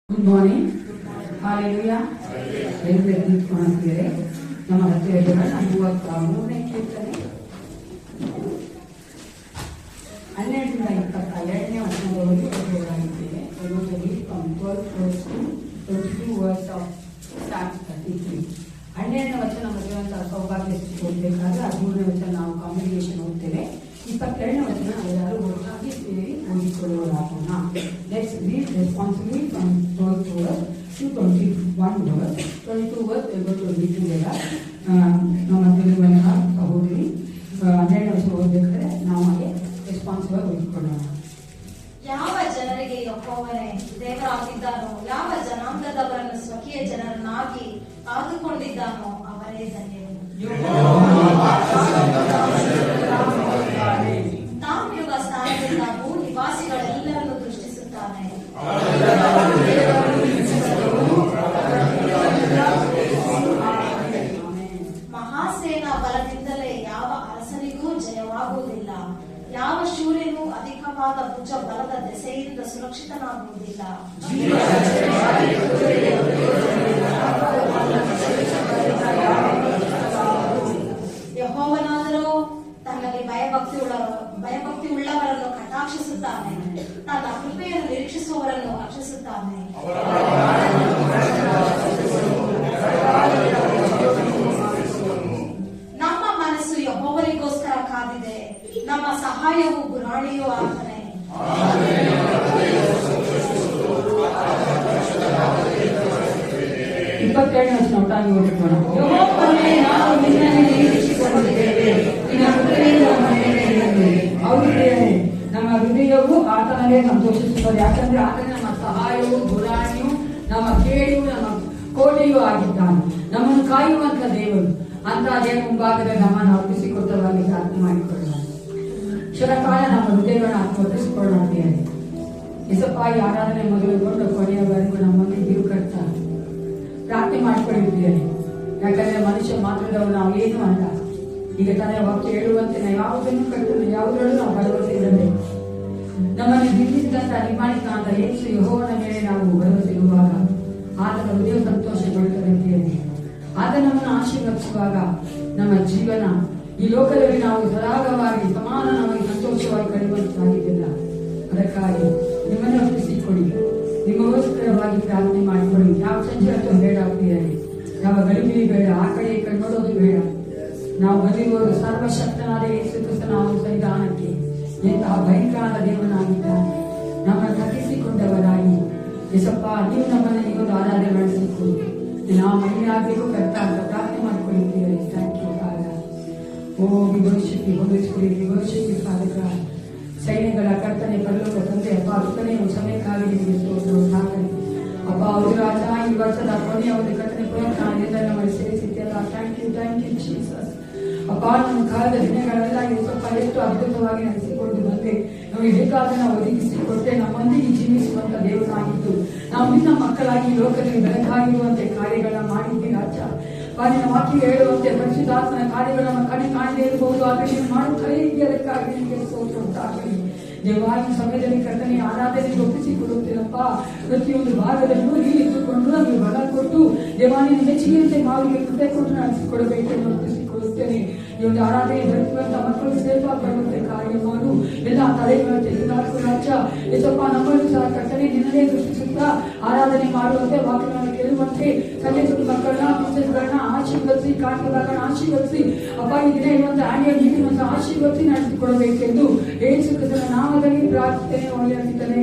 Good morning. Hallelujah. ಎಲ್ಲರೂ ನಿಂತ್ಕೊಂಡಿದ್ದೀರಿ. ನಮ್ಮ ಹತ್ತಿರ 33ನೇ ಕೀರ್ತನೆ 12ರಿಂದ 22ನೇ ವಚನದವರೆಗೆ ಓದಲಾಗಿದ್ದೇವೆ. From 12 verse to 22 verse of Psalm 33. 12ನೇ ವಚನ ಮದುವಂತಹ ಸೌಭಾಗ್ಯ ಓದಬೇಕಾದ್ರೆ 13ನೇ ವಚನ ನಾವು ಕಾಂಬಿನೇಷನ್ ಓದ್ತೇವೆ. 22ನೇ ವಚನ ಎಲ್ಲರೂ ಒಟ್ಟಾಗಿ ಸೇರಿ ಓದಿಕೊಳ್ಳುವುದಾಗೋಣ. Let's read responsibly from 12 verse to 21 verse. 22 verse we go to read together. ನಮ್ಮ ತಿಳಿಯುವಂತಹ ಸಹೋದರಿ 12ನೇ ವಚನ ಓದಬೇಕಾದ್ರೆ ನಾವು ಹಾಗೆ ರೆಸ್ಪಾನ್ಸಿಬಲ್ ಓದಿಕೊಳ್ಳೋಣ. ಯಾವ ಜನರಿಗೆ ಯೆಹೋವನೇ ದೇವರಾಗಿದ್ದಾನೋ, ಯಾವ ಜನಾಂಗದವರನ್ನು ಸ್ವಕೀಯ ಜನರನ್ನಾಗಿ ಆದುಕೊಂಡಿದ್ದಾನೋ ಅವರೇ ಧನ್ಯರು. ತಾನು ಯುಗ ಸ್ಥಾನದಿಂದ ಭೂ ನಿವಾಸಿಗಳೆಲ್ಲರನ್ನು ದೃಷ್ಟಿಸುತ್ತಾನೆ. ಮಹಾಸೇನಾ ಬಲದಿಂದಲೇ ಯಾವ ಅರಸನಿಗೂ ಜಯವಾಗುವುದಿಲ್ಲ, ಯಾವ ಶೂರ್ಯನೂ ಅಧಿಕವಾದ ಭುಜ ಬಲದ ದೆಸೆಯಿಂದ ಸುರಕ್ಷಿತನಾಗುವುದಿಲ್ಲ. ಯೆಹೋವನಾದರೋ ತನ್ನಲ್ಲಿ ಭಯಭಕ್ತಿ ಉಳ್ಳವರನ್ನು ಕಟಾಕ್ಷಿಸುತ್ತಾನೆ, ತನ್ನ ಕೃಪೆಯನ್ನು ನಿರೀಕ್ಷಿಸುವವರನ್ನು ರಕ್ಷಿಸುತ್ತಾನೆ. ನಮ್ಮ ಮನಸ್ಸು ಯೆಹೋವನಿಗೋಸ್ಕರ ಕಾದಿದೆ, ನಮ್ಮ ಸಹಾಯವು ಗುರಾಣಿಯೂ ಆತನೇ. ಒಟ್ಟಾಗಿ ಓದಿಕೊಳ್ಳೋಣ. ಯೆಹೋವನೇ, ನಾವು ನಿನ್ನನ್ನು ನಿರೀಕ್ಷಿಸಿಕೊಂಡಿದ್ದೇವೆ, ನಿನ್ನ ಕೃಪೆಯನ್ನು ನಮ್ಮ ಮೇಲೆ ಇರಲಿ. ಹೌದು ದೇವರೇ, ನಮ್ಮ ಹೃದಯವು ಆತನಲ್ಲೇ ಸಂತೋಷಿಸುತ್ತದೆ, ಯಾಕಂದ್ರೆ ಆತನೇ ನಮ್ಮ ಸಹಾಯವು ಗುರಾಣಿಯು, ನಮ್ಮ ಕೇಳಿಯು, ನಮ್ಮ ಕೋಟೆಯೂ ಆಗಿದ್ದಾನೆ, ನಮ್ಮನ್ನು ಕಾಯುವಂತ ದೇವರು. ಅಂತ ದೇವ ಮುಂಭಾಗದ ಗಮನ ಅರ್ಪಿಸಿಕೊಟ್ಟವಾಗಿ ಪ್ರಾರ್ಥನೆ ಮಾಡಿಕೊಳ್ಳೋಣ. ಕ್ಷಣಕಾಲ ನಮ್ಮ ಹೃದಯಗಳನ್ನು ಅರ್ಪಿಸಿಕೊಳ್ಳೋಣ. ಇಸಪ್ಪ ಈ ಆರಾಧನೆ ಮೊದಲುಗೊಂಡು ಕೊನೆಯವರೆಗೂ ನಮ್ಮೊಂದಿಗೆ ಇರು ಕರ್ತ ಪ್ರಾರ್ಥನೆ ಮಾಡಿಕೊಂಡಿದ್ದೇನೆ. ಯಾಕಂದ್ರೆ ಮನುಷ್ಯ ಮಾತ್ರದವರು ನಾವು ಏನು ಅಲ್ಲ. ಈಗ ತಾನೇ ವಾಕ್ಯ ಹೇಳುವಂತೆ ನಾವು ಯಾವುದನ್ನು ಕಟ್ಟಲು ಯಾವುದರಲ್ಲೂ ನಾವು ಭರವಸೆ ಇರಬೇಕು. ನಮ್ಮನ್ನು ಬಿಂಬಿಸಿದಂತ ನಿಮಾಣಿಕ ಅಂತ ಯೇಸು ಯೆಹೋವನ ಮೇಲೆ ನಾವು ಭರವಸೆ ಇರುವಾಗ ಆತನ ಹೃದಯ ಸಂತೋಷಗೊಳ್ಳುತ್ತದೆ. ಆತ ನಮ್ಮನ್ನು ಆಶೀರ್ವದಿಸುವಾಗ ನಮ್ಮ ಜೀವನ ಈ ಲೋಕದಲ್ಲಿ ನಾವು ಸರಾಗವಾಗಿ ಸಮಾನವಾಗಿ ಸಂತೋಷವಾಗಿ ಕಳೆಯುವಂತಾಗಿದ್ದಿಲ್ಲ. ಅದಕ್ಕಾಗಿ ನಿಮ್ಮನ್ನು ಅರ್ಪಿಸಿಕೊಡಿ, ನಿಮಗೋಸ್ಕರವಾಗಿ ಪ್ರಾರ್ಥನೆ ಮಾಡಿಕೊಳ್ಳಿ. ಯಾವ ಸಂಜೆ ಬೇಡ ಆಗ್ತಿದ್ದಾರೆ, ಯಾವ ಗಡಿಬಿಡಿ ಬೇಡ, ಆ ಕಡೆ ಈ ಕಡೆ ನೋಡೋದು ಬೇಡ. ನಾವು ಬಂದಿರುವುದು ಸರ್ವಶಕ್ತನಾದ ಯೇಸು ಕ್ರಿಸ್ತನ ಸನ್ನಿಧಾನಕ್ಕೆ. ಎಂತಹ ಭಯಂಕರವಾದ ದೇವನಾಗಿದ್ದಾನೆ. ನಮ್ಮನ್ನು ತಗ್ಗಿಸಿಕೊಂಡವರಾಗಿ ಯೇಸಪ್ಪ ನೀವು ನಮ್ಮನ್ನು ನೀವೊಂದು ಆರಾಧನೆ ಮಾಡಿಸಿಕೊಡಿ. ನಾವು ಮಹಿಳೆ ಆಗಬೇಕು ಕರ್ತ ಅಂತ ಪ್ರಾರ್ಥನೆ ಮಾಡಿಕೊಳ್ಳುತ್ತೇವೆ. Thank you father. ಓ ವಿಭೂಷಿಸಿ ಹೊಗಳಿಸಿಕೊಡಿ, ವಿಭೂಷಿಸಿ ಫಾದರ್. ಸೈನ್ಯಗಳ ಕರ್ತನೆ ಪರಲೋಕ ತಂದೆ ಅಪ್ಪ, ಕರ್ತನೆ ಸಮಯಕ್ಕಾಗಿ ನಿಮಗೆ ಸ್ತೋತ್ರವಾಗಲಿ ಅಪ್ಪ. ಅವರು ರಾಜ ಈ ವರ್ಷದ ಕೊನೆಯ ಒಂದು ಕರ್ತನೆ ಪುನಃ ನಮ್ಮನ್ನು ಸೇರಿಸಿದ್ದೆಲ್ಲ. Thank you Jesus. ಅಪ್ಪ, ನಮ್ಮ ಕಾಲದ ದಿನಗಳೆಲ್ಲ ಸ್ವಲ್ಪ ಎಷ್ಟು ಅದ್ಭುತವಾಗಿ ನಡೆಸಿಕೊಂಡು ಬಂದೆ. ನಮಗೆ ಬೇಕಾದನ್ನ ಒದಗಿಸಿಕೊಟ್ಟೆ, ನಮ್ಮೊಂದಿಗೆ ಜೀವಿಸುವಂತ ದೇವರಾಗಿದ್ದು ನಾವು ನಿನ್ನ ಮಕ್ಕಳಾಗಿ ಲೋಕದಲ್ಲಿ ಬೆಳಕಾಗಿರುವಂತೆ ಕಾರ್ಯಗಳನ್ನ ಮಾಡಿದ್ದೀವಿ ರಾಜ. ನಿನ್ನ ವಾಕ್ಯ ಹೇಳುವಂತೆ ಪರಿಶುದ್ಧಾತ್ಮನ ಕಾರ್ಯಗಳು ನಮ್ಮ ಕಣ್ಣು ಕಾಣದೇ ಇರಬಹುದು, ಆದರೆ ನೀವು ಮಾಡುತ್ತಲೇ ಇದಕ್ಕಾಗಿ ನಿಮಗೆ ಸ್ತೋತ್ರ ಉಂಟಾಗಲಿ. ದೇವಾಲಯ ಸಮಯದಲ್ಲಿ ಕರ್ತನೆ ಆರಾಧನೆಗೆ ಒಪ್ಪಿಸಿಕೊಡುತ್ತೇನಪ್ಪ. ಪ್ರತಿಯೊಂದು ಭಾಗದಲ್ಲೂ ಇಟ್ಟುಕೊಂಡು ನಮಗೆ ಬಲ ಕೊಟ್ಟು ದೇವಾಲಯ ಮೆಚ್ಚುಗೆಯಂತೆ ಮಾವಿಗೆ ಕೃಪೆ ಕೊಟ್ಟು ನಡೆಸಿಕೊಡಬೇಕೆಂದು ಒಪ್ಪಿಸಿಕೊಡುತ್ತೇನೆ. ಈ ಒಂದು ಆರಾಧನೆ ಬರುತ್ತಿರುವಂತಹ ಮಕ್ಕಳು ಸೇಫಾಗಿ ಬರುವಂತೆ ಕಾರ್ಯ ಮಾಡು. ಎಲ್ಲ ತಲೆಗಳನ್ನು ತೆಗೆದುಹಾಕು ರಾಜ. ಯೇಸಪ್ಪ, ನಮ್ಮನ್ನು ಸಹ ಕರ್ತನೆ ನಿನ್ನದೇ ದೃಷ್ಟಿಸುತ್ತಾ ಆರಾಧನೆ ಮಾಡುವಂತೆ ವಾಕ್ಯಗಳನ್ನು ಕೇಳುವಂತೆ ಸಂದೇಶದ ಮಕ್ಕಳನ್ನ ಟೀಚರ್ಸ್ಗಳನ್ನ ಆಶೀರ್ವದಿಸಿ, ಕಾರ್ಯಕ್ರಮಗಳನ್ನ ಆಶೀರ್ವದಿಸಿ ಅಪ್ಪ, ಈ ದಿನ ಇರುವಂತಹ ಆನ್ಯುವಲ್ ಮೀಟಿಂಗ್ ಅನ್ನು ಆಶೀರ್ವದಿಸಿ ನಡೆಸಿಕೊಡಬೇಕೆಂದು ಯೇಸು ಕ್ರಿಸ್ತನ ನಾಮದಲ್ಲಿ ಪ್ರಾರ್ಥನೆ ಒಳ್ಳೆಯಿರುತ್ತದೆ.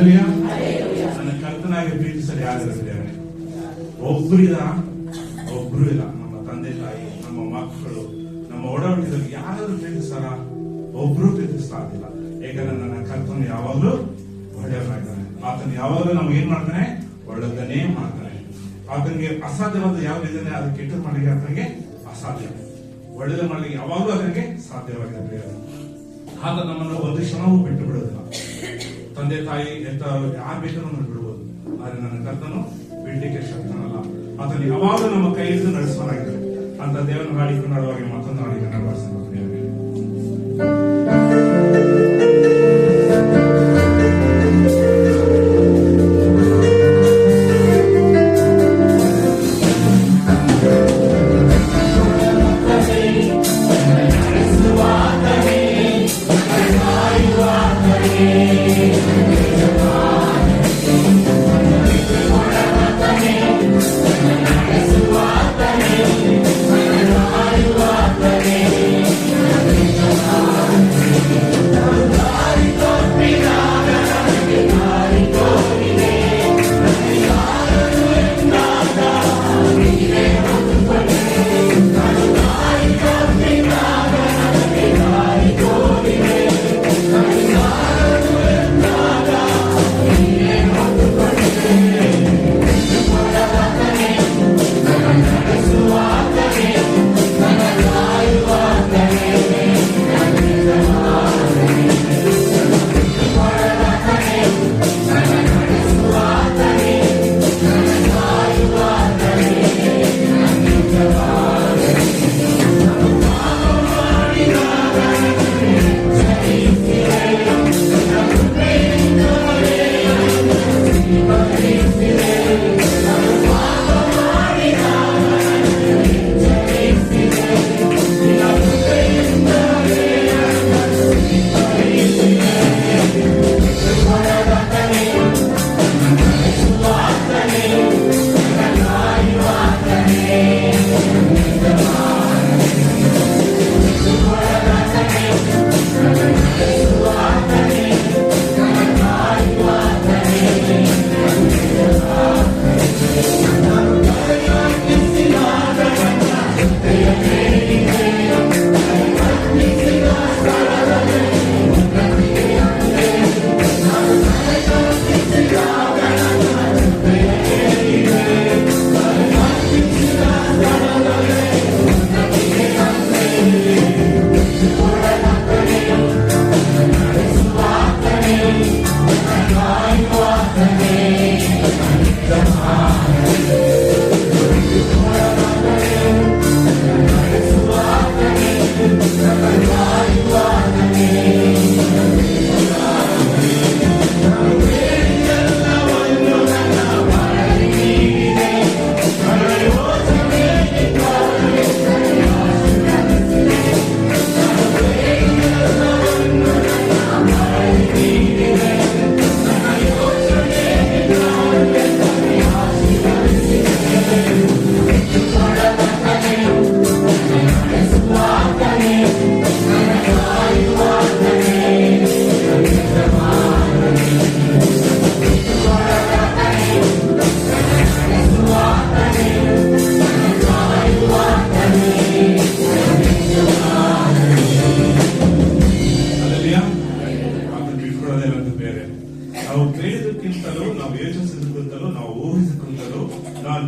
ಅಲ್ಲಲ್ಲಿಯ ನನ್ನ ಕರ್ತನಾಗಿ ಪ್ರೀತಿಸಲು ಯಾರಿದ್ದಾರೆ? ಒಬ್ರು ಇಲ್ಲ. ನಮ್ಮ ತಂದೆ ತಾಯಿ, ನಮ್ಮ ಮಕ್ಕಳು, ನಮ್ಮ ಒಡಹುಟ್ಟಿದಲ್ಲಿ ಯಾರಾದ್ರೂ ಪ್ರೀತಿಸ್ತಾರ? ಒಬ್ರು ಪ್ರೀತಿಸ್ತಾ ಇದ್ದಿಲ್ಲ. ಯಾಕಂದ್ರೆ ನನ್ನ ಕರ್ತನು ಯಾವಾಗ್ಲೂ ಒಳ್ಳೆಯವನಾಗಿದ್ದಾನೆ. ಆತನು ಯಾವಾಗಲೂ ನಮ್ಗೆ ಏನ್ ಮಾಡ್ತಾನೆ? ಒಳ್ಳೆದನ್ನೇ ಮಾಡ್ತಾನೆ. ಆತನಿಗೆ ಅಸಾಧ್ಯವಾದ ಯಾವ್ದಿದೆ ಅದು ಕೆಟ್ಟದ್ ಮಾಡಲಿಕ್ಕೆ ಆತನಿಗೆ ಅಸಾಧ್ಯ. ಒಳ್ಳೆದ ಮಾಡಲಿಕ್ಕೆ ಯಾವಾಗಲೂ ಆತನಿಗೆ ಸಾಧ್ಯವಾಗಿದೆ. ಆತ ನಮ್ಮನ್ನು ಒಂದು ಕ್ಷಣವೂ ಬಿಟ್ಟು ಬಿಡೋದಿಲ್ಲ. ತಂದೆ ತಾಯಿ ಎಂತವರು ಯಾರು ಬೇಕಾದ್ರೂ ನಮ್ಮನ್ನು ಬಿಡ್ಬೋದು, ಆದ್ರೆ ನನ್ನ ಕರ್ತನು ಬಿಡ್ಲಿಕ್ಕೆ ಶಕ್ತನಲ್ಲ. ಆತನು ಯಾವಾಗಲೂ ನಮ್ಮ ಕೈ ಹಿಡಿದು ನಡೆಸೋನಾಗಿದೆ ಅಂತ ದೇವನ ಹಾಡಿಕೊಂಡು ಹಾಡುವಾಗ ಮತ್ತೊಂದು ಹಾಡಿಗೆ ನಡೆಸಿದ್ದಾರೆ.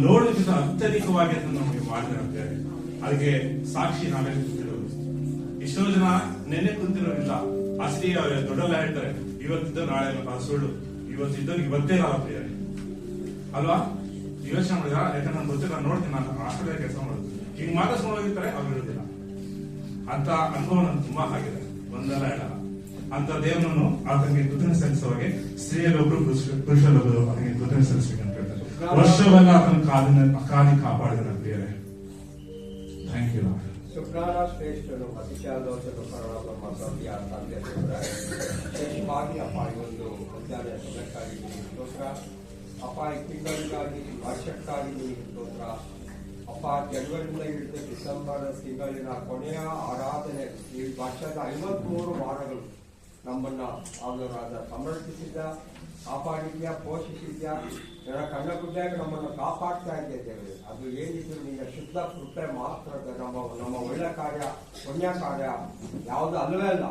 ನೋಡೋದಕ್ಕಿಂತ ಅತ್ಯಧಿಕವಾಗಿ ಅದನ್ನು ನಮಗೆ ಮಾಡಿದ್ದಾರೆ. ಅದಕ್ಕೆ ಸಾಕ್ಷಿ ನಾವೇ ಕೂತಿರೋದು. ಎಷ್ಟೋ ಜನ ನೆನ್ನೆ ಕುಂತಿರೋರಿಲ್ಲ, ಅಷ್ಟೇ ದೊಡ್ಡಲ್ಲ ಹೇಳ್ತಾರೆ, ಇವತ್ತಿದ್ದ ನಾಳೆ ಸುಳ್ಳು, ಇವತ್ತಿದ್ದ ಇವತ್ತೇ ರಾತ್ರಿ ಅಲ್ವಾ? ಯೋಚನೆ ಮಾಡಿದ, ಯಾಕಂದ್ರೆ ನಾನು ಗೊತ್ತಿಲ್ಲ, ನಾನು ನೋಡ್ತೀನಿ, ನಾನು ಹಾಸ್ಪಿಟಲ್ ಕೆಲಸ ಮಾಡೋದು, ಹಿಂಗ್ ಮಾತಾಡ್ಸ್ಕೊಂಡು ಹೋಗಿರ್ತಾರೆ, ಅವ್ರು ಇರೋದಿಲ್ಲ ಅಂತ ಅನುಭವ ನನ್ಗೆ ತುಂಬಾ ಆಗಿದೆ, ಒಂದಲ್ಲ ಹೇಳಲ್ಲ. ಅಂತ ದೇವನನ್ನು ಆತನಿಗೆ ಕೃತಜ್ಞತೆ ಸಲ್ಲಿಸುವಾಗೆ ಸ್ತ್ರೀಯಲ್ಲೊಬ್ರು ಪುರುಷರೊಬ್ಬರು ಅವನಿಗೆ ಕೃತಜ್ಞತೆ ಸಲ್ಲಿಸಬೇಕಂತ ಹೇಳ್ತಾರೆ. ವರ್ಷವೆಲ್ಲ ಆತನ ಕಾದಿ ಕಾಪಾಡಿದ ಪ್ರಿಯರೇ. Thank you. ಶುಕ್ರಾನ ಶ್ರೇಷ್ಠನು ಅತಿಶಾದೋಷನು ಪರಮಾತ್ಮ ತಂದೆಯ ತಂದೆ ವಿಶೇಷವಾಗಿ ಅಪ್ಪ ಈ ಒಂದು ಮಧ್ಯಾಹ್ನ ಸಮಯಕ್ಕಾಗಿ ಸ್ತೋತ್ರ ಅಪ್ಪ, ಈ ತಿಂಗಳಿಗಾಗಿ ವರ್ಷಕ್ಕಾಗಿ ನೀವು ಸ್ತೋತ್ರ ಅಪ್ಪ. ಜನವರಿಯಿಂದ ಹಿಡಿದು ಡಿಸೆಂಬರ್ ತಿಂಗಳಿನ ಕೊನೆಯ ಆರಾಧನೆ ಈ ವರ್ಷದ 53 ವಾರಗಳು ನಮ್ಮನ್ನ ಆದವರಾದ ಸಂರಕ್ಷಿಸಿದ್ದ, ಕಾಪಾಡಿದ್ಯಾ, ಪೋಷಿಸಿದ್ಯಾ, ನನ್ನ ಕಣ್ಣ ಗುಡ್ಡಾಗ ನಮ್ಮನ್ನು ಕಾಪಾಡ್ತಾ ಇದ್ದೆ ದೇವರೇ. ಅದು ಏನಿದ್ರು ನಿನ್ನ ಶುದ್ಧ ಕೃಪೆ ಮಾತ್ರ. ನಮ್ಮ ಒಳ್ಳೆ ಕಾರ್ಯ, ಪುಣ್ಯ ಕಾರ್ಯ ಯಾವುದು ಅಲ್ಲವೇ ಅಲ್ಲ.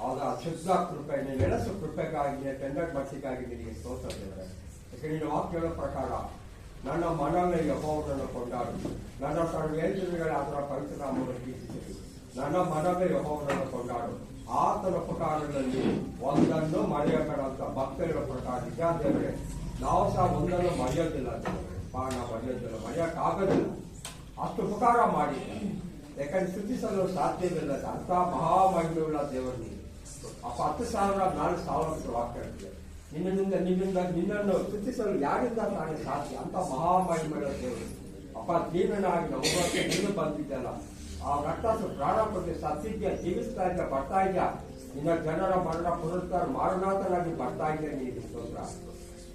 ಹೌದಾ, ಶುದ್ಧ ಕೃಪೆ, ನೀನು ಎಳಸು ಕೃಪೆಗಾಗಿ, ಟೆಂಡರ್ ಮಟ್ಟಿಗಾಗಿ ನಿನಗೆ ಸ್ತೋತ್ರ ದೇವರೇ. ಯಾಕೆ ನಿನ್ನ ವಾಕ್ಯಗಳ ಪ್ರಕಾರ ನನ್ನ ಮನವೇ ಯೆಹೋವನನ್ನು ಕೊಂಡಾಡು, ನನ್ನ ಸರ್ವೇಂದ್ರಿಯಗಳ ಅದರ ಪವಿತ್ರನಾಮವನ್ನು ಕೀರ್ತಿಸಿರಿ. ನನ್ನ ಮನವೇ ಯೆಹೋವನನ್ನು ಕೊಂಡಾಡು, ಆತನ ಪ್ರಕಾರಗಳಲ್ಲಿ ಒಂದನ್ನು ಮರೆಯಬೇಡಂತ ಭಕ್ತಗಳ ಪ್ರಕಾರ. ನಿಜ ದೇವರೇ, ನಾವು ಸಹ ಒಂದನ್ನು ಮರೆಯೋದಿಲ್ಲ ದೇವರೇ. ನಾವು ಮರೆಯೋದಿಲ್ಲ, ಮರೆಯೋಕ್ಕಾಗೋದಿಲ್ಲ. ಅಷ್ಟು ಉಪಕಾರ ಮಾಡಿ, ಯಾಕಂದ್ರೆ ಸ್ತುತಿಸಲು ಸಾಧ್ಯವಿಲ್ಲ. ಅಂತ ಮಹಾಮಹಿಮೆಯುಳ್ಳ ದೇವರು ನೀನು. 10,000 4,000 ವಾಕ್ಯ ಇರ್ತದೆ. ನಿನ್ನನ್ನು ಸ್ತುತಿಸಲು ಯಾರಿಂದ ತಾನೇ ಸಾಧ್ಯ? ಅಂತ ಮಹಾಮಹಿಮೆಯ ದೇವರು ಅಪ್ಪ, ಜೀವನಾಗಿ ನಮಗೋಸ್ಕರ ನೀನು ಬಂದಿದ್ದಲ್ಲ. ಆ ರಕ್ತ ಪ್ರಾಣ ಕೊಟ್ಟು ಸತ್ತಿದ್ಯಾ, ಜೀವಿಸ್ತಾ ಇದ್ದ, ಬರ್ತಾ ಇದ್ಯಾ. ನಿನ್ನ ಜನರ ಮರಣ ಪುನರುತ್ಥಾನ ಮಾರುನಾಥನಾಗಿ ಬರ್ತಾ ಇದ್ದೆ ನೀನು. ಸ್ತೋತ್ರ.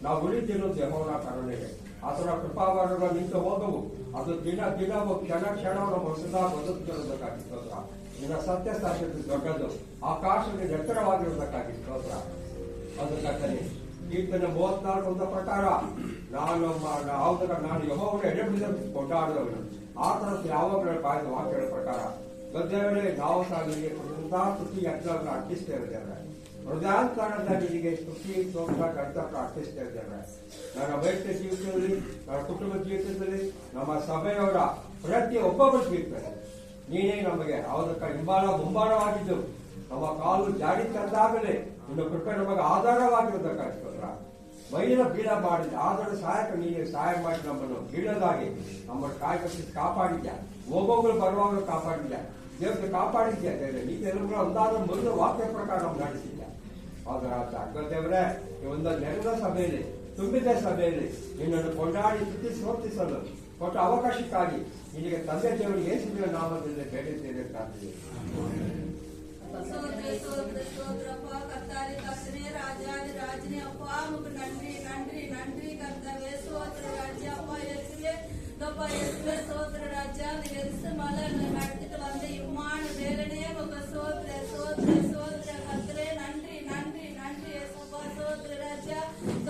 ನಾವು ಉಳಿದಿರೋದು ಯೆಹೋವನ ಕರುಣೆಗೆ, ಆತನ ಕೃಪಾವರಗಳು ನಿಂತು ಹೋಗವು. ಅದು ದಿನ ದಿನವೂ ಕ್ಷಣ ಕ್ಷಣವನ್ನು ಹೊಸದಾಗಿ ಬದುಕುತ್ತಿರುವುದಕ್ಕಾಗಿ ಸ್ತೋತ್ರ. ನಿನ್ನ ಸತ್ಯ ಸಾಧ್ಯತೆ ದೊಡ್ಡದು, ಆಕಾಶಕ್ಕೆ ಎತ್ತರವಾಗಿರುವುದಕ್ಕಾಗಿ ಸ್ತೋತ್ರ. ಅದಕ್ಕಾಗಿ ಕೀರ್ತನೆ 34 ಪ್ರಕಾರ ನಾನು ಯೆಹೋವನ ಎಡೆಬಿಡಿದ ಕೊಂಡಾಡುವವನು, ಆತನ ಯಾವಾಗಲೂ ಬಾಯಿದ ವಾಕ್ಯಗಳ ಪ್ರಕಾರ. ದೇವರೇ, ನಾವು ಸಹ ನಿನಗೆ ಸ್ತುತಿ ಯಜ್ಞವನ್ನು ಅರ್ಪಿಸ್ತೇವೆ ದೇವರೇ. ಹೃದಯಾಂತರದ ನಿನಗೆ ಸ್ತುತಿ ಸ್ತೋತ್ರ ಗಂಟನ್ನು ಅರ್ಪಿಸ್ತೇವೆ ದೇವರೇ. ನನ್ನ ವೈಯಕ್ತಿಕ ಜೀವಿತದಲ್ಲಿ, ನನ್ನ ಕುಟುಂಬ ಜೀವಿತದಲ್ಲಿ, ನಮ್ಮ ಸಭೆಯವರ ಪ್ರತಿ ಒಬ್ಬೊಬ್ಬರ ಜೀವಿತದಲ್ಲಿ ನೀನೇ ನಮಗೆ ಅವದಕ್ಕೆ ಮುಂಬಾಣವಾಗಿದ್ದು, ನಮ್ಮ ಕಾಲು ಜಾಡಿ ತಂದಾಗಲೇ ನಿನ್ನ ಕೃಪೆ ನಮಗೆ ಆಧಾರವಾಗಿರುವುದಕ್ಕಾಗಿ ಸ್ತೋತ್ರ. ಮೈನ ಬೀಳ ಮಾಡಿದ್ದೆ, ಆದರೂ ಸಹಾಯಕ ನೀನೇ ಸಹಾಯ ಮಾಡಿ ನಮ್ಮನ್ನು ಬೀಳದಾಗಿ ನಮ್ಮನ್ನು ಕಾಪಾಡಿದ್ಯಾ. ಹೋಗೋಗಳು ಬರುವಾಗಲೂ ಕಾಪಾಡಿದ್ಯಾ, ದೇವರಿಗೆ ಕಾಪಾಡಿದ್ಯಾ ದೇವರೇ. ನೀವೆಲ್ಲರೂ ಒಂದಾದ ಮೊದಲು ವಾಕ್ಯ ಪ್ರಕಾರ ನಮ್ಗೆ ನಡೆಸಿದ್ಯಾ. ಅದರ ದೇವರೇ, ಈ ಒಂದು ನೆರೆದ ಸಭೆಯಲ್ಲಿ, ತುಂಬಿದ ಸಭೆಯಲ್ಲಿ ನಿನ್ನನ್ನು ಕೊಂಡಾಡಿ ಸ್ತುತಿಸಲು ಕೊಟ್ಟ ಅವಕಾಶಕ್ಕಾಗಿ ನಿನಗೆ ತಂದೆ ದೇವರಿಗೆ ಯೇಸುವಿನ ನಾಮದಲ್ಲಿ ಬೇಡಿದ್ದೇನೆ ಪ್ರಾರ್ಥನೆ. ராஜனே அப்பா உமக்கு நன்றி நன்றி நன்றி கர்த்தாவே. சோத்திர ராஜா அப்பா இயேசுவே, அப்பா இயேசுவே சோத்திர ராஜா. எரிசு மலை நடத்திட்டு வந்த இம்மான வேலனே உங்க சோத்திர சோத்திர சோத்திர கர்த்தரே. நன்றி நன்றி நன்றி ஏசப்பா. சோத்திர ராஜா.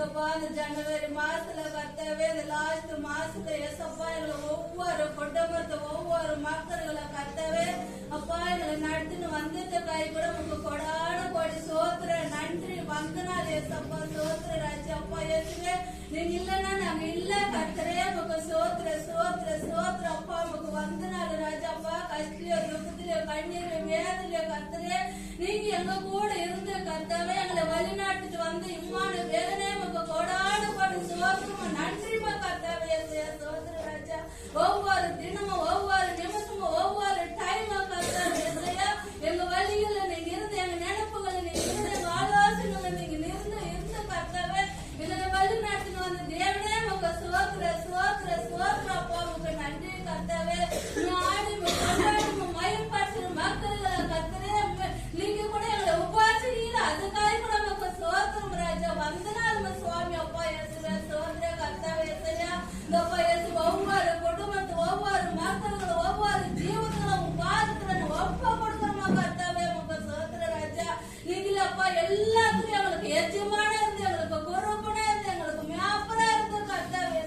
அப்பா இந்த ஜனவரி மாசத்துல கர்த்தாவே, இந்த லாஸ்ட் மாசத்துல ஏசப்பா எங்களை ஒவ்வொரு குடும்பத்தை ஒவ்வொரு மக்கள்களை கர்த்தாவே அப்பா எங்களை நடத்தின்னு வந்தது கை கூட உங்க கொடான கொடி சோத்திர நன்றி வந்தனால் ஏசப்பா. சோத்திர ராஜா அப்பா இயேசுவே, நீங்க இல்லன்னா நாங்க இல்ல கர்த்தரே. உங்க சோத்திர சோத்திர சோத்திர அப்பா உங்க வந்தனால் ராஜா அப்பா. கஷ்டலையோ துக்கத்திலயோ கண்ணீர் வேதனையோ கர்த்தரே நீங்க எங்க கூட இருந்து கர்த்தாவே எங்களை வழிநாட்டுக்கு வந்து இம்மான வேதனை உங்க கொடான கொடி சோத்திரமா நன்றிமா கர்த்தாவே. சோத்திர ராஜா. ஒவ்வொரு தினமும் ஒவ்வொரு நிமிஷமும் ஒவ்வொரு டைமா கர்த்தாவே எங்க வழிகளை நீங்க இருந்து, எங்க நினைப்புகளை நீங்க இருந்து, எங்க ஆலோசனைகளை நீங்க இருந்து கர்த்தாவே எங்களை வழி நடத்தின்னு வந்த தேவனே உங்க சோத்திர சோத்திர சோத்திர அப்பா உங்க நன்றி கர்த்தாவே. ஆடி மயப்படுத்துற மக்கள்களை கர்த்தரே நீங்க கூட எங்களை உபாசிக்கிறீங்க, அதுக்காக கூட உங்க சோத்திரம் ராஜா. வந்தனால சுவாமி அப்பா இயேசுவே சோத்திர கர்த்தாவே. இந்த அப்பா இயேசு ஒவ்வொரு குடும்பத்தை ஒவ்வொரு மக்கள்களும் ஒவ்வொரு ஜீவன்களும் பாதத்துல ஒப்ப கொடுக்குறோமா கர்த்தாவே உங்க சோத்திர ராஜா. நீங்களே அப்பா எல்லாத்துக்கும் எங்களுக்கு எஜமான இருந்து, எங்களுக்கு குருப்பனா இருந்து, எங்களுக்கு மேப்பரா இருந்து கர்த்தாவே.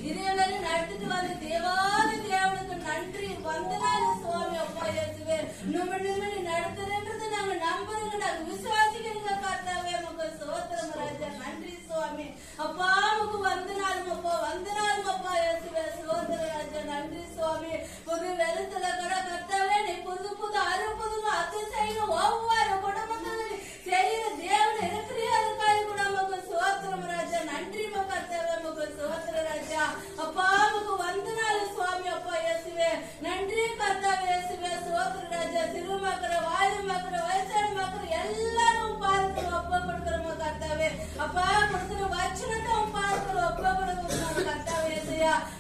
இதே வேலை நடத்திட்டு வந்து தேவாதி தேவனுக்கு நன்றி வந்தனால சுவாமி அப்பா இயேசுவே. நிமிடம் நடத்துறேன்றது நாங்க நம்புறீங்க, நாங்க விசுவாசிக்கிறீங்க கர்த்தாவே உங்க சோத்திரம் ராஜா. நன்றி சுவாமி அப்பா உங்க வந்தனாலும் அப்பா வந்தனாலும் அப்பா இயேசுவே சோத்திர ராஜா. நன்றி சுவாமி. புது வெளுத்துல கூட கர்த்தாவே நீ புது புது அறுப்புதுங்க அதிசயம் ஒவ்வொரு குடும்பங்களும் செய்யற தேவன் இருக்கிறியா, அதுக்காக கூட உங்க சோத்திரம் ராஜா. நன்றி கர்த்தாவே உங்க சோத்திர ராஜா. அப்பா உங்க வந்தனால சுவாமி அப்பா இயேசுவே நன்றி கர்த்தாவே இயேசுவே சோத்திர ராஜா. சிறு மக்கள் வாயு மக்கள் வயசான மக்கள் எல்லாரும் பார்த்து ஒப்ப கொடுக்குறோம் கர்த்தாவே. அப்பா கொடுக்குற வச்சனத்தை பார்த்து ஒப்ப கொடுக்குறோம் கர்த்தாவே.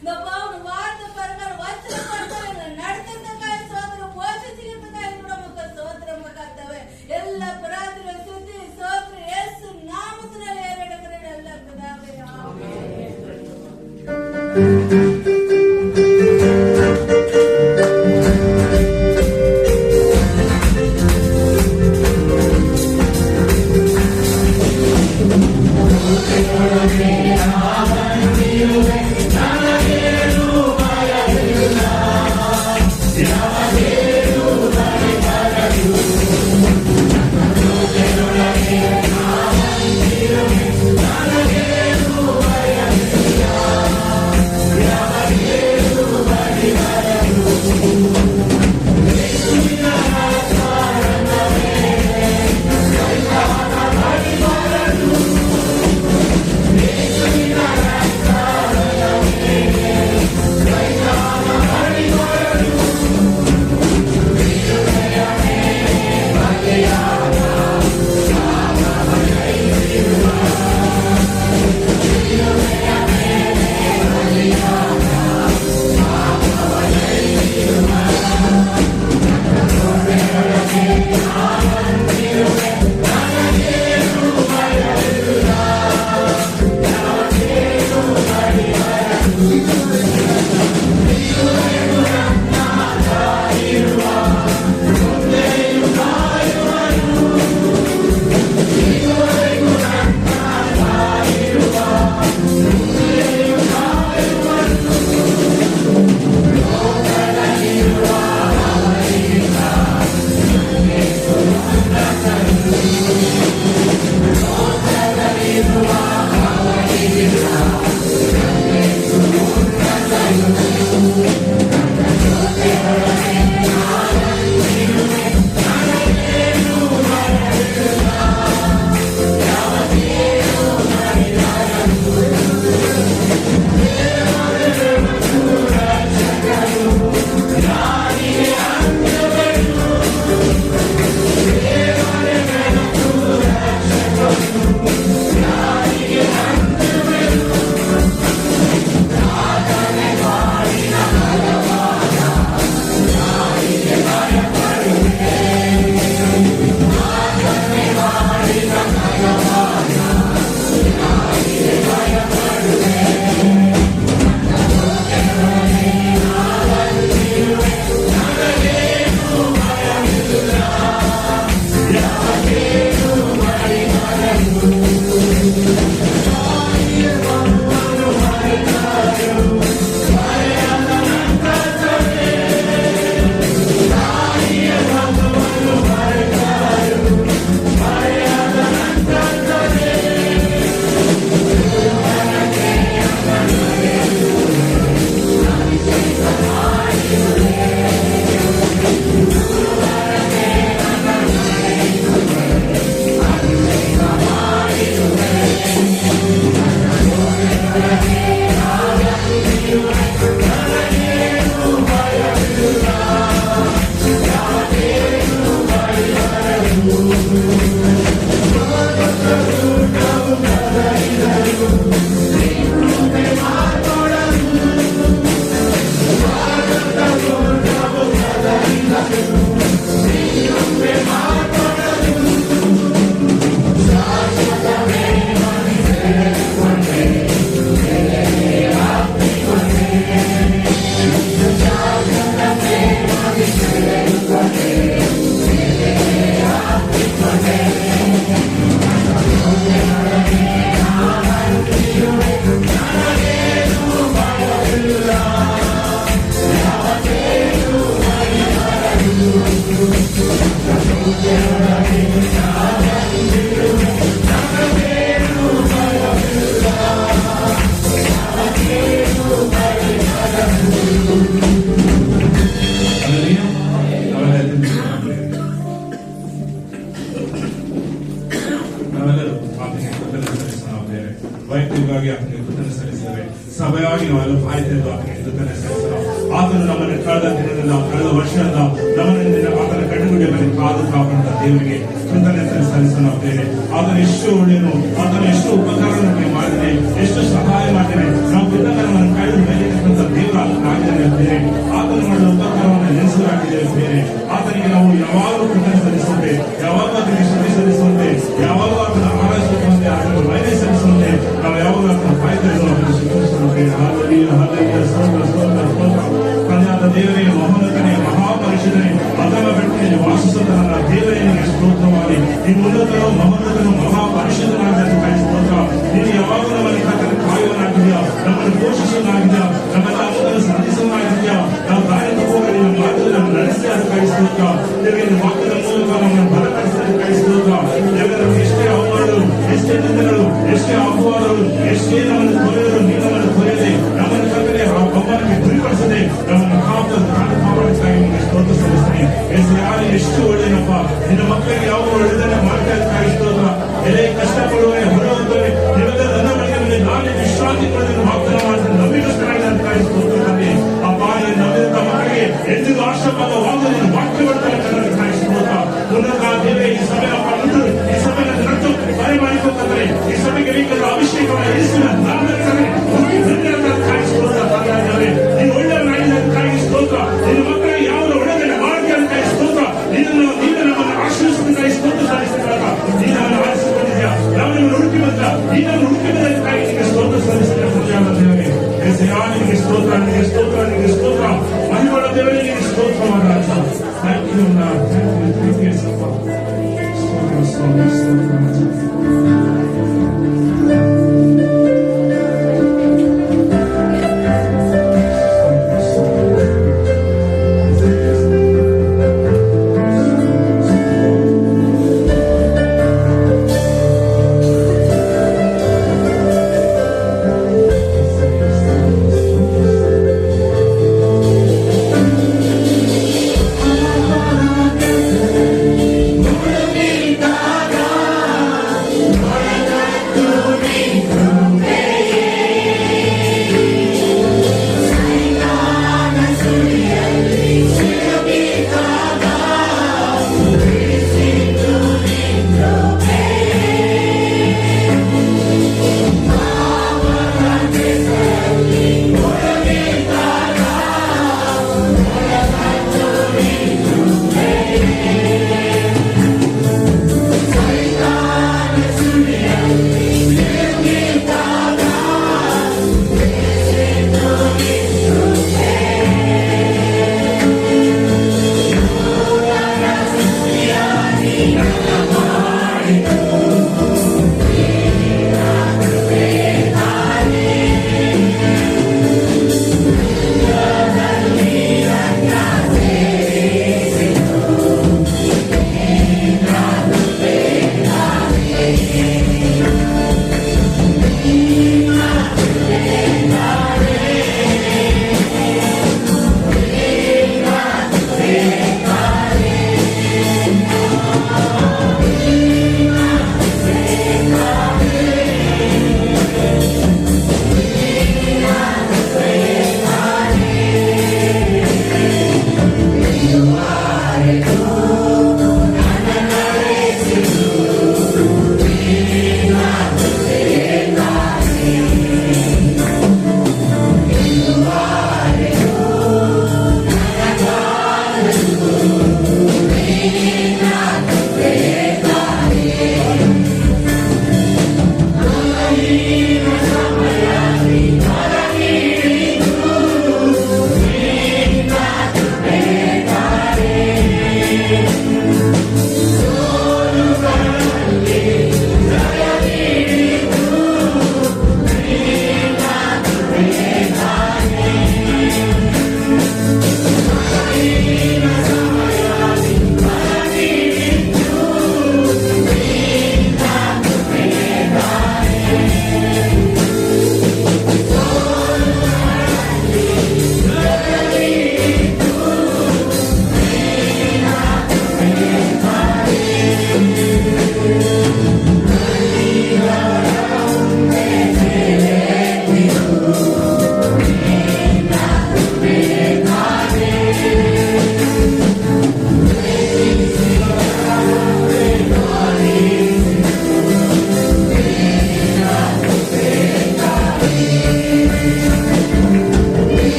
இந்த பாவன வார்த்தை பிரகார வச்சன கர்த்தாவே நடத்துறதுக்காக சோத்திர போஷிக்கிறதுக்காக கூட உங்க சோத்திரம் கர்த்தாவே. எல்லா பிரார்த்தனை சுத்தி சோத்திர இயேசு நாமத்தினால ஏறெடுக்கிறேன் எல்லா பிதாவே. ஆமென். ನಾವೆಲ್ಲರೂ ಆತನಿಗೆ ಕೃತಜ್ಞತೆ ಸಲ್ಲಿಸೋಣ ದೇವರೇ. ವೈಯಕ್ತಿಕವಾಗಿ ಆತನಿಗೆ ಕೃತಜ್ಞತೆ ಸಲ್ಲಿಸಿದರೆ ಸಭೆಯಾಗಿ ನಾವೆಲ್ಲ ಕಾಯ್ತಿದ್ದು ಆತನಿಗೆ ಕೃತಜ್ಞತೆ ಸಲ್ಲಿಸೋಣ. ಆತನು ನಮ್ಮನ್ನು ಕಳೆದ ದಿನದಿಂದ ಕಳೆದ ವರ್ಷದಿಂದ ನಮ್ಮನ್ನು ಆತನ ಕಣ್ಣುಗುಡ್ಡೆ ಮೇಲೆ ಕಾದು ಕಾಪಾಡಿದ ದೇವರಿಗೆ ಕೃತಜ್ಞತೆ ಸಲ್ಲಿಸೋಣ ದೇವರೇ. ಆತನು ಎಷ್ಟು ಒಳ್ಳೆಯನು, ಆತನು ಎಷ್ಟು ಉಪಕಾರ ನಮಗೆ ಮಾಡಿದೆ, ಎಷ್ಟು ಸಹಾಯ ಮಾಡಿದೆ. ನಾವು ಬಿದ್ದಾಗ ನಮ್ಮನ್ನು ಕಾಯ್ದು ಮೇಲಿರ್ತಕ್ಕಂಥ ದೇವರು ಆತನಾಗಿದ್ದಾನೆ ಬೇರೆ. ಆತನು ಮಾಡಿದ ಉಪಕಾರವನ್ನು ನೆನೆಸಲಾಗಿದ್ದೇವೆ ಬೇರೆ. ಆತನಿಗೆ ನಾವು ಯಾವಾಗಲೂ ಕೃತಜ್ಞತೆ ಸಲ್ಲಿಸುವಂತೆ, ಯಾವಾಗಲೂ ಆತನಿಗೆ ಶ್ರುತಿ ಸಲ್ಲಿಸುವಂತೆ, ಯಾವಾಗಲೂ ಆತನ ಆರಾಧಿಸುವಂತೆ, ಆತನ ಮಹಿಮೆ ಸಲ್ಲಿಸುವಂತೆ ನಾವು ಯಾವಾಗಲೂ ಆತನ ಕಾಯ್ದೆಯನ್ನು ಆತನ ಸ್ವೀಕರಿಸುವಂತೆ. ಹಾಲೆಲೂಯಾ, ಹಾಲೆಲೂಯಾ, ಸ್ತೋತ್ರ, ಸ್ತೋತ್ರ, ಸ್ತೋತ್ರ. ತಂದೆಯಾದ ದೇವರೇ, ಮಹೋನ್ನತನೇ, ಮಹಾಪರಿಶುದ್ಧನೇ, ಅಗಮ ಬೆಟ್ಟದಲ್ಲಿ ವಾಸಿಸುತ್ತ ನನ್ನ ದೇವರೇ ನಿನಗೆ ಸ್ತೋತ್ರವಾಗಿ. ನೀನು ಉನ್ನತನು, ಮಹೋನ್ನತನು, ಮಹಾಪರಿಶುದ್ಧನಾದ ಸ್ತೋತ್ರ. ನೀನು ಯಾವಾಗಲೂ ನಮ್ಮನ್ನು ಕಾಯುವನಾಗಿದ್ಯಾ, ನಮ್ಮನ್ನು ಪೋಷಿಸುವನಾಗಿದ್ಯಾ, ನಮ್ಮೆಲ್ಲ ಅಮೋದನ್ನು ಸಾಧಿಸುವನಾಗಿದ್ಯಾ. ನಾವು ದಾರಿ ತಪ್ಪುವಾಗ ನಿನ್ನ ಮಾತು ನಮ್ಮ ನಡೆಸಿ ಅದಕ್ಕಾಗಿ ಸ್ತೋತ್ರ. ದೇವರ ವಾಕ್ಯದ ಮೂಲಕ ನಮ್ಮನ್ನು ಬಲಪಡಿಸಿದ್ದಕ್ಕಾಗಿ ಸ್ತೋತ್ರ. ದೇವರ ಎಷ್ಟೇ ಅವಮಾನಗಳು, ಎಷ್ಟೇ ನಿಂದೆಗಳು, ಎಷ್ಟೇ ಅಪವಾದಗಳು, ಎಷ್ಟೇ ನಮ್ಮನ್ನು ತೊರೆಯಲು ನೀನು ನಮ್ಮನ್ನು ತೊರೆಯದೆ, ನಮ್ಮನ್ನು ಕತ್ತಲೆ ಆ ಅವಮಾನಕ್ಕೆ ಗುರಿಪಡಿಸದೆ ನಮ್ಮನ್ನು ಕಾಪಾಡಕ್ಕಾಗಿ ನಿಮಗೆ ಸ್ತೋತ್ರ ಸಲ್ಲಿಸ್ತೀನಿ. ಎಷ್ಟು ಒಳ್ಳೆಯನಪ್ಪ, ನಿನ್ನ ಮಕ್ಕಳಿಗೆ ಯಾವ ಒಳ್ಳೆದನ್ನ ಮಾಡ್ತಾ ಇದಕ್ಕಾಗಿ ಸ್ತೋತ್ರ. ಎಲೆ ಕಷ್ಟಪಡುವರೆ ಹೊರಹೋಗುತ್ತವೆ, ನೀವೆಲ್ಲ ನನ್ನ ಮನೆಯಲ್ಲಿ ನಾನೇ ವಿಶ್ರಾಂತಿ ಪಡೆದು ವಾಗ್ದಾನ ಮಾಡಿದ ನಂಬಿಕಸ್ಥರಾಗಿ ಅದಕ್ಕಾಗಿ ಸ್ತೋತ್ರ ತಂದೆ. ಅಪ್ಪ, ನೀನು ನಂಬಿದಂತ ಮಕ್ಕಳಿಗೆ ಎಂದಿಗೂ ಆಶಾವಾದ ನೀನು ವಾಕ್ಯವನ್ನು ಕನ್ನಡಕ್ಕಾಗಿ ಸ್ತೋತ್ರ. ಉನ್ನತ ದೇವರೇ, ಈ ಸಭೆ ಅಪ್ಪ ಈ ಸಭೆಯನ್ನು ನಡೆದು ಮರೆ ಮಾಡಿಕೊಂಡರೆ ಈ ಸಭೆಗೆ ಬೇಕಾದ ಅಭಿಷೇಕವನ್ನು ಯೇಸುವಿನ ನಾಮದಲ್ಲಿ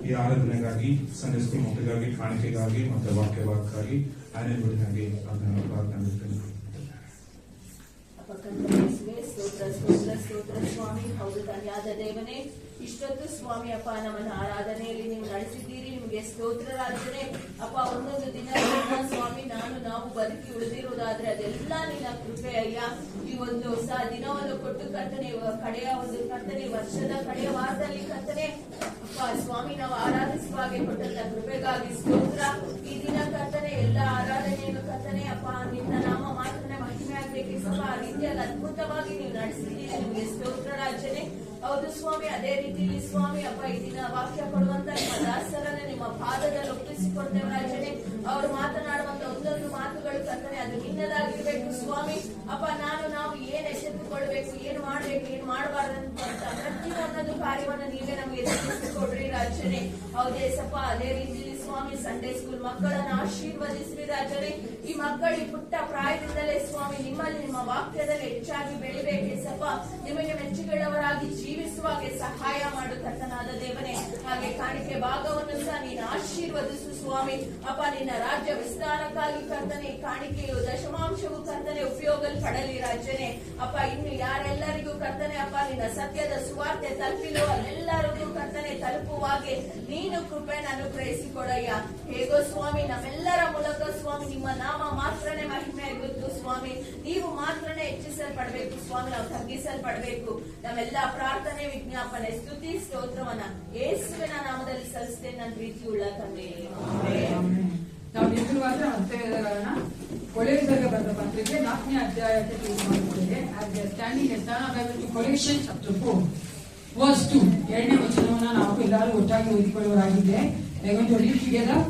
ಈ ಆರಾಧನೆಗಾಗಿ ಸಂಡೇ ಸ್ಕೂಲ್ ಮಕ್ಕಳಿಗಾಗಿ ಕಾಣಿಕೆಗಾಗಿ ಮತ್ತು ವಾಕ್ಯವಾಗಿ ಆನೆಗಳಿಗಾಗಿ ಅದನ್ನು ಪ್ರಾರ್ಥನೆ ಸ್ತೋತ್ರ ಸ್ವಾಮಿ. ಹೌದು ತಂದೆಯಾದ ದೇವನೇ, ಇಷ್ಟೊತ್ತು ಸ್ವಾಮಿ ಅಪ್ಪ ನಮ್ಮನ್ನು ಆರಾಧನೆಯಲ್ಲಿ ನೀವು ನಡೆಸಿದ್ದೀರಿ. ನಿಮಗೆ ಸ್ತೋತ್ರ ರಾಜನೇ ಅಪ್ಪ. ಒಂದೊಂದು ದಿನ ಸ್ವಾಮಿ ನಾವು ಬದುಕಿ ಉಳಿದಿರುವುದಾದ್ರೆ ಅದೆಲ್ಲ ನಿನ್ನ ಕೃಪೆ ಅಯ್ಯ. ಈ ಒಂದು ಹೊಸ ದಿನವನ್ನು ಕೊಟ್ಟು ಕರ್ತನೆ, ಕಡೆಯ ಒಂದು ಕರ್ತನೆ, ವರ್ಷದ ಕಡೆಯ ವಾರದಲ್ಲಿ ಕರ್ತನೆ ಅಪ್ಪ ಸ್ವಾಮಿ ನಾವು ಆರಾಧಿಸುವಾಗೆ ಕೊಟ್ಟಂತ ಕೃಪೆಗಾಗಿ ಸ್ತೋತ್ರ. ಈ ದಿನ ಕರ್ತನೆ ಎಲ್ಲ ಆರಾಧನೆಯನ್ನು ಕರ್ತನೆ ಅಪ್ಪ ನಿನ್ನ ನಾಮ ಮಾತ್ರ ಮಹಿಮೆ ಆಗ್ಬೇಕು ಸ್ವಲ್ಪ ಆ ರೀತಿಯಾಗಿ ಅದ್ಭುತವಾಗಿ ನೀವು ನಡೆಸಿದ್ದೀರಿ. ನಿಮಗೆ ಸ್ತೋತ್ರ ರಾಜನೇ. ಹೌದು ಸ್ವಾಮಿ, ಅದೇ ರೀತಿಯಲ್ಲಿ ಸ್ವಾಮಿ ಅಪ್ಪ ಈ ದಿನ ವಾಕ್ಯ ಕೊಡುವಂತ ನಿಮ್ಮ ದಾಸರನ್ನ ನಿಮ್ಮ ಪಾದದಲ್ಲಿ ಒಪ್ಪಿಸಿ ಒಪ್ಪಿಸಿಕೊಡ್ತೇವೆ ರಾಜನೇ. ಅವರು ಮಾತನಾಡುವಂತ ಒಂದೊಂದು ಮಾತುಗಳು ಕರ್ತನೆ ಅದು ನಿನ್ನದಾಗಿರ್ಬೇಕು ಸ್ವಾಮಿ. ಅಪ್ಪ ನಾವು ಏನ್ ಎಚ್ಚೆತ್ತುಕೊಳ್ಬೇಕು, ಏನ್ ಮಾಡ್ಬೇಕು, ಏನ್ ಮಾಡಬಾರ್ದಂತ ಪ್ರತಿಯೊಂದೊಂದು ಕಾರ್ಯವನ್ನು ನೀವೇ ನಮಗೆ ತಿಳಿಸಿಕೊಡ್ರಿ ರಾಜನೇ. ಹೌದೇ ಸಪ್ಪ. ಅದೇ ರೀತಿ ಸ್ವಾಮಿ ಸಂಡೇ ಸ್ಕೂಲ್ ಮಕ್ಕಳನ್ನು ಆಶೀರ್ವದಿಸ್ರಿ ರಾಜನೇ. ಈ ಮಕ್ಕಳು ಪುಟ್ಟ ಪ್ರಾಯದಿಂದಲೇ ಸ್ವಾಮಿ ನಿಮ್ಮಲ್ಲಿ ನಿಮ್ಮ ವಾಕ್ಯದಲ್ಲಿ ಹೆಚ್ಚಾಗಿ ಬೆಳಿಬೇಕೇಸಪ್ಪ. ನಿಮಗೆ ಮೆಚ್ಚುಗೆಯವರಾಗಿ ಜೀವಿಸುವಾಗೆ ಸಹಾಯ ಮಾಡು ಕರ್ತನಾದ ದೇವನೇ. ಹಾಗೆ ಕಾಣಿಕೆ ಭಾಗವನ್ನು ಸಹ ನೀನು ಆಶೀರ್ವದಿಸು ಸ್ವಾಮಿ. ಅಪ್ಪ ನಿನ್ನ ರಾಜ್ಯ ವಿಸ್ತಾರಕ್ಕಾಗಿ ಕರ್ತನೆ ಕಾಣಿಕೆಯು ದಶಮಾಂಶವು ಕರ್ತನೆ ಉಪಯೋಗ ಪಡಲಿ ರಾಜನೇ. ಅಪ್ಪ ಇನ್ನು ಯಾರೆಲ್ಲರಿಗೂ ಕರ್ತನೆ ಅಪ್ಪ ನಿನ್ನ ಸತ್ಯದ ಸುವಾರ್ತೆ ತಲುಪಿಲು ಅಲ್ಲೆಲ್ಲರಿಗೂ ಕರ್ತನೆ ತಲುಪುವಾಗೆ ನೀನು ಕೃಪೆಯನ್ನು ಅನುಗ್ರಹಿಸಿಕೊಡಯ್ಯ. ಹೇಗೋ ಸ್ವಾಮಿ ನಮ್ಮೆಲ್ಲರ ಮೂಲಕ ಸ್ವಾಮಿ ನಿಮ್ಮ ನಾಮ ಮಾತ್ರನೇ ಮಹಿಮೆ ಆಗುತ್ತು ಸ್ವಾಮಿ. ನೀವು ಮಾತ್ರನೇ ಹೆಚ್ಚಿಸಲ್ಪಡಬೇಕು ಸ್ವಾಮಿ, ನಾವು ತಗ್ಗಿಸಲ್ಪಡಬೇಕು. ನಮ್ಮೆಲ್ಲ ಪ್ರಾರ್ಥನೆ ವಿಜ್ಞಾಪನೆ ಸ್ತುತಿ ಸ್ತೋತ್ರವನ್ನ ಯೇಸುವಿನ ನಾಮದಲ್ಲಿ ಸಲ್ಲಿಸ್ತೇನೆ ನನ್ನ ಪ್ರೀತಿಯುಳ್ಳ ತಂದೆ. ನಾವು ನಿಜವಾದ ಅಧ್ಯಾಯಗಳನ್ನ ಕೊಲೆಸರಿಗೆ ಬರೆದ ಪತ್ರಿಕೆ 4ನೇ ಅಧ್ಯಾಯಕ್ಕೆ ತೀರ್ಮಾನಿಸುತ್ತೇವೆ. ಸ್ಟ್ಯಾಂಡಿಂಗ್ ಕೊಲೆಷನ್ ಚಾಪ್ಟರ್ 4 verse 2 2ನೇ ವಚನವನ್ನು ನಾವು ಎಲ್ಲರೂ ಒಟ್ಟಾಗಿ ಓದಿಕೊಳ್ಳುವರಾಗಿದೆ.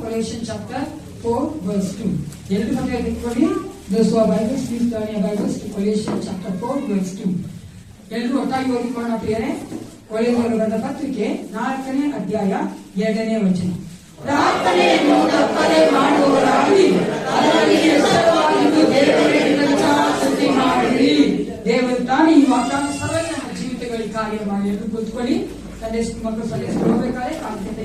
Colossians chapter 4 verse 2. ಎಲ್ಲರೂ ಮತ್ತೆ ಓದಿಕೊಳ್ಳಿ. Those who are Bibles, please turn your Bibles to Colossians chapter 4 verse 2. ಎಲ್ಲರೂ ಒಟ್ಟಾಗಿ ಓದಿಕೊಳ್ಳೋಣ ಪ್ರಿಯರೇ. ಕೊಲೆಸರಿಗೆ ಬರೆದ ಪತ್ರಿಕೆ 4ನೇ ಅಧ್ಯಾಯ 2ನೇ ವಚನ. ಪ್ರಾರ್ಥನೆಯನ್ನು ತಪ್ಪದೆ ಮಾಡುವವರಾಗಿ ಅದರಲ್ಲಿ ಎಚ್ಚರವಾಗಿದ್ದು ದೇವರನ್ನು ಸ್ತುತಿ ಮಾಡಿರಿ. ದೇವರು ತಾನೇ ಈ ವಾಕ್ಯಾನುಸಾರ ನಮ್ಮ ಜೀವಿತಗಳಿಗೆ ಕಾರ್ಯ ಮಾಡಿ. ಎಂದು ಕೂತ್ಕೊಳ್ಳಿ. ಸಂಡೇ ಸ್ಕೂಲ್ ಮಕ್ಕಳು ಸಂಡೇ ಸ್ಕೂಲ್ ಹೋಗ್ಬೇಕಾದ್ರೆ ಕಾನ್ಸೆಪ್ಟ್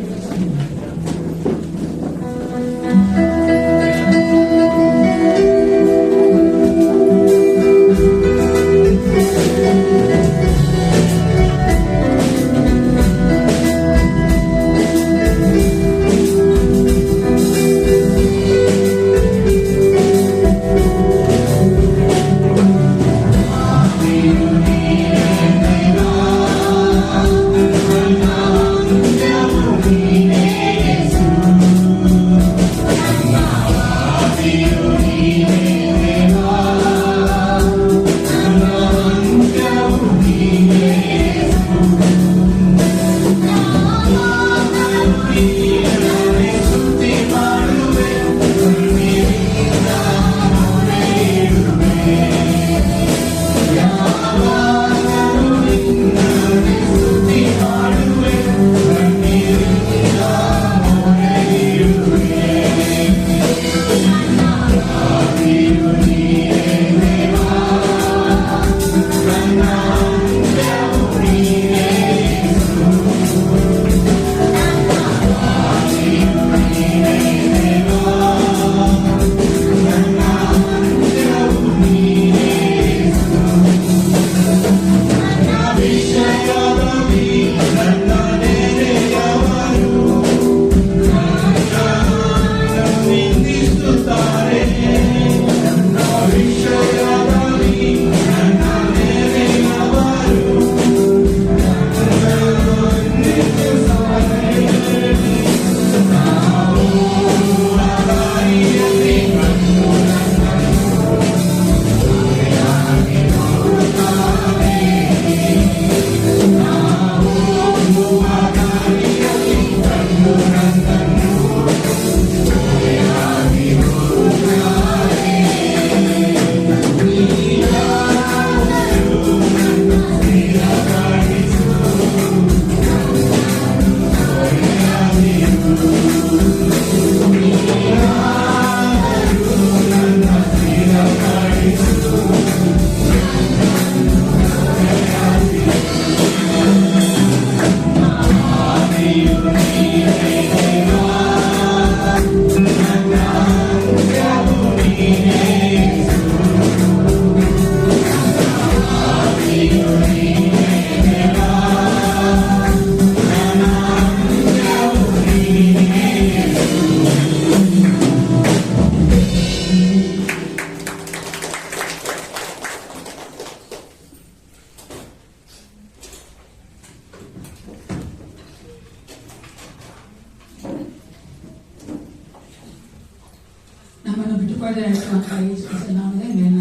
ನಮ್ಮನ್ನು ಬಿಟ್ಟುಕೊಳ್ಳದೆ ನಡೆಸುವಂತಹ ಯೇಸು ನಾಮದಲ್ಲಿ ಮೇಲಿನ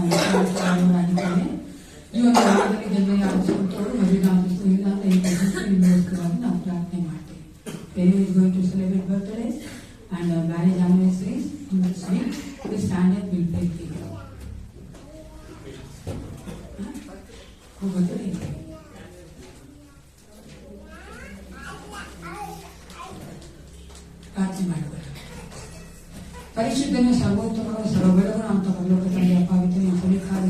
ಈ ಒಂದು ರಾಗದಲ್ಲಿ ಜನ್ಮ ಆರಿಸಿಕೊಟ್ಟವರು ಮದುವೆಗಾಗಿಲ್ಲ ನಿಮಗೋಸ್ಕರವಾಗಿ ನಾವು ಪ್ರಾರ್ಥನೆ ಮಾಡ್ತೇವೆ. Baby is going to celebrate birthday and marriage anniversaries in this week. We stand up, we'll play cake. ಪ್ರಾರ್ಥನೆ ಮಾಡಿಕೊಳ್ಳ. ಪರಿಶುದ್ಧನ ಸರ್ವೋತ್ತಮನ ಸರ್ವಬಲವನ ಅಂತ ಪರಲೋಕ ತಂದೆಯ ಪವಿತ್ರನ ಪವಿತ್ರಾಗಿ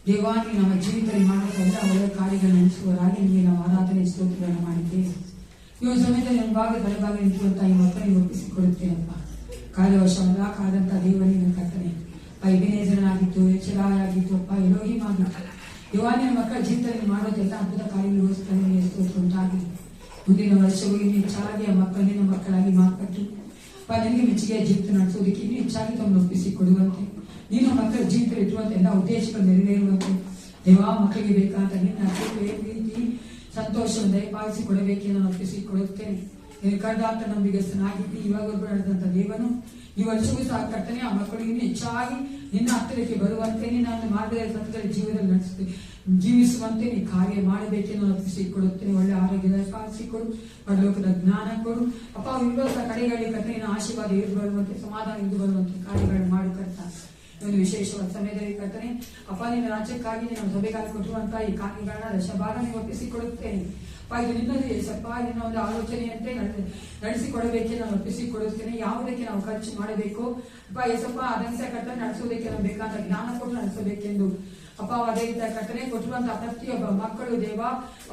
ದೇವಾನಿ ನಮ್ಮ ಜೀವಿತದಲ್ಲಿ ಮಾಡುವುದಲ್ಲ ಒಳ್ಳೆ ಕಾರ್ಯಗಳನ್ನು ನಡೆಸುವರಾಗಿ ನಿಮಗೆ ನಾವು ಆರಾಧನೆ ಸ್ತೋತ್ರಗಳನ್ನು ಮಾಡಿದ್ದೇವೆ. ಇವ ಸಮಯದಲ್ಲಿ ನನ್ನ ಭಾಗ ಬಲಭಾಗ ನಿಂತುವಂತ ಈ ಮಕ್ಕಳಿಗೆ ಒಪ್ಪಿಸಿಕೊಡುತ್ತೇನಪ್ಪ. ಕಾಲವಶವಲ್ಲ ಕಾದಂತ ದೇವರಿನ ಕರ್ತನೆ ಐಬೇನೇಜರನಾಗಿತ್ತು, ಎಚ್ಚರಾಗಿತ್ತು, ಅಪ್ಪ ಎಲೋಹಿಮಾಗಿತ್ತು. ದೇವಾನಿಯ ಮಕ್ಕಳ ಜೀವಿತದಲ್ಲಿ ಮಾಡೋದೆಲ್ಲ ಅದ್ಭುತ ಕಾರ್ಯಗಳಿಗೋಸ್ಕರ ನಿಮಗೆ ಸ್ತೋತ್ರ ಉಂಟಾಗಿ ಮುಂದಿನ ವರ್ಷವೂ ಇನ್ನೂ ಹೆಚ್ಚಾಗಿ ಆ ಮಕ್ಕಳನ್ನೇ ನಮ್ಮ ಮಕ್ಕಳಾಗಿ ಮಾರ್ಪಟ್ಟು ನಿನಗೆ ಮೆಚ್ಚುಗೆಯ ಜೀವಿತ ನಡೆಸೋದಕ್ಕೆ ಇನ್ನೂ ಹೆಚ್ಚಾಗಿ ತಮ್ಮನ್ನು ಒಪ್ಪಿಸಿಕೊಡುವಂತೆ, ನೀನು ಮಕ್ಕಳ ಜೀವಿತ ಇಟ್ಟುವಂತ ಎಲ್ಲ ಉದ್ದೇಶಗಳು ನೆರವೇರುವಂತೆ ದೇವಾ ಮಕ್ಕಳಿಗೆ ಬೇಕಾದ ನಿನ್ನ ರೀತಿ ಸಂತೋಷವನ್ನು ದಯಪಾಲಿಸಿ ಕೊಡಬೇಕೆಂದು ನಾನು ಒಪ್ಪಿಸಿಕೊಡುತ್ತೇನೆ. ನೀನು ಕರೆದಾಂತ ನಂಬಿಗಸ್ತನಾಗಿದ್ದು ಇವಾಗವರೆಗೂ ನಡೆದಂತ ದೇವನು ಈ ವರ್ಷವೂ ಸಹ ಕರ್ತನೆ ಆ ಮಕ್ಕಳಿಗೆ ಇನ್ನೂ ಹೆಚ್ಚಾಗಿ ನಿನ್ನ ಹತ್ತಿರಕ್ಕೆ ಬರುವಂತೆ ನಿನ್ನ ಮಾರ್ಗದರ್ಶನದಲ್ಲಿ ಜೀವನದಲ್ಲಿ ಜೀವಿಸುವಂತೆ ನೀ ಕಾರ್ಯ ಮಾಡಬೇಕೆಂದು ಒಪ್ಪಿಸಿಕೊಡುತ್ತೇನೆ. ಒಳ್ಳೆ ಆರೋಗ್ಯದ ಪಾಲಿಸಿಕೊಡು, ಪರಲೋಕದ ಜ್ಞಾನ ಕೊಡು ಅಪ್ಪ. ವಿರೋಧ ಕಡೆಗಳಿಗೆ ಕರ್ತನಿನ ಆಶೀರ್ವಾದ ಇಳಿದು ಬರುವಂತೆ, ಸಮಾಧಾನ ಇಳಿದು ಬರುವಂತೆ ಕಾರ್ಯಗಳು ಮಾಡು ಕರ್ತ. ಒಂದು ವಿಶೇಷವಾದ ಸಮಯದಲ್ಲಿ ಕರ್ತನೆ ಅಪ್ಪ ನಿನ್ನ ರಾಜ್ಯಕ್ಕಾಗಿ ನಮ್ಮ ಸಭೆಗಾಗಿ ಕೊಟ್ಟಿರುವಂತಹ ಈ ಕಾರ್ಯಗಳನ್ನ ದಶಭಾಗ ನೀವು ಒಪ್ಪಿಸಿಕೊಡುತ್ತೇನೆ. ಇದು ನಿನ್ನದೇ ಸಪ್ಪ, ನಿನ್ನ ಒಂದು ಆಲೋಚನೆಯಂತೆ ನಡೆಸಿಕೊಡಬೇಕೆ ನಾನು ಒಪ್ಪಿಸಿಕೊಡುತ್ತೇನೆ. ಯಾವುದಕ್ಕೆ ನಾವು ಖರ್ಚು ಮಾಡಬೇಕು ಅಪ್ಪ ಎಸಪ್ಪ ಅದಂತೆ ಕರ್ತನೆ ನಡೆಸೋದಕ್ಕೆ ನಾವು ಬೇಕಾದ ಜ್ಞಾನ ಕೊಟ್ಟು ನಡೆಸಬೇಕೆಂದು ಅಪ್ಪ ಅದೇ ರೀತಿಯ ಕರ್ತನೆ ಕೊಟ್ಟಿರುವಂತಹ ಪ್ರತಿಯೊಬ್ಬ ಮಕ್ಕಳು ದೇವ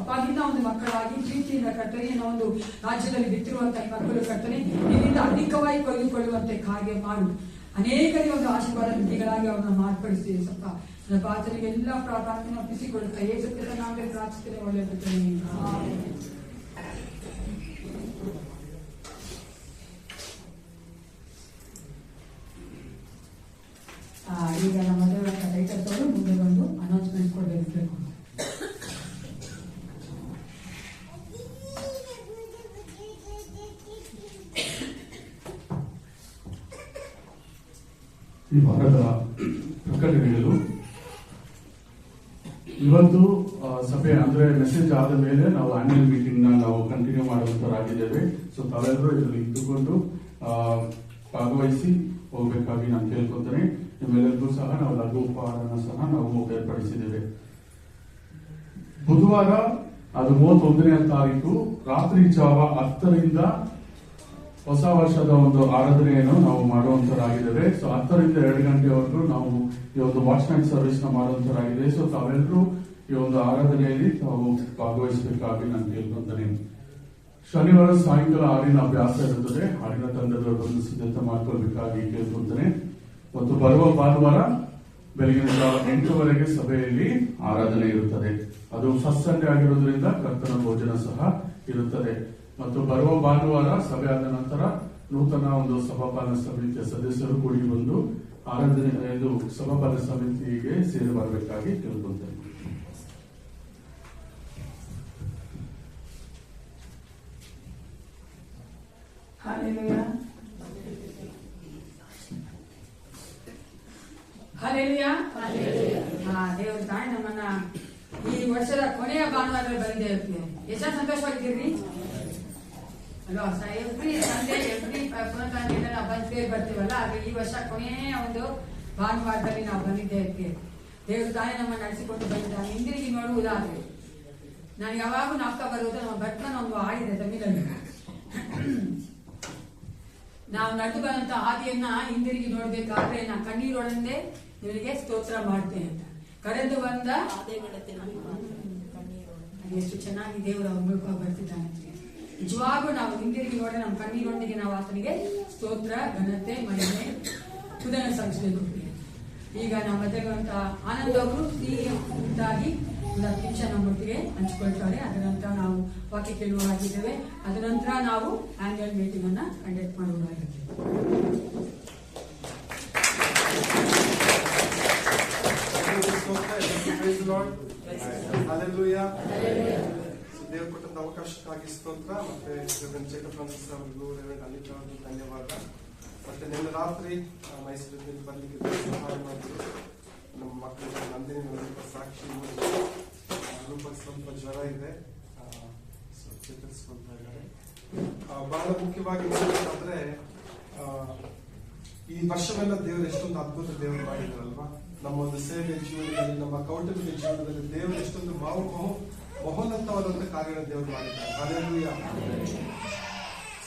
ಅಪ್ಪ ನಿನ್ನ ಒಂದು ಮಕ್ಕಳಾಗಿ ಪ್ರೀತಿಯಿಂದ ಕರ್ತನೆ ಒಂದು ರಾಜ್ಯದಲ್ಲಿ ಬಿತ್ತಿರುವಂತಹ ಮಕ್ಕಳು ಕರ್ತನೆ ನಿನ್ನಿಂದ ಅಧಿಕವಾಗಿ ಕೊಯ್ದುಕೊಳ್ಳುವಂತೆ ಕಾರ್ಯ ಮಾಡು. ಅನೇಕರಿಗೆ ಒಂದು ಆಶೀರ್ವಾದ ನಿಧಿಗಳಾಗಿ ಅವ್ರನ್ನ ಮಾರ್ಪಡಿಸ್ತೀವಿ ಸಪ್ಪ. ನನ್ನ ಪ್ರಾರ್ಥನೆಗೆ ಎಲ್ಲ ಪ್ರಾರ್ಥನೆ ಒಪ್ಪಿಸಿಕೊಳ್ಳುತ್ತಾ ಏಸುಕ್ರಿಸ್ತನ ನಾಮದಲ್ಲಿ ಪ್ರಾರ್ಥಿಸುತ್ತೇನೆ. ಒಳ್ಳೆಯ ಈಗ ನಮ್ಮ ಮದುವೆ ರೈಟರ್ಸ್ ಅವರು ಮುಂದೆ ಬಂದು ಅನೌನ್ಸ್ಮೆಂಟ್ ಕೊಡಬೇಕು. ಈ ವಾರದ ಪ್ರಕಟಣೆಗಳು ಇವತ್ತು ಸಭೆ ಅಂದ್ರೆ ಮೆಸೇಜ್ ಆದ ಮೇಲೆ ನಾವು ಆನ್ಯುವಲ್ ಮೀಟಿಂಗ್ ನಾವು ಕಂಟಿನ್ಯೂ ಮಾಡುವಂತರಾಗಿದ್ದೇವೆ. ಸೊ ತಾವೆಲ್ಲರೂ ಇದರಲ್ಲಿ ಇಟ್ಟುಕೊಂಡು ಭಾಗವಹಿಸಿ ಹೋಗ್ಬೇಕಾಗಿ ನಾನು ಕೇಳ್ಕೊತೇನೆ. ನಿಮ್ಮೆಲ್ಲರಿಗೂ ಸಹ ನಾವು ಲಘು ಉಪಹಾರನ ಸಹ ನಾವು ಏರ್ಪಡಿಸಿದ್ದೇವೆ. ಬುಧವಾರ ಅದು 31ನೇ ತಾರೀಕು ರಾತ್ರಿ ಜಾವ 10ರಿಂದ ಹೊಸ ವರ್ಷದ ಒಂದು ಆರಾಧನೆಯನ್ನು ನಾವು ಮಾಡುವಂತರಾಗಿದ್ದೇವೆ. ಸೊ 10ರಿಂದ 2 ಗಂಟೆವರೆಗೂ ನಾವು ಈ ಒಂದು ವಾಚ್ಮ್ಯಾನ್ ಸರ್ವಿಸ್ ನ ಮಾಡುವಂತರಾಗಿದೆ. ಸೊ ತಾವೆಲ್ಲರೂ ಈ ಒಂದು ಆರಾಧನೆಯಲ್ಲಿ ತಾವು ಭಾಗವಹಿಸಬೇಕಾಗಿ ನಾನು ಕೇಳ್ಕೊತೇನೆ. ಶನಿವಾರ ಸಾಯಂಕಾಲ ಹಾಡಿನ ಅಭ್ಯಾಸ ಇರುತ್ತದೆ. ಹಾಡಿನ ತಂಡದವರು ಬಂದು ಸಿದ್ಧತೆ ಮಾಡ್ಕೊಳ್ಬೇಕಾಗಿ ಕೇಳ್ಕೊತೇನೆ. ಮತ್ತು ಬರುವ ಭಾನುವಾರ ಬೆಳಗಿನ ಜಾವ 8 ಸಭೆಯಲ್ಲಿ ಆರಾಧನೆ ಇರುತ್ತದೆ. ಅದು ಫಸ್ಟ್ ಸಂಡೇ ಆಗಿರೋದ್ರಿಂದ ಕರ್ತನ ಭೋಜನ ಸಹ ಇರುತ್ತದೆ. ಮತ್ತು ಬರುವ ಭಾನುವಾರ ಸಭೆ ಆದ ನಂತರ ನೂತನ ಒಂದು ಸಭಾಪಾಲನ ಸಮಿತಿಯ ಸದಸ್ಯರು ಕೂಡಿ ಬಂದು ಆರಾಧನೆ ಇದು ಸಭಾಪಾಲನ ಸಮಿತಿಗೆ ಸೇರಿ ಬರಬೇಕಾಗಿ ಕೇಳ್ಕೊಳ್ತೇನೆ. ದೇವರು ತಾಯಿ ನಮ್ಮನ್ನ ಈ ವರ್ಷದ ಕೊನೆಯ ಭಾನುವಾರದಲ್ಲಿ ಬಂದಿದ್ದೇವೆ. ಎಷ್ಟು ಸಂತೋಷವಾಗಿದ್ದೀರಿ ಅಲ್ವಾ? ಎವ್ರಿ ಸಂಡೇ ಎವ್ರಿ ಪುನಃ ಬಂದು ಬರ್ತೀವಲ್ಲ, ಆದ್ರೆ ಈ ವರ್ಷ ಕೊನೆಯ ಒಂದು ಭಾನುವಾರದಲ್ಲಿ ನಾವು ಬಂದಿದ್ದೇವೆ. ದೇವರು ತಾಯಿ ನಮ್ಮ ನಡೆಸಿಕೊಂಡು ಬಂದಿದ್ದಾನೆ. ಹಿಂದಿರುಗಿ ನೋಡುವುದಾದ್ರೆ ನಾನು ಯಾವಾಗೂ ನಾಪ್ತಾ ಬರುವುದು ನಮ್ಮ ಭಟ್ಮನ್ ಒಂದು ಹಾಡಿದೆ ತಮಿಳಲ್ಲಿ. ನಾವು ನಡೆದು ಬಂದಂತ ಹಾದಿಯನ್ನ ಹಿಂದಿರುಗಿ ನೋಡ್ಬೇಕಾದ್ರೆ ನಾ ಕಣ್ಣೀರೊಡನೆ ನಿನಗೆ ಸ್ತೋತ್ರ ಮಾಡ್ತೇನೆ ಅಂತ ಕರೆದು ಬಂದ ಎಷ್ಟು ಚೆನ್ನಾಗಿ ದೇವರು ಅವ್ರ ಮೂಲಕ ಬರ್ತಿದ್ದಾನೆ. ನಿಜವಾಗೂ ನಾವು ಹಿಂದಿರುಗಿ ನೋಡ ನಮ್ಮ ಕಣ್ಣೀರೊಂದಿಗೆ ನಾವು ಆತನಿಗೆ ಸ್ತೋತ್ರ ಘನತೆ ಮಹಿಮೆ ಉದಯ ಸಲ್ಲಿಸಬೇಕು. ಈಗ ನಮ್ಮ ಮಧ್ಯೆ ಆನಂದ್ ಅವರು ಉಂಟಾಗಿ ಒಂದು 10 ನಿಮಿಷ ನಮ್ಮೊಟ್ಟಿಗೆ ಹಂಚಿಕೊಳ್ತಾರೆ. ಅದರ ನಂತರ ನಾವು ವಾಕ್ಯ ಕೇಳುವಾಗಿದ್ದೇವೆ. ಅದರ ನಂತರ ನಾವು ಆನ್ಯುವಲ್ ಮೀಟಿಂಗ್ ಅನ್ನ ಕಂಡಕ್ಟ್ ಮಾಡುವುದಾಗಿದೆ. ದೇವರು ಕೊಟ್ಟಂತ ಅವಕಾಶಕ್ಕಾಗಿ ಸ್ತೋತ್ರ. ಮತ್ತೆ ಚೇತನ್ ಫ್ರಾನ್ಸಿಸ್ ಅವರಿಗೂ ಅನಿತಾ ಅವರಿಗೂ ಧನ್ಯವಾದ. ಮತ್ತೆ ನಿನ್ನೆ ರಾತ್ರಿ ಮೈಸೂರಿನಲ್ಲಿ ಬರ್ಲಿಕ್ಕೆ ಸಹಾಯ ಮಾಡಿದ್ರು. ನಮ್ಮ ಮಕ್ಕಳು ನಂದಿನಿ ಸಾಕ್ಷಿ ರೂಪಕ್ಕೆ ಸ್ವಲ್ಪ ಜ್ವರ ಇದೆ, ಚೇತರಿಸ್ಕೊಳ್ತಾ ಇದ್ದಾರೆ. ಬಹಳ ಮುಖ್ಯವಾಗಿ ನೋಡಬೇಕಾದ್ರೆ ಈ ವರ್ಷವೆಲ್ಲ ದೇವರು ಎಷ್ಟೊಂದು ಅದ್ಭುತ ದೇವರು ಮಾಡಿದಾರಲ್ವಾ. ನಮ್ಮ ಒಂದು ಸೇವೆ ಜೀವನದಲ್ಲಿ, ನಮ್ಮ ಕೌಟುಂಬಿಕ ಜೀವನದಲ್ಲಿ ದೇವರು ಎಷ್ಟೊಂದು ಮಹೋನ್ನತವಾದಂತಹ ಕಾರ್ಯಗಳ ದೇವರು ಮಾಡಿದ್ದಾರೆ. ಹಲ್ಲೆಲೂಯಾ.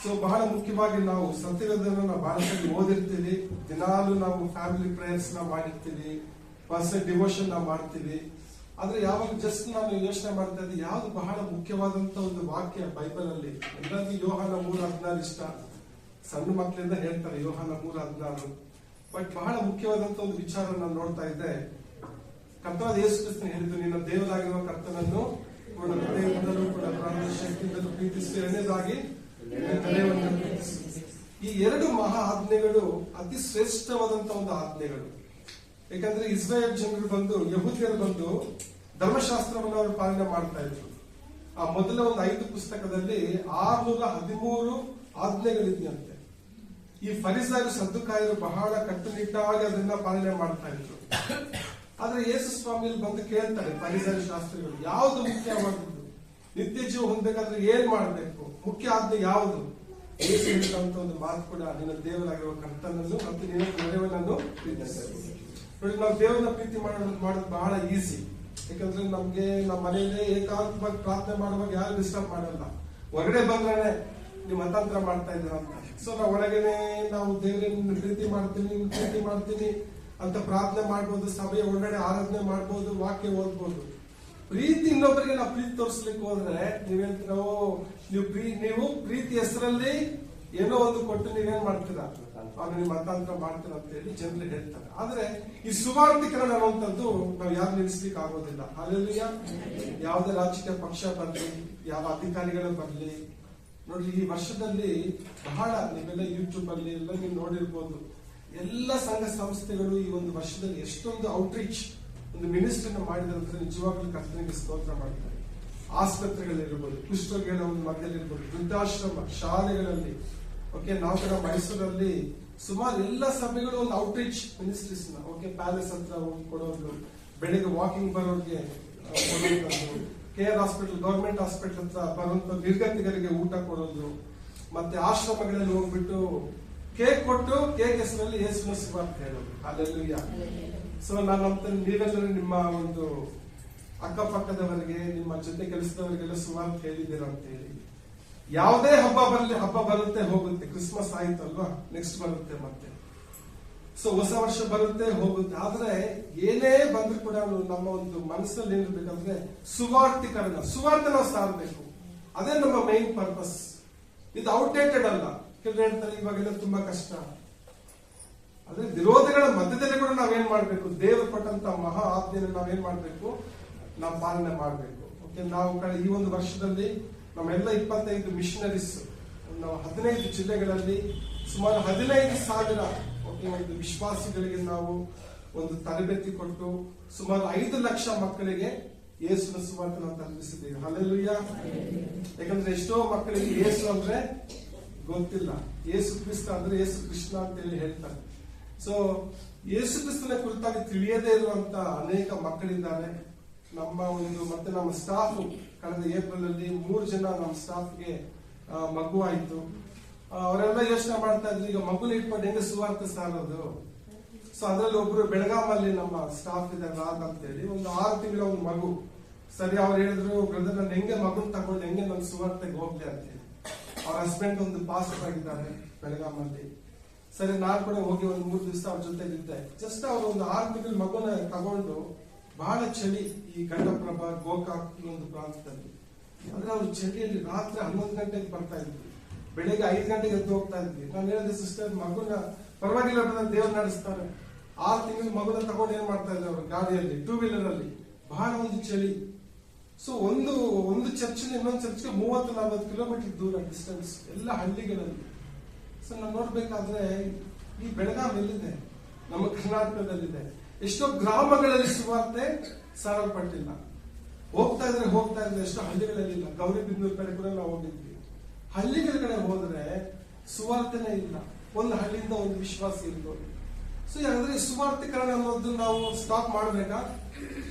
ಸೊ ಬಹಳ ಮುಖ್ಯವಾಗಿ ನಾವು ಸತ್ಯವೇದವನ್ನು ನಾವು ಬಹಳಷ್ಟು ಓದಿರ್ತೀವಿ, ದಿನಾಲು ನಾವು ಫ್ಯಾಮಿಲಿ ಪ್ರೇಯರ್ಸ್ ನಾವು ಮಾಡಿರ್ತೀವಿ, ಪರ್ಸನಲ್ ಡಿವೋಷನ್ ನಾವು ಮಾಡ್ತೀವಿ. ಆದ್ರೆ ಯಾವಾಗ ಜಸ್ಟ್ ನಾನು ಯೋಚನೆ ಮಾಡ್ತಾ ಇದ್ದೆ ಯಾವ್ದು ಬಹಳ ಮುಖ್ಯವಾದಂತ ಒಂದು ವಾಕ್ಯ ಬೈಬಲ್ ಅಲ್ಲಿ, ಎಲ್ಲರಿಗೂ ಯೋಹಾನ 3:16 ಇಷ್ಟ. ಸಣ್ಣ ಮಕ್ಕಳಿಂದ ಹೇಳ್ತಾರೆ ಯೋಹಾನ 3:16. ಬಟ್ ಬಹಳ ಮುಖ್ಯವಾದಂತ ಒಂದು ವಿಚಾರ ನಾನು ನೋಡ್ತಾ ಇದ್ದೆ. ಕರ್ತನಾದ ಯೇಸು ಕ್ರಿಸ್ತನು ಹೇಳಿದ್ದು, ನಿನ್ನ ದೇವರಾಗಿರುವ ಕರ್ತನನ್ನು ಪೂರ್ಣ ಹೃದಯದಿಂದಲೂ ಪೂರ್ಣ ಪ್ರಾಣದ ಶಕ್ತಿಯಿಂದಲೂ ಪ್ರೀತಿಸಿ, ಎರಡನೇದಾಗಿ ಈ ಎರಡು ಮಹಾ ಆಜ್ಞೆಗಳು ಅತಿ ಶ್ರೇಷ್ಠವಾದಂತ ಒಂದು ಆಜ್ಞೆಗಳು. ಯಾಕಂದ್ರೆ ಇಸ್ರಾಯೇಲ್ ಜನರು ಬಂದು, ಯಹೂದ್ಯರು ಬಂದು ಧರ್ಮಶಾಸ್ತ್ರವನ್ನು ಅವರು ಪಾಲನೆ ಮಾಡ್ತಾ ಇದ್ರು. ಆ ಮೊದಲ ಒಂದು 5 ಪುಸ್ತಕದಲ್ಲಿ 613 ಆಜ್ಞೆಗಳಿದೆಯಂತೆ. ಈ ಫರಿಸಾಯರು ಸದ್ದುಕಾಯರು ಬಹಳ ಕಟ್ಟುನಿಟ್ಟಾಗಿ ಅದನ್ನ ಪಾಲನೆ ಮಾಡ್ತಾ ಇದ್ರು. ಆದ್ರೆ ಯೇಸು ಸ್ವಾಮಿಯಲ್ಲಿ ಬಂದು ಕೇಳ್ತಾರೆ ಫರಿಸಾಯ ಶಾಸ್ತ್ರಿಗಳು, ಯಾವುದು ಮುಖ್ಯವಾದದ್ದು, ನಿತ್ಯ ಜೀವ ಹೊಂದಬೇಕಾದ್ರೆ ಏನ್ ಮಾಡ್ಬೇಕು, ಮುಖ್ಯ ಆಜ್ಞೆ ಯಾವುದು? ಯೇಸು ಹೇಳಿದಂತ ಒಂದು ಮಾತು ಕೂಡ, ನಿನ್ನ ದೇವರಾಗಿರುವ ಕರ್ತನನ್ನು ಮತ್ತು ನಿನ್ನ ನೆರೆಯವನನ್ನು ಪ್ರೀತಿಸಬೇಕು. ನೋಡಿ, ನಾವು ದೇವರನ್ನ ಪ್ರೀತಿ ಮಾಡೋದು ಬಹಳ ಈಸಿ. ಯಾಕಂದ್ರೆ ನಮ್ಗೆ ನಮ್ಮ ಮನೆಯಲ್ಲೇ ಏಕಾಂತವಾಗಿ ಪ್ರಾರ್ಥನೆ ಮಾಡುವಾಗ ಯಾರು ಡಿಸ್ಟರ್ಬ್ ಮಾಡಲ್ಲ. ಹೊರಗಡೆ ಬಂದ್ರೆ ನೀವು ಮತಾಂತರ ಮಾಡ್ತಾ ಇದ್ದೀರ ಅಂತ. ಸೊ ನಾವು ಒಳಗಡೆ ನಾವು ದೇವರನ್ನ ಪ್ರೀತಿ ಮಾಡ್ತೀನಿ ಅಂತ ಪ್ರಾರ್ಥನೆ ಮಾಡ್ಬೋದು, ಸಭೆಯ ಒಳಗಡೆ ಆರಾಧನೆ ಮಾಡ್ಬೋದು, ವಾಕ್ಯ ಓದ್ಬೋದು. ಪ್ರೀತಿ ಇನ್ನೊಬ್ಬರಿಗೆ ನಾವು ಪ್ರೀತಿ ತೋರಿಸ್ಲಿಕ್ಕೆ ಹೋದ್ರೆ ನೀವು ಪ್ರೀತಿ ಹೆಸರಲ್ಲಿ ಏನೋ ಒಂದು ಕೊಟ್ಟು ನೀವೇನ್ ಮಾಡ್ತೀರಾ, ಆಗ ನೀವು ಮತಾಂತರ ಮಾಡ್ತೀರಾ ಅಂತ ಹೇಳಿ ಜನರು ಹೇಳ್ತಾರೆ. ಆದ್ರೆ ಈ ಸುವಾರ್ತಿಕರಣ ಅನ್ನುವಂಥದ್ದು ನಾವು ಯಾರು ನಿಲ್ಲಿಸ್ಲಿಕ್ಕೆ ಆಗೋದಿಲ್ಲ. ಹಲ್ಲೆಲೂಯಾ. ಯಾವುದೇ ರಾಜಕೀಯ ಪಕ್ಷ ಬರ್ಲಿ, ಯಾವ ಅಧಿಕಾರಿಗಳು ಬರ್ಲಿ, ನೋಡಿ ಈ ವರ್ಷದಲ್ಲಿ ಬಹಳ ನೀವೆಲ್ಲ ಯೂಟ್ಯೂಬ್ ಅಲ್ಲಿ ಎಲ್ಲ ನೀವು ನೋಡಿರ್ಬೋದು, ಎಲ್ಲ ಸಂಘ ಸಂಸ್ಥೆಗಳು ಈ ಒಂದು ವರ್ಷದಲ್ಲಿ ಎಷ್ಟೊಂದು ಔಟ್ರೀಚ್ ಒಂದು ಮಿನಿಸ್ಟ್ರಿನ ಮಾಡಿದ್ರೆ ನಿಜವಾಗ್ಲೂ ಕರ್ತನಿಗೆ ಸ್ತೋತ್ರ ಮಾಡ್ತಾರೆ. ಆಸ್ಪತ್ರೆಗಳಿರ್ಬೋದು, ಕುಷ್ಠರೋಗಿಗಳ ಒಂದು ಮಧ್ಯದಲ್ಲಿರ್ಬೋದು, ವೃದ್ಧಾಶ್ರಮ, ಶಾಲೆಗಳಲ್ಲಿ, ಓಕೆ, ನಾವು ಕೂಡ ಮೈಸೂರಲ್ಲಿ ಸುಮಾರು ಎಲ್ಲ ಸಭೆಗಳು ಒಂದು ಔಟ್ರೀಚ್ ಮಿನಿಸ್ಟ್ರೀಸ್ ಪ್ಯಾಲೇಸ್ ಹತ್ರ ಹೋಗಿ ಕೊಡೋದು, ಬೆಳಿಗ್ಗೆ ವಾಕಿಂಗ್ ಬರೋರಿಗೆ ಕೊಡೋದು, KR ಹಾಸ್ಪಿಟಲ್, ಗವರ್ಮೆಂಟ್ ಹಾಸ್ಪಿಟಲ್ ಹತ್ರ ಬರುವಂತ ನಿರ್ಗತಿಕರಿಗೆ ಊಟ ಕೊಡೋದು, ಮತ್ತೆ ಆಶ್ರಮಗಳಲ್ಲಿ ಹೋಗ್ಬಿಟ್ಟು ಕೇಕ್ ಕೊಟ್ಟು ಕೇಕ್ ಹೆಸರಲ್ಲಿ ಯೇಸುವಿನ ಸುವಾರ್ತೆ ಹೇಳೋದು. ಹಲ್ಲೆಲೂಯಾ. ಸೊ ನಾನು ನೀವೆಲ್ಲರೂ ನಿಮ್ಮ ಒಂದು ಅಕ್ಕಪಕ್ಕದವರಿಗೆ, ನಿಮ್ಮ ಜೊತೆ ಕೆಲಸದವರಿಗೆಲ್ಲ ಸುವಾರ್ತೆ ಹೇಳಿದ್ದೀರಾ ಅಂತ ಹೇಳಿ. ಯಾವುದೇ ಹಬ್ಬ ಬರಲಿ, ಹಬ್ಬ ಬರುತ್ತೆ ಹೋಗುತ್ತೆ. ಕ್ರಿಸ್ಮಸ್ ಆಯ್ತು ಅಲ್ವಾ, ನೆಕ್ಸ್ಟ್ ಬರುತ್ತೆ ಮತ್ತೆ. ಸೊ ಹೊಸ ವರ್ಷ ಬರುತ್ತೆ ಹೋಗುತ್ತೆ. ಆದ್ರೆ ಏನೇ ಬಂದ್ರು ಕೂಡ ನಮ್ಮ ಒಂದು ಮನಸ್ಸಲ್ಲಿ ಏನಿರ್ಬೇಕಂದ್ರೆ ಸುವಾರ್ತಿಕರಣ, ಸುವಾರ್ತೆ ನಾವು ಸಾರಬೇಕು. ಅದೇ ನಮ್ಮ ಮೈನ್ ಪರ್ಪಸ್. ಇದು ಔಟ್ಡೇಟೆಡ್ ಅಲ್ಲ. ಕೆಲವರು ಹೇಳ್ತಾರೆ ಇವಾಗೆಲ್ಲ ತುಂಬಾ ಕಷ್ಟ. ಆದ್ರೆ ವಿರೋಧಗಳ ಮಧ್ಯದಲ್ಲಿ ಕೂಡ ನಾವೇನ್ ಮಾಡ್ಬೇಕು, ದೇವರು ಕೊಟ್ಟಂತ ಮಹಾ ಆಜ್ಞೆಯನ್ನು ನಾವೇನ್ ಮಾಡ್ಬೇಕು, ನಾವು ಪಾಲನೆ ಮಾಡ್ಬೇಕು. ಓಕೆ, ನಾವು ಈ ಒಂದು ವರ್ಷದಲ್ಲಿ ನಮ್ಮೆಲ್ಲ 25 ಮಿಷನರೀಸ್, ನಾವು 15 ಜಿಲ್ಲೆಗಳಲ್ಲಿ ಸುಮಾರು 15,000 ಒಂದು ವಿಶ್ವಾಸಿಗಳಿಗೆ ನಾವು ಒಂದು ತರಬೇತಿ ಕೊಟ್ಟು ಸುಮಾರು 5 ಲಕ್ಷ ಮಕ್ಕಳಿಗೆ ಯೇಸುವಿನ ಸುವಾರ್ತೆ ನಾವು ತಲುಪಿಸಿದ್ದೀವಿ. ಹಲ್ಲೆಲೂಯಾ. ಯಾಕಂದ್ರೆ ಎಷ್ಟೋ ಮಕ್ಕಳಿಗೆ ಯೇಸು ಅಂದ್ರೆ ಗೊತ್ತಿಲ್ಲ, ಯೇಸು ಕ್ರಿಸ್ತ ಅಂದ್ರೆ ಯೇಸು ಕೃಷ್ಣ ಅಂತ ಹೇಳಿ ಹೇಳ್ತಾರೆ. ಸೊ ಯೇಸು ಕ್ರಿಸ್ತನ ಕುರಿತಾಗಿ ತಿಳಿಯದೇ ಇರುವಂತ ಅನೇಕ ಮಕ್ಕಳಿದ್ದಾರೆ. ನಮ್ಮ ಒಂದು ಮತ್ತೆ ನಮ್ಮ ಸ್ಟಾಫ್ ಕಳೆದ ಏಪ್ರಿಲ್ ಅಲ್ಲಿ 3 ಜನ ನಮ್ಮ ಸ್ಟಾಫ್ಗೆ ಮಗು ಆಯ್ತು. ಅವರೆಲ್ಲ ಯೋಚನೆ ಮಾಡ್ತಾ ಇದ್ರು, ಈಗ ಮಗುನ ಇಟ್ಕೊಂಡು ಹೆಂಗೆ ಸುವಾರ್ತೆ ಸಾರೋದು. ಸೊ ಅದ್ರಲ್ಲಿ ಒಬ್ರು ಬೆಳಗಾಮಲ್ಲಿ ನಮ್ಮ ಸ್ಟಾಫ್ ಇದೆ, ರಾಗ್ ಅಂತ ಹೇಳಿ, ಒಂದು 6 ತಿಂಗಳ ಒಂದು ಮಗು. ಸರಿ, ಅವ್ರು ಹೇಳಿದ್ರು, ಬ್ರದರ್ ನಾನು ಹೆಂಗೆ ಮಗುನ್ ತಗೊಂಡು ಹೆಂಗೆ ನನ್ನ ಸುವಾರ್ತೆಗೆ ಹೋಗ್ಲಿ ಅಂತ ಹೇಳಿ. ಅವ್ರ ಹಸ್ಬೆಂಡ್ ಒಂದು ಪಾಸ್ಟರ್ ಆಗಿದ್ದಾರೆ ಬೆಳಗಾಮಲ್ಲಿ. ಸರಿ, ನಾನು ಕೂಡ ಹೋಗಿ ಒಂದು 3 ದಿವಸ ಅವ್ರ ಜೊತೆಲಿದ್ದೆ. ಜಸ್ಟ್ ಅವ್ರು ಒಂದು 6 ತಿಂಗಳ ಮಗುನ ತಗೊಂಡು, ಬಹಳ ಚಳಿ ಈ ಘಟಪ್ರಭಾ ಗೋಕಾಕ್ ಈ ಒಂದು ಪ್ರಾಂತದಲ್ಲಿ, ಅಂದ್ರೆ ಅವ್ರು ಚಳಿಯಲ್ಲಿ ರಾತ್ರಿ 11 ಗಂಟೆಗೆ ಬರ್ತಾ ಇದ್ವಿ, ಬೆಳಿಗ್ಗೆ 5 ಗಂಟೆಗೆ ಎದ್ದು ಹೋಗ್ತಾ ಇದ್ವಿ. ನಾನು ಹೇಳಿದೆ, ಸಿಸ್ಟರ್ ಮಗುನ ಪರವಾಗಿಲ್ಲ ದೇವ್ರು ನಡೆಸ್ತಾರೆ. 6 ತಿಂಗಳ ಮಗುನ ತಗೊಂಡು ಏನ್ ಮಾಡ್ತಾ ಇದ್ದಾರೆ ಅವರು ಗಾಡಿಯಲ್ಲಿ, 2 ವೀಲರ್ ಅಲ್ಲಿ, ಬಹಳ ಒಂದು ಚಳಿ. ಸೊ ಒಂದು ಚರ್ಚಿನ ಇನ್ನೊಂದು ಚರ್ಚ್ಗೆ 30-40 ಕಿಲೋಮೀಟರ್ ದೂರ ಡಿಸ್ಟೆನ್ಸ್, ಎಲ್ಲ ಹಳ್ಳಿಗಳಲ್ಲಿ. ಸೊ ನಾವು ನೋಡ್ಬೇಕಾದ್ರೆ ಈ ಬೆಳಗಾವಿ ಎಲ್ಲಿದೆ, ನಮ್ಮ ಕರ್ನಾಟಕದಲ್ಲಿದೆ. ಎಷ್ಟೋ ಗ್ರಾಮಗಳಲ್ಲಿ ಸುವಾರ್ತೆ ಸಾರಲ್ಪಟ್ಟಿಲ್ಲ. ಹೋಗ್ತಾ ಇದ್ರೆ ಎಷ್ಟೋ ಹಳ್ಳಿಗಳಲ್ಲಿ ಇಲ್ಲ. ಗೌರಿಬಿದನೂರು ಕಡೆ ಕೂಡ ನಾವು ಹೋಗಿದ್ವಿ. ಹಳ್ಳಿಗಳ ಕಡೆ ಹೋದ್ರೆ ಸುವಾರ್ತೆನೇ ಇಲ್ಲ. ಒಂದು ಹಳ್ಳಿಯಿಂದ ಒಂದು ವಿಶ್ವಾಸ ಇರ್ಬೋದು. ಸೊ ಯಾಕಂದ್ರೆ ಸುವಾರ್ತಿಕರಣ ಅನ್ನೋದು ನಾವು ಸ್ಟಾಪ್ ಮಾಡ್ಬೇಕಾ?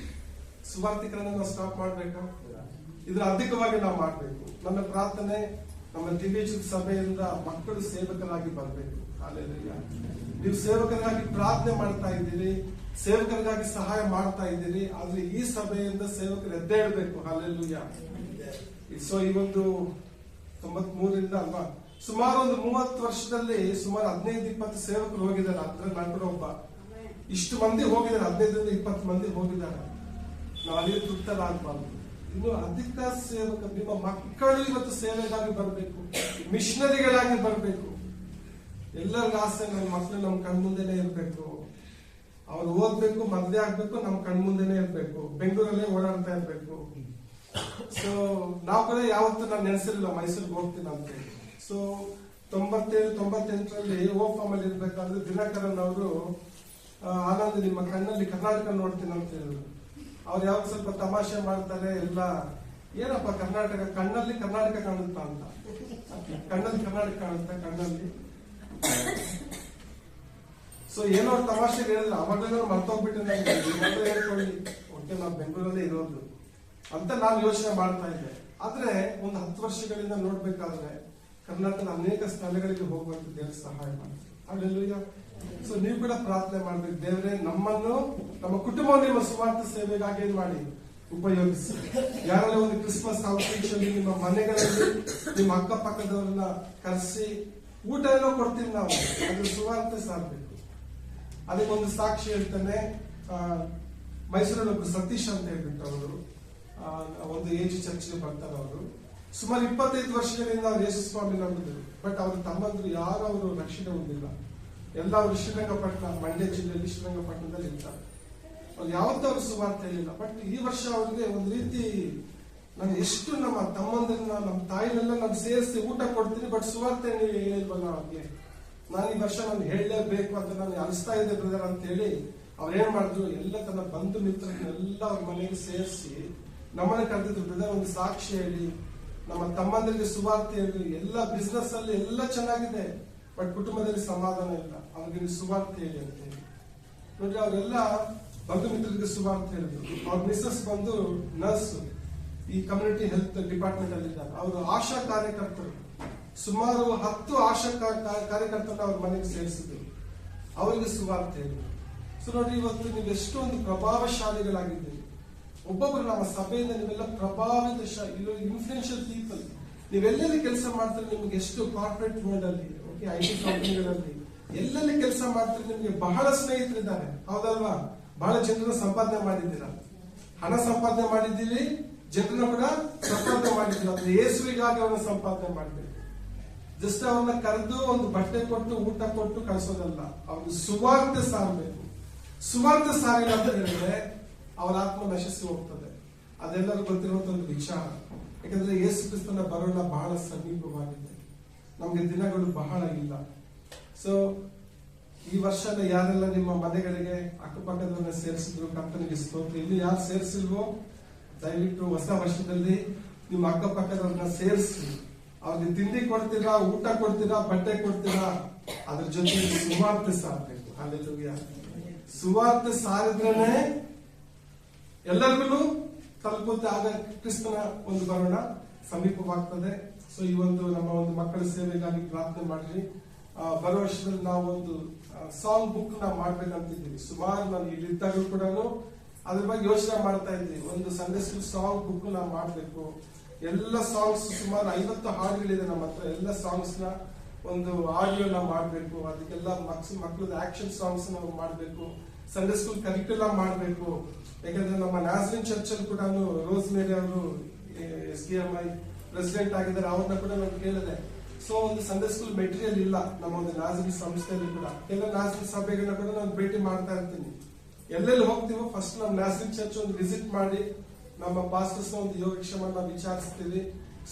ಸುವಾರ್ತಿಕರಣ ನಾವು ಸ್ಟಾಪ್ ಮಾಡ್ಬೇಕಾ? ಇದ್ರ ಅಧಿಕವಾಗಿ ನಾವು ಮಾಡ್ಬೇಕು. ನನ್ನ ಪ್ರಾರ್ಥನೆ ನಮ್ಮ ದಿವ್ಯಚಿತ ಸಭೆಯಿಂದ ಮಕ್ಕಳು ಸೇವಕರಾಗಿ ಬರಬೇಕು. ಹಾಲೆಲೂಯಾ. ನೀವು ಸೇವಕರಾಗಿ ಪ್ರಾರ್ಥನೆ ಮಾಡ್ತಾ ಇದ್ದೀರಿ, ಸೇವಕರಿಗಾಗಿ ಸಹಾಯ ಮಾಡ್ತಾ ಇದ್ದೀರಿ, ಆದ್ರೆ ಈ ಸಭೆಯಿಂದ ಸೇವಕರು ಎದ್ದೇಳಬೇಕು. ಹಾಲೆಲೂಯಾ. ಸೊ ಈ ಒಂದು 93ರಿಂದ ಅಲ್ವಾ, ಸುಮಾರು ಒಂದು 30 ವರ್ಷದಲ್ಲಿ ಸುಮಾರು 15-20 ಸೇವಕರು ಹೋಗಿದ್ದಾರೆ. ಅದ್ರಲ್ಲಿ ನಾನು ಕೂಡ ಒಬ್ಬ. ಇಷ್ಟು ಮಂದಿ ಹೋಗಿದ್ದಾರೆ, 15-20 ಮಂದಿ ಹೋಗಿದ್ದಾರೆ. ನಾವು ಅಲ್ಲಿ ತೃಪ್ತರಾಗಬಾರ್ದು. ಇನ್ನು ಅಧಿಕ ಸೇವಕ, ನಿಮ್ಮ ಮಕ್ಕಳು ಇವತ್ತು ಸೇವೆಗಾಗಿ ಬರಬೇಕು, ಮಿಷನರಿಗಳಾಗಿ ಬರಬೇಕು. ಎಲ್ಲರಿಗೂ ಆಸೆ ನನ್ನ ಮಕ್ಕಳು ನಮ್ಮ ಕಣ್ಮುಂದೆನೆ ಇರಬೇಕು, ಅವ್ರು ಓದ್ಬೇಕು, ಮದ್ವೆ ಆಗ್ಬೇಕು, ನಮ್ಮ ಕಣ್ಮುಂದೆನೆ ಇರ್ಬೇಕು, ಬೆಂಗಳೂರಲ್ಲೇ ಓಡಾಡ್ತಾ ಇರ್ಬೇಕು. ಸೊ ನಾವು ಕೂಡ ಯಾವತ್ತೂ ನಾನು ನೆನೆಸಿರಲಿಲ್ಲ ಮೈಸೂರಿಗೆ ಹೋಗ್ತೀನಿ ಅಂತ ಹೇಳಿ. ಸೊ 97-98ರಲ್ಲಿ ಓ ಫಾರ್ಮ್ ಅಲ್ಲಿ ಇರ್ಬೇಕಾದ್ರೆ ದಿನಕರನ್ ಅವರು ಆನಂದ್ ನಿಮ್ಮ ಕಣ್ಣಲ್ಲಿ ಕರ್ನಾಟಕ ನೋಡ್ತೀನಿ ಅಂತ ಹೇಳಿದ್ರು. ಅವ್ರು ಯಾವಾಗ ಸ್ವಲ್ಪ ತಮಾಷೆ ಮಾಡ್ತಾರೆ ಎಲ್ಲ, ಏನಪ್ಪ ಕರ್ನಾಟಕ, ಕಣ್ಣಲ್ಲಿ ಕರ್ನಾಟಕ ಕಾಣುತ್ತಾ ಅಂತ. ಕಣ್ಣಲ್ಲಿ ಕರ್ನಾಟಕ ಕಾಣುತ್ತಾ, ಕಣ್ಣಲ್ಲಿ. ಸೊ ಏನೋ ಅವ್ರು ತಮಾಷೆಗೆ ಹೇಳಿದ್ರು, ಅವಾಗಲೇ ಮರ್ತೋಗ್ಬಿಟ್ಟು ನಂಗೆ ಹೇಳ್ಕೊಳ್ಳಿ, ಓಕೆ ನಾವು ಬೆಂಗಳೂರಲ್ಲೇ ಇರೋದು ಅಂತ ನಾನು ಯೋಚನೆ ಮಾಡ್ತಾ ಇದ್ದೆ. ಆದ್ರೆ ಒಂದು 10 ವರ್ಷಗಳಿಂದ ನೋಡ್ಬೇಕಾದ್ರೆ ಕರ್ನಾಟಕದ ಅನೇಕ ಸ್ಥಳಗಳಿಗೆ ಹೋಗುವಂತ ದೇವ್ರ ಸಹಾಯ ಮಾಡ್ತಾರೆ. ಹಾಲೆಲೂಯಾ. ಸೊ ನೀವು ಕೂಡ ಪ್ರಾರ್ಥನೆ ಮಾಡ್ಬೇಕು, ದೇವರೇ ನಮ್ಮನ್ನು, ನಮ್ಮ ಕುಟುಂಬವನ್ನು ನಿಮ್ಮ ಸುವಾರ್ಥ ಸೇವೆಗಾಗಿ ಏನ್ ಮಾಡಿ ಉಪಯೋಗಿಸಿ. ಯಾರೆಲ್ಲ ಒಂದು ಕ್ರಿಸ್ಮಸ್ ಔಟ್ರೀಚ್ ಅಲ್ಲಿ ನಿಮ್ಮ ಮನೆಗಳಲ್ಲಿ ನಿಮ್ಮ ಅಕ್ಕಪಕ್ಕದವ್ರನ್ನ ಕರೆಸಿ ಊಟ ಏನೋ ಕೊಡ್ತೀವಿ ನಾವು, ಅದು ಸುವಾರ್ತೆ ಸಾರ್ಬೇಕು. ಅದಕ್ಕೊಂದು ಸಾಕ್ಷಿ ಹೇಳ್ತಾನೆ. ಮೈಸೂರಲ್ಲಿ ಒಬ್ರು ಸತೀಶ್ ಅಂತ ಹೇಳ್ಬಿಟ್ಟು ಅವರು ಒಂದು ಏಜ್ ಚರ್ಚ್ಗೆ ಬರ್ತಾರೆ. ಅವರು ಸುಮಾರು 25 ವರ್ಷಗಳಿಂದ ಅವ್ರು ಯೇಸು ಸ್ವಾಮಿ ನಂಬಿದ್ರು. ಬಟ್ ಅವ್ರ ತಮ್ಮಂದ್ರು ಯಾರು ಅವರು ರಕ್ಷಣೆ ಹೊಂದಿಲ್ಲ. ಎಲ್ಲ ಅವರು ಶ್ರೀರಂಗಪಟ್ಟಣ, ಮಂಡ್ಯ ಜಿಲ್ಲೆಯಲ್ಲಿ ಶ್ರೀರಂಗಪಟ್ಟಣದಲ್ಲಿ ಇರ್ತಾರೆ. ಅವ್ರು ಯಾವತ್ತೂ ಅವ್ರು ಸುವಾರ್ತೆ ಹೇಳಿಲ್ಲ. ಬಟ್ ಈ ವರ್ಷ ಅವ್ರಿಗೆ ಒಂದು ರೀತಿ, ನಾನು ಎಷ್ಟು ನಮ್ಮ ತಮ್ಮಂದ್ರನ್ನ, ನಮ್ಮ ತಾಯಿನೆಲ್ಲ ನಾನು ಸೇರಿಸಿ ಊಟ ಕೊಡ್ತೀನಿ, ಬಟ್ ಸುವಾರ್ತೆ ನೀವು ಹೇಳಿಲ್ವಲ್ಲ ಅವ್ರಿಗೆ, ನಾನು ಈ ವರ್ಷ ನಾನು ಹೇಳಲೇಬೇಕು ಅಂತ ನಾನು ಅನಿಸ್ತಾ ಇದ್ದೆ ಬ್ರದರ್ ಅಂತ ಹೇಳಿ ಅವ್ರು ಏನ್ ಮಾಡಿದ್ರು, ಎಲ್ಲ ತನ್ನ ಬಂಧು ಮಿತ್ರರನ್ನೆಲ್ಲ ಅವ್ರ ಮನೆಗೆ ಸೇರಿಸಿ ನಮ್ಮನ್ನ ಕರೆದಿದ್ರು. ಬ್ರದರ್ ಒಂದು ಸಾಕ್ಷಿ ಹೇಳಿ, ನಮ್ಮ ತಮ್ಮಂದ್ರಿಗೆ ಸುವಾರ್ತೆ ಹೇಳಿ, ಎಲ್ಲ ಬಿಸ್ನೆಸ್ ಅಲ್ಲಿ ಎಲ್ಲ ಚೆನ್ನಾಗಿದೆ, ಬಟ್ ಕುಟುಂಬದಲ್ಲಿ ಸಮಾಧಾನ ಇಲ್ಲ, ಅವ್ರಿಗೆ ಸುವಾರ್ತೆ ಹೇಳಿ ಅಂತ ಹೇಳಿ. ನೋಡ್ರಿ, ಅವರೆಲ್ಲ ಬಂಧು ಮಿತ್ರರಿಗೆ ಸುವಾರ್ತೆ ಹೇಳಿದ್ರು. ಅವ್ರ ಮಿಸಸ್ ಬಂದು ನರ್ಸ್, ಈ ಕಮ್ಯುನಿಟಿ ಹೆಲ್ತ್ ಡಿಪಾರ್ಟ್ಮೆಂಟ್ ಅಲ್ಲಿ ಇದ್ದಾರೆ. ಅವರು ಆಶಾ ಕಾರ್ಯಕರ್ತರು, ಸುಮಾರು 10 ಆಶಾ ಕಾರ್ಯಕರ್ತರನ್ನ ಅವ್ರ ಮನೆಗೆ ಸೇರಿಸಿದ್ರು, ಅವರಿಗೆ ಸುವಾರ್ತೆ ಹೇಳಿದ್ರು. ಸೊ ನೋಡ್ರಿ, ಇವತ್ತು ನೀವು ಎಷ್ಟೊಂದು ಪ್ರಭಾವಶಾಲಿಗಳಾಗಿದ್ದೀರಿ. ಒಬ್ಬೊಬ್ರು ನಮ್ಮ ಸಭೆಯಿಂದ ನೀವೆಲ್ಲ ಪ್ರಭಾವಿತ, ಇನ್ಫ್ಲೂಯೆನ್ಷಿಯಲ್ ಪೀಪಲ್. ನೀವೆಲ್ಲೆಲ್ಲಿ ಕೆಲಸ ಮಾಡ್ತೀರಿ, ನಿಮ್ಗೆ ಎಷ್ಟು ಕಾರ್ಪೊರೇಟ್ ವರ್ಲ್ಡ್ ಅಲ್ಲಿ, ಓಕೆ, IT ಕಂಪನಿಗಳಲ್ಲಿ ಎಲ್ಲೆಲ್ಲಿ ಕೆಲಸ ಮಾಡ್ತೀರಿ, ನಿಮ್ಗೆ ಬಹಳ ಸ್ನೇಹಿತರಿದ್ದಾರೆ, ಹೌದಲ್ವಾ? ಬಹಳ ಜನರನ್ನ ಸಂಪಾದನೆ ಮಾಡಿದ್ದೀರಾ, ಹಣ ಸಂಪಾದನೆ ಮಾಡಿದ್ದೀರಿ, ಜನರನ್ನ ಕೂಡ ಸಂಪಾದನೆ ಮಾಡಿದ್ದೀರಾ. ಅಂದ್ರೆ ಯೇಸುವಿಗಾಗಿ ಅವ್ರನ್ನ ಸಂಪಾದನೆ ಮಾಡಬೇಕು. ಜಸ್ಟ್ ಅವ್ರನ್ನ ಕರೆದು ಒಂದು ಬಟ್ಟೆ ಕೊಟ್ಟು ಊಟ ಕೊಟ್ಟು ಕಳಿಸೋದಲ್ಲ, ಅವ್ರಿಗೆ ಸುವಾರ್ತೆ ಸಾರಬೇಕು. ಸುವಾರ್ತೆ ಸಾರಿಲ್ಲ ಅಂತ ಹೇಳಿದ್ರೆ ಅವರ ಆತ್ಮ ನಶಿಸಿ ಹೋಗ್ತದೆ. ಅದೆಲ್ಲರೂ ಗೊತ್ತಿರುವಂತ ಒಂದು ವಿಚಾರ. ಯಾಕಂದ್ರೆ ಯೇಸು ಕ್ರಿಸ್ತನ ಬರೋಣ ಬಹಳ ಸಮೀಪವಾಗಿದೆ, ನಮ್ಗೆ ದಿನಗಳು ಬಹಳ ಇಲ್ಲ. ಸೊ ಈ ವರ್ಷದ ಯಾರೆಲ್ಲ ನಿಮ್ಮ ಮನೆಗಳಿಗೆ ಅಕ್ಕಪಕ್ಕದವನ್ನ ಸೇರಿಸಿದ್ರು, ಕರ್ತನಿಗೆ ಸ್ತೋತ್ರ. ಇಲ್ಲಿ ಯಾರು ಸೇರಿಸಿಲ್ವೋ ದಯವಿಟ್ಟು ಹೊಸ ವರ್ಷದಲ್ಲಿ ನಿಮ್ಮ ಅಕ್ಕಪಕ್ಕದವ್ರನ್ನ ಸೇರಿಸಿ ಅವ್ರಿಗೆ ತಿಂಡಿ ಕೊಡ್ತೀರಾ, ಊಟ ಕೊಡ್ತೀರಾ, ಬಟ್ಟೆ ಕೊಡ್ತೀರಾ, ಅದ್ರ ಜೊತೆಗೆ ಸುವಾರ್ತೆ ಸಾರಬೇಕು. ಹಾಲೆಲೂಯಾ. ಸುವಾರ್ತೆ ಸಾರಿದ್ರೇನೆ ಎಲ್ಲರಿಗೂ ತಲುಪುತ್ತೆ. ಆಗ ಕ್ರಿಸ್ತನ ಒಂದು ಬರೋಣ ಸಮೀಪವಾಗ್ತದೆ. ಸೊ ಈ ಒಂದು ನಮ್ಮ ಒಂದು ಮಕ್ಕಳ ಸೇವೆಗಾಗಿ ಪ್ರಾರ್ಥನೆ ಮಾಡ್ರಿ. ಬರೋ ವರ್ಷದಲ್ಲಿ ನಾವು ಒಂದು ಸಾಂಗ್ ಬುಕ್ ನ ಮಾಡ್ಬೇಕಂತಿದ್ದೀವಿ. ಸುಮಾರು ನಾನು ಇಲ್ಲಿದ್ದಾಗಲೂ ಕೂಡ ಅದ್ರ ಬಗ್ಗೆ ಯೋಚನೆ ಮಾಡ್ತಾ ಇದ್ದೀವಿ. ಒಂದು ಸಂಡೇ ಸ್ಕೂಲ್ ಸಾಂಗ್ ಬುಕ್ ನಾವು ಮಾಡ್ಬೇಕು. ಎಲ್ಲ ಸಾಂಗ್ಸ್ ಸುಮಾರು 50 ಹಾಡುಗಳಿದೆ ನಮ್ಮ ಹತ್ರ. ಎಲ್ಲ ಸಾಂಗ್ಸ್ ನ ಒಂದು ಆಡಿಯೋ ನಾವು ಮಾಡ್ಬೇಕು. ಅದಕ್ಕೆಲ್ಲ ಮಕ್ಕಳದ ಆಕ್ಷನ್ ಸಾಂಗ್ಸ್ ನಾವು ಮಾಡ್ಬೇಕು. ಸಂಡೇ ಸ್ಕೂಲ್ ಕರಿಕ್ಯುಲಮ್ ಮಾಡ್ಬೇಕು. ಯಾಕಂದ್ರೆ ನಮ್ಮ ನ್ಯಾಸರಿನ್ ಚರ್ಚ್ ಅಲ್ಲಿ ಕೂಡ ರೋಸ್ ಮೇರಿ ಅವರು SDMI ಪ್ರೆಸಿಡೆಂಟ್ ಆಗಿದ್ದಾರೆ. ಅವ್ರನ್ನ ಕೂಡ ನಾನು ಕೇಳಿದೆ. ಸೊ ಒಂದು ಸಂಡೇ ಸ್ಕೂಲ್ ಮೆಟೀರಿಯಲ್ ಇಲ್ಲ ನಮ್ಮ ಒಂದು ನ್ಯಾಸರಿನ್ ಸಂಸ್ಥೆಯಲ್ಲಿ ಕೂಡ. ಎಲ್ಲ ನ್ಯಾಸರಿನ್ ಸಭೆಗಳನ್ನ ಕೂಡ ನಾನು ಭೇಟಿ ಮಾಡ್ತಾ ಇರ್ತೀನಿ. ಎಲ್ಲೆಲ್ಲಿ ಹೋಗ್ತೀವೋ ಫಸ್ಟ್ ನಮ್ಮ ನ್ಯಾಸರಿನ್ ಚರ್ಚ್ ಒಂದು ವಿಸಿಟ್ ಮಾಡಿ ನಮ್ಮ ಪಾಸ್ಟರ್ಸ್ ಒಂದು ಯೋಗಕ್ಷೇಮನ್ನ ವಿಚಾರಿಸ್ತೀವಿ.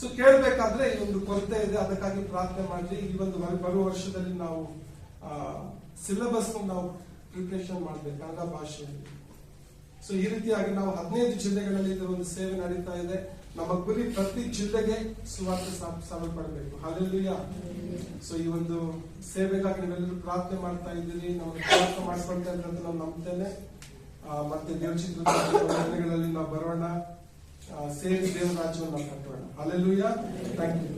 ಸೊ ಕೇಳಬೇಕಾದ್ರೆ ಈ ಒಂದು ಕೊರತೆ ಇದೆ, ಅದಕ್ಕಾಗಿ ಪ್ರಾರ್ಥನೆ ಮಾಡಿ. ಈ ಒಂದು ಬರುವ ವರ್ಷದಲ್ಲಿ ನಾವು ಸಿಲೆಬಸ್ ನಾವು ಪ್ರಿಪರೇಷನ್ ಮಾಡಬೇಕು ಕನ್ನಡ ಭಾಷೆಯಲ್ಲಿ. ಸೊ ಈ ರೀತಿಯಾಗಿ ನಾವು 15 ಜಿಲ್ಲೆಗಳಲ್ಲಿ ಇದರ ಒಂದು ಸೇವೆ ನಡೀತಾ ಇದೆ. ನಮ್ಮ ಗುರಿ ಪ್ರತಿ ಜಿಲ್ಲೆಗೆ ಸುವಾರ್ತೆ ಸಾರಲ್ಪಡಬೇಕು. ಹಾಲೆಲೂಯಾ. ಸೊ ಈ ಒಂದು ಸೇವೆಗಾಗಿ ನೀವೆಲ್ಲರೂ ಪ್ರಾರ್ಥನೆ ಮಾಡ್ತಾ ಇದ್ದೀರಿ, ನಮಗೆ ಪ್ರಾರ್ಥನೆ ಮಾಡಿಸ್ಕೊಳ್ತಾ ಇದ್ರೆ ಅಂತ ನಾನು ನಂಬ್ತೇನೆ. ಮತ್ತೆ ದೇವಚಿತ್ರಗಳಲ್ಲಿ ನಾವು ಬರೋಣ, ಸೇರಿ ದೇವರ ರಾಜ್ಯವನ್ನು ನಾವು ಕಟ್ಟೋಣ. ಹಾಲೆಲೂಯಾ. Thank you.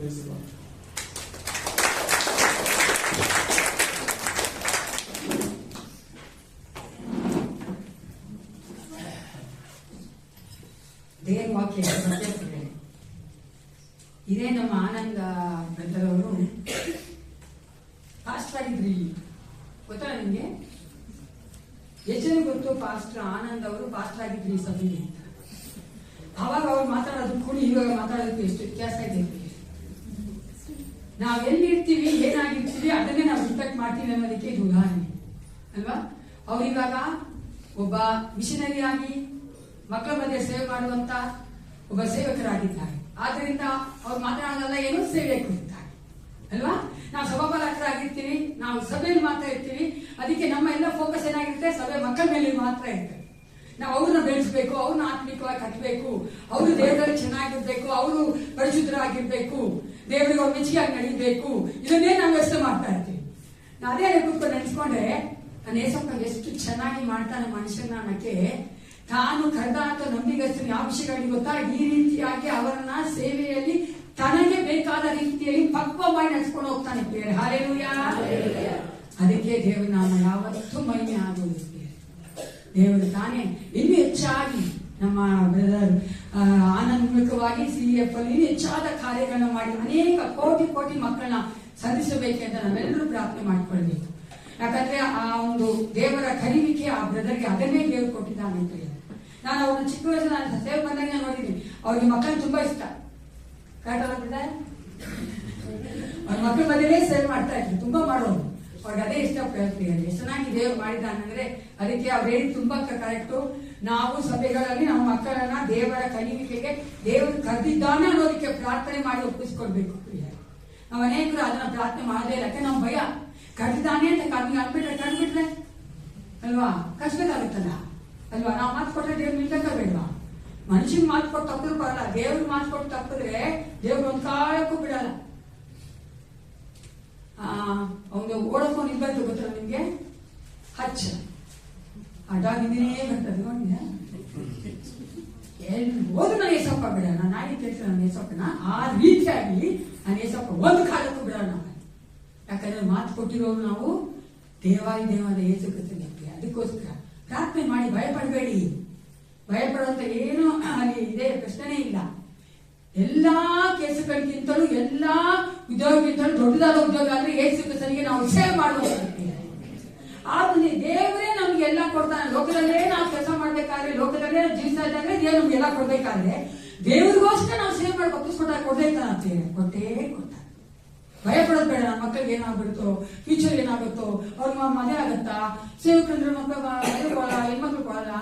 ಎಷ್ಟು ಜನ ಗೊತ್ತು ಪಾಸ್ಟರ್ ಆನಂದ್ ಅವರು ಪಾಸ್ಟರ್ ಆಗಿದ್ರು ಈ ಸಭೆಗೆ ಅಂತ. ಅವಾಗ ಅವ್ರು ಮಾತಾಡೋದು ಕೂಡ ಇವಾಗ ಮಾತಾಡೋದಕ್ಕೆ ಎಷ್ಟು ವ್ಯತ್ಯಾಸ ಇದೆ. ನಾವ್ ಎಲ್ಲಿರ್ತೀವಿ ಏನಾಗಿರ್ತೀವಿ ಅದನ್ನೇ ನಾವು ರಿಫ್ಲೆಕ್ಟ್ ಮಾಡ್ತೀವಿ ಅನ್ನೋದಕ್ಕೆ ಇದು ಉದಾಹರಣೆ ಅಲ್ವಾ. ಅವ್ರಿವಾಗ ಒಬ್ಬ ಮಿಷನರಿ ಆಗಿ ಮಕ್ಕಳ ಮಧ್ಯೆ ಸೇವೆ ಮಾಡುವಂತ ಒಬ್ಬ ಸೇವಕರಾಗಿದ್ದಾರೆ. ಆದ್ರಿಂದ ಅವ್ರು ಮಾತನಾಡೋದಲ್ಲ ಏನು ಸೇವೆ ಕೊಡ್ತಾರೆ ಅಲ್ವಾ. ನಾವು ಸಭಾಪಾಲಕರಾಗಿರ್ತೀವಿ, ನಾವು ಸಭೆಯಲ್ಲಿ ಮಾತ್ರ ಇರ್ತೀವಿ. ಅದಕ್ಕೆ ನಮ್ಮ ಎಲ್ಲ ಫೋಕಸ್ ಏನಾಗಿರುತ್ತೆ, ಸಭೆ ಮಕ್ಕಳ ಮೇಲೆ ಮಾತ್ರ ಇರ್ತದೆ. ನಾವು ಅವ್ರನ್ನ ಬೆಳೆಸಬೇಕು, ಅವ್ರನ್ನ ಆತ್ಮಿಕವಾಗಿ ಕಟ್ಟಬೇಕು, ಅವರು ದೇವರಲ್ಲಿ ಚೆನ್ನಾಗಿರ್ಬೇಕು, ಅವರು ಪರಿಶುದ್ಧರಾಗಿರ್ಬೇಕು, ದೇವರಿಗೆ ಅವ್ರ ಮೆಚ್ಚುಗೆಯಾಗಿ ನಡೀಬೇಕು. ಇದನ್ನೇ ನಾವು ಯೋಚನೆ ಮಾಡ್ತಾ ಇರ್ತೀವಿ. ನಾ ಅದೇ ಕೂತ್ಕೊಂಡು ನೆನೆಸ್ಕೊಂಡ್ರೆ ನಾನು ಏಸಪ್ಪ ಎಷ್ಟು ಚೆನ್ನಾಗಿ ಮಾಡ್ತಾನೆ ಮನುಷ್ಯನ ಅನ್ನಕ್ಕೆ. ತಾನು ಕರೆದಾತ ನಂಬಿಗಸ್ತರು ಯಾವ ವಿಷಯಗಳಿಗೆ ಗೊತ್ತಾ, ಈ ರೀತಿಯಾಗಿ ಅವರನ್ನ ಸೇವೆಯಲ್ಲಿ ತನಗೆ ಬೇಕಾದ ರೀತಿಯಲ್ಲಿ ಪಕ್ವವಾಗಿ ನಡೆಸ್ಕೊಂಡು ಹೋಗ್ತಾನೆ. ಹಾಲೆಲೂಯಾ. ಅದಕ್ಕೆ ದೇವರು ನಾಮ ಯಾವತ್ತೂ ಮಹಿಮೆ ಆಗುವುದು. ದೇವರು ತಾನೇ ಇನ್ನೂ ಹೆಚ್ಚಾಗಿ ನಮ್ಮ ಬ್ರದರ್ ಆನಂದ್ ಮೂಲಕವಾಗಿ CF ಅಲ್ಲಿ ಇನ್ನೂ ಹೆಚ್ಚಾದ ಕಾರ್ಯಗಳನ್ನ ಮಾಡಿ ಅನೇಕ ಕೋಟಿ ಕೋಟಿ ಮಕ್ಕಳನ್ನ ಸಾಧಿಸಬೇಕೆಂತ ನಾವೆಲ್ಲರೂ ಪ್ರಾರ್ಥನೆ ಮಾಡ್ಕೊಳ್ಬೇಕು. ಯಾಕಂದ್ರೆ ಆ ಒಂದು ದೇವರ ಕರಿವಿಕೆ ಆ ಬ್ರದರ್ಗೆ ಅದನ್ನೇ ದೇವರು ಕೊಟ್ಟಿದ್ದಾನೆ ಅಂತ ಹೇಳಿ. ನಾನು ಅವ್ರನ್ನ ಚಿಕ್ಕ ವಯಸ್ಸು ನಾನು ಸೇವೆ ಬಂದಾಗ ನೋಡಿದ್ದೀನಿ. ಅವ್ರಿಗೆ ಮಕ್ಕಳು ತುಂಬಾ ಇಷ್ಟ. Correct brother? ಅವ್ರ ಮಕ್ಕಳ ಮಧ್ಯೆನೇ ಸೇವೆ ಮಾಡ್ತಾ ಇದ್ರು, ತುಂಬಾ ಮಾಡೋರು. ಅವ್ರಿಗೆ ಅದೇ ಇಷ್ಟ ಪ್ರಯತ್ನ. ಎಷ್ಟು ಚೆನ್ನಾಗಿ ದೇವರು ಮಾಡಿದ್ದಾನಂದ್ರೆ ಅದಕ್ಕೆ ಅವ್ರು ಹೇಳಿ ತುಂಬಾ ಕರೆಕ್ಟು. ನಾವು ಸಭೆಗಳಲ್ಲಿ ನಮ್ಮ ಮಕ್ಕಳನ್ನ ದೇವರ ಕಲಿವಿಕೆಗೆ ದೇವರು ಕರೆದಿದ್ದಾನೆ ಅನ್ನೋದಕ್ಕೆ ಪ್ರಾರ್ಥನೆ ಮಾಡಿ ಒಪ್ಪಿಸ್ಕೊಡ್ಬೇಕು. ನಾವು ಅನೇಕರು ಅದನ್ನ ಪ್ರಾರ್ಥನೆ ಮಾಡದೇ ಇಲ್ಲ. ಯಾಕೆ ನಮ್ಮ ಭಯ, ಕರೆದಿದ್ದಾನೆ ಅಂತ ಕಮ್ಮಿ ಕಡ್ಬಿಟ್ರೆ ಅಲ್ವಾ ಕಷ್ಟಬೇಕಾಗುತ್ತಲ್ಲ ಅಲ್ವಾ. ನಾವು ಮಾತು ಕೊಟ್ರೆ ದೇವ್ರು ನಿಲ್ಬೇಕಲ್ವಾ. ಮನುಷ್ಯನ್ ಮಾತು ಕೊಟ್ಟು ತಪ್ಪಿದ್ರು ಬರಲ್ಲ, ದೇವ್ರ ಮಾತು ಕೊಟ್ಟು ತಪ್ಪಿದ್ರೆ ದೇವ್ರು ಒಂದ್ ಕಾಲಕ್ಕೂ ಬಿಡಲ್ಲ. ಒಂದು ಓಡೋಫೋನ್ ಇರ್ಬಾರ್ದು ಗೊತ್ತಲ್ಲ ನಿಮ್ಗೆ, ಹಚ್ಚ ಅದಾಗಿನೇ ಬರ್ತದೆ ನೋಡಿದ್ಯಾ. ಓದು ನಾನು ಏಸಪ್ಪ ಬಿಡ, ನಾನು ನಾಯಿ ಕೇಳ್ತೀನಿ ನನ್ನ ಏಸಪ್ಪನ. ಆ ರೀತಿಯಾಗಿ ನಾನು ಏಸಪ್ಪ ಒಂದು ಕಾಲಕ್ಕೂ ಬಿಡೋಣ. ಯಾಕಂದ್ರೆ ಮಾತು ಕೊಟ್ಟಿರೋರು ನಾವು ದೇವಾದ ಏಸು ಕೃತಜ್ಞತೆ. ಅದಕ್ಕೋಸ್ಕರ ಪ್ರಾರ್ಥನೆ ಮಾಡಿ ಭಯಪಡಬೇಡಿ. ಭಯಪಡುವಂತ ಏನು ಅಲ್ಲಿ ಇದೆ ಪ್ರಶ್ನೆನೇ ಇಲ್ಲ. ಎಲ್ಲಾ ಕೆಲಸಗಳಿಗಿಂತಲೂ ಎಲ್ಲಾ ಉದ್ಯೋಗಕ್ಕಿಂತಲೂ ದೊಡ್ಡದಾದ ಉದ್ಯೋಗ ಅಂದ್ರೆ ಏಸು ಕ್ರಿಸ್ತನಿಗೆ ನಾವು ಸೇವೆ ಮಾಡುವಂತ. ಆದ್ರೆ ದೇವರೇ ನಮ್ಗೆ ಎಲ್ಲ ಕೊಡ್ತಾನೆ. ಲೋಕದಲ್ಲೇ ನಾವು ಕೆಲಸ ಮಾಡ್ಬೇಕಾದ್ರೆ, ಲೋಕದಲ್ಲೇ ಜೀವಿಸ್ತಾ ಇದ್ದಾಗ ದೇವ್ರು ನಮ್ಗೆಲ್ಲ ಕೊಡ್ಬೇಕಾದ್ರೆ ದೇವ್ರಿಗೋಸ್ಕರ ನಾವು ಸೇವೆ ಮಾಡಿ ಒಪ್ಪಿಸ್ಕೊಟ್ಟಾಗ ಕೊಡ್ತಾ ಕೊಟ್ಟೇ ಕೊಡ್ತಾರೆ. ಭಯ ಪಡೋದು ಬೇಡ. ನಮ್ಮ ಮಕ್ಕಳಿಗೆ ಏನಾಗ್ಬಿಡುತ್ತೋ, ಫ್ಯೂಚರ್ ಏನಾಗುತ್ತೋ, ಅವ್ರ ಮದುವೆ ಆಗತ್ತಾ, ಸೇವಕರಂದ್ರೆ ಮಕ್ಕಳು ಮದುವೆ ಕೊಡಲ್ಲ, ಹೆಣ್ಮಕ್ಳು ಕೊಡಲ್ಲ,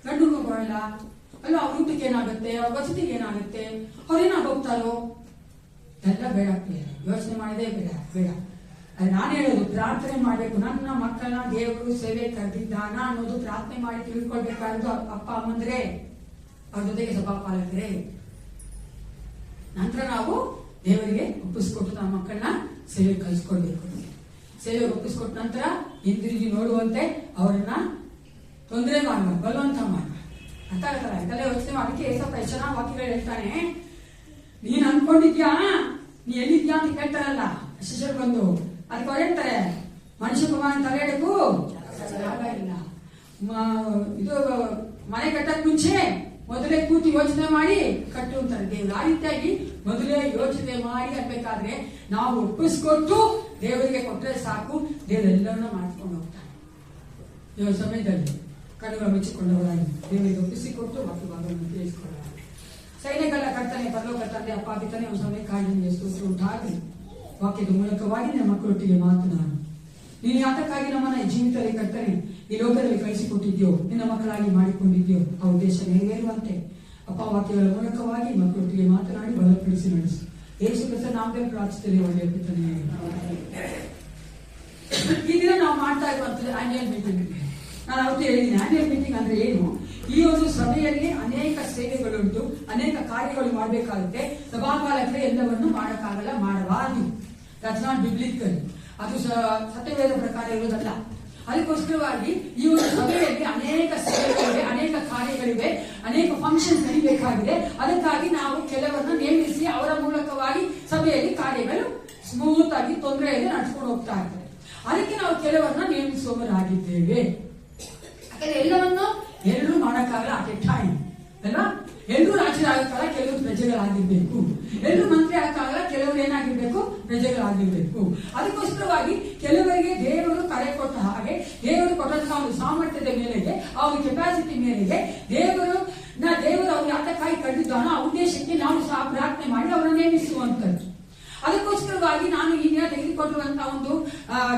ಗಂಡು ಕೊಡಲ್ಲ ಅಲ್ಲ, ಅವ್ರ ಊಟಕ್ಕೆ ಏನಾಗುತ್ತೆ, ಅವ್ರ ವಸತಿಗೆ ಏನಾಗುತ್ತೆ, ಅವ್ರೇನಾಗ ಹೋಗ್ತಾರೋ ಎಲ್ಲ ಬೇಡ. ಯೋಚನೆ ಮಾಡಿದೆ ಬೇಡ. ನಾನು ಹೇಳೋದು ಪ್ರಾರ್ಥನೆ ಮಾಡ್ಬೇಕು. ನನ್ನ ಮಕ್ಕಳನ್ನ ದೇವರು ಸೇವೆ ಕರೆದಿದ್ದಾನ ಅನ್ನೋದು ಪ್ರಾರ್ಥನೆ ಮಾಡಿ ತಿಳ್ಕೊಳ್ಬೇಕಾದ್ರು ಅಪ್ಪ ಅಮ್ಮಂದ್ರೆ, ಅವ್ರ ಜೊತೆಗೆ ಸಭಾಪಾಲಕರೇ. ನಂತರ ನಾವು ದೇವರಿಗೆ ಒಪ್ಪಿಸ್ಕೊಟ್ಟು ನಮ್ಮ ಮಕ್ಕಳನ್ನ ಸೇವೆ ಕಲಿಸ್ಕೊಳ್ಬೇಕು. ಸೇವೆ ಒಪ್ಪಿಸ್ಕೊಟ್ಟ ನಂತರ ಹಿಂದಿರುಗಿ ನೋಡುವಂತೆ ಅವರನ್ನ ತೊಂದರೆ ಮಾಡ್ಬಾರ್ದು, ಬಲವಂತ ಮಾಡ್ಬಾರ್ದು. ಅರ್ಥ ಆಗತ್ತಲ್ಲ. ಇದೆಲ್ಲ ಯೋಚನೆ ಅದಕ್ಕೆ ಏಸಪ್ಪ ಎಷ್ಟು ಚೆನ್ನಾಗಿ ವಾಕ್ಯಗಳು ಹೇಳ್ತಾನೆ. ನೀನ್ ಅನ್ಕೊಂಡಿದ್ಯಾ ನೀ ಎಲ್ಲಿದ್ಯಾ ಅಂತ ಕೇಳ್ತಾರಲ್ಲ ಶಿಷ್ಯರು ಬಂದು, ಅದಕ್ಕೆ ಅವ್ರು ಹೇಳ್ತಾರೆ ಮನುಷ್ಯ ಕುಮಾರ ತಲೆ ಎಡಕ್ಕೂ ಜಾಗ ಇಲ್ಲ. ಇದು ಮನೆ ಕಟ್ಟಕ್ ಮುಂಚೆ ಮೊದಲೇ ಕೂತಿ ಯೋಚನೆ ಮಾಡಿ ಕಟ್ಟು ಅಂತಾರೆ ದೇವ್ರು. ಆ ರೀತಿಯಾಗಿ ಮೊದಲೇ ಯೋಚನೆ ಮಾಡಿ ಅನ್ಬೇಕಾದ್ರೆ ನಾವು ಒಪ್ಪಿಸ್ಕೊಟ್ಟು ದೇವರಿಗೆ ಕೊಟ್ಟರೆ ಸಾಕು. ದೇವರೆಲ್ಲವನ್ನ ಮಾಡ್ಕೊಂಡು ಹೋಗ್ತಾನೆ. ಈ ಸಮಯದಲ್ಲಿ ಕಣ್ಣುಗಳ ಮುಚ್ಚಿಕೊಂಡವರಾಗಿ ದೇವರಿಗೆ ಒಪ್ಪಿಸಿಕೊಟ್ಟು ಮತ್ತು ಭಾಗವನ್ನು ತಿಳಿಸಿಕೊಳ್ಳಲಾಗಿ ಸೈನ್ಯಗಳ ಕರ್ತನೆ ಪರಲೋಕ ತಂದೆ ಅಪ್ಪ ಪಿತನೆ ಒಂದು ಸಮಯ ಕಾಡಿನಿಗೆ ಸ್ತೋತ್ರ ಉಂಟಾಗಲಿ. ವಾಕ್ಯದ ಮೂಲಕವಾಗಿ ನಮ್ಮ ಮಕ್ಕಳೊಟ್ಟಿಗೆ ಮಾತನಾಡು. ನೀನು ಯಾತಕ್ಕಾಗಿ ನಮ್ಮನ್ನ ಜೀವಿತದಲ್ಲಿ ಕರ್ತನೆ ಈ ಲೋಕದಲ್ಲಿ ಕಳಿಸಿಕೊಟ್ಟಿದ್ಯೋ, ನಿನ್ನ ಮಕ್ಕಳಾಗಿ ಮಾಡಿಕೊಂಡಿದ್ಯೋ ಆ ಉದ್ದೇಶ ನೆರವೇರುವಂತೆ ಅಪ್ಪ ವಾಕ್ಯಗಳ ಮೂಲಕವಾಗಿ ಮಕ್ಕಳೊಟ್ಟಿಗೆ ಮಾತನಾಡಿ ಬಲಪಡಿಸಿ ನಡೆಸು. ಯೇಸು ಕ್ರಿಸ್ತನ ನಾಮದಲ್ಲಿ ಪ್ರಾರ್ಥಿಸುತ್ತೇವೆ ಒಳ್ಳೆಯ ಪಿತನೇ. ಈ ದಿನ ನಾವು ಮಾಡ್ತಾ ಇರುವಂತದ್ದು ಆನ್ಯುವಲ್ ಮೀಟಿಂಗ್. ನಾನು ಅವತ್ತು ಹೇಳಿದ್ದೀನಿ ಆನ್ಯುವಲ್ ಮೀಟಿಂಗ್ ಅಂದ್ರೆ ಏನು. ಈ ಒಂದು ಸಭೆಯಲ್ಲಿ ಅನೇಕ ಸೇವೆಗಳುಂಟು, ಅನೇಕ ಕಾರ್ಯಗಳು ಮಾಡಬೇಕಾಗುತ್ತೆ. ಸಭಾಪಾಲಕರೇ ಎಲ್ಲವನ್ನು ಮಾಡಕ್ಕಾಗಲ್ಲ, ಮಾಡಬಾರದು. That's not biblical. ಅದು ಸತ್ಯವೇದ ಪ್ರಕಾರ ಇರುವುದಲ್ಲ. ಅದಕ್ಕೋಸ್ಕರವಾಗಿ ಈ ಒಂದು ಸಭೆಯಲ್ಲಿ ಅನೇಕ ಸೇವೆಗಳಿವೆ, ಅನೇಕ ಕಾರ್ಯಗಳಿವೆ, ಅನೇಕ ಫಂಕ್ಷನ್ಸ್ ನಡೀಬೇಕಾಗಿದೆ. ಅದಕ್ಕಾಗಿ ನಾವು ಕೆಲವರನ್ನ ನೇಮಿಸಿ ಅವರ ಮೂಲಕವಾಗಿ ಸಭೆಯಲ್ಲಿ ಕಾರ್ಯಗಳು ಸ್ಮೂತ್ ಆಗಿ ತೊಂದರೆಯಲ್ಲಿ ನಡ್ಸ್ಕೊಂಡು ಹೋಗ್ತಾ ಇದ್ದಾರೆ. ಅದಕ್ಕೆ ನಾವು ಕೆಲವರನ್ನ ನೇಮಿಸುವವರಾಗಿದ್ದೇವೆ. ಯಾಕಂದ್ರೆ ಎಲ್ಲವನ್ನೂ ಎಲ್ಲರೂ ಮಾಡಕ್ಕಾಗಲ್ಲ ಅಟ್ ಎ ಟೈಮ್ ಅಲ್ವಾ. ಎಲ್ಲರೂ ರಾಜರಾಗಕ್ಕಾಗಲ್ಲ, ಕೆಲವರು ಪ್ರಜೆಗಳಾಗಿರ್ಬೇಕು. ಎಲ್ಲರೂ ಮಂತ್ರಿ ಆಗಕ್ಕಾಗಲ್ಲ, ಕೆಲವರು ಏನಾಗಿರ್ಬೇಕು, ಪ್ರಜೆಗಳಾಗಿರ್ಬೇಕು. ಅದಕ್ಕೋಸ್ಕರವಾಗಿ ಕೆಲವರಿಗೆ ದೇವರು ಕರೆ ಕೊಟ್ಟ ಹಾಗೆ, ದೇವರು ಕೊಟ್ಟಂತಹ ಒಂದು ಸಾಮರ್ಥ್ಯದ ಮೇಲೆಗೆ, ಆ ಒಂದು ಕೆಪಾಸಿಟಿ ಮೇಲೆಗೆ ದೇವರು ಅವ್ರು ಯಾತಕ್ಕಾಗಿ ಕರೆದಿದ್ದಾನೋ ಆ ಉದ್ದೇಶಕ್ಕೆ ನಾವು ಸಹ ಪ್ರಾರ್ಥನೆ ಮಾಡಿ ಅವರನ್ನು ನೇಮಿಸುವಂತದ್ದು. ಅದಕ್ಕೋಸ್ಕರವಾಗಿ ನಾನು ಈ ದಿನ ತೆಗೆದುಕೊಂಡಿರುವಂತಹ ಒಂದು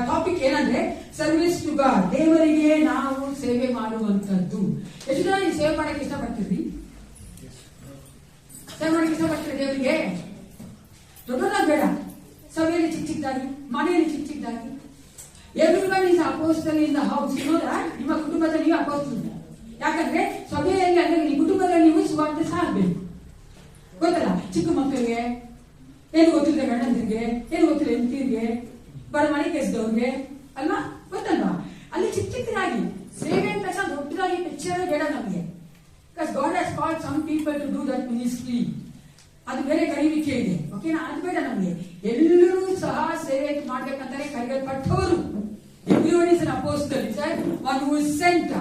ಟಾಪಿಕ್ ಏನಂದ್ರೆ ಸರ್ವಿಸ್ ಟು ಗಾಡ್, ದೇವರಿಗೆ ನಾವು ಸೇವೆ ಮಾಡುವಂತದ್ದು. ಎಷ್ಟು ಜನ ನೀವು ಸೇವೆ ಮಾಡಕ್ಕೆ ಇಷ್ಟಪಡ್ತೀರಿ? ಸೇವೆ ಮಾಡಕ್ಕೆ ಇಷ್ಟಪಡ್ತೀರಿ ದೇವರಿಗೆ? ದೊಡ್ಡದಾಗಿ ಬೇಡ, ಸಭೆಯಲ್ಲಿ ಚಿಕ್ಕದಾಗಿ, ಮನೆಯಲ್ಲಿ ಚಿಕ್ಕದಾಗಿ. Everyone is apostle in the house. ನಿಮ್ಮ ಕುಟುಂಬದಲ್ಲಿ ನೀವು ಅಪೋಸ್ಟಲ್. ಯಾಕಂದ್ರೆ ಸಭೆಯಲ್ಲಿ ಅಂದ್ರೆ ನಿಮ್ಮ ಕುಟುಂಬದಲ್ಲಿ ನೀವು ಸುವಾರ್ತೆ ಸಾಗಬೇಕು. ಗೊತ್ತಲ್ಲ, ಚಿಕ್ಕ ಮಕ್ಕಳಿಗೆ ಏನು ಗೊತ್ತಿಲ್ಲ, ಗಂಡಂದಿರಿಗೆ ಏನು ಗೊತ್ತಿಲ್ಲ, ಹೆಂಡತಿರಿಗೆ, ಬಡ ಮನೆ ಕೆಲಸದವ್ರಿಗೆ ಅಲ್ವಾ, ಗೊತ್ತಲ್ವಾ? ಅಲ್ಲಿ ಚಿಕ್ಕದಾಗಿ ಸೇವೆ ಅಂತ ದೊಡ್ಡದಾಗಿ ಪಿಕ್ಚರ್ ಬೇಡ ನಮಗೆ. God has called some people to do that ministry. ಅದು ಬೇರೆ ಕರೆಯುವಿಕೆ ಇದೆ, ಓಕೆನಾ? ಅದು ಬೇಡ ನಮಗೆ. ಎಲ್ಲರೂ ಸಹ ಸೇವೆ ಮಾಡ್ಬೇಕಂತಾರೆ ಕರೆಯಲ್ಪಟ್ಟವರು. Everyone is an apostle. Is that one who is sent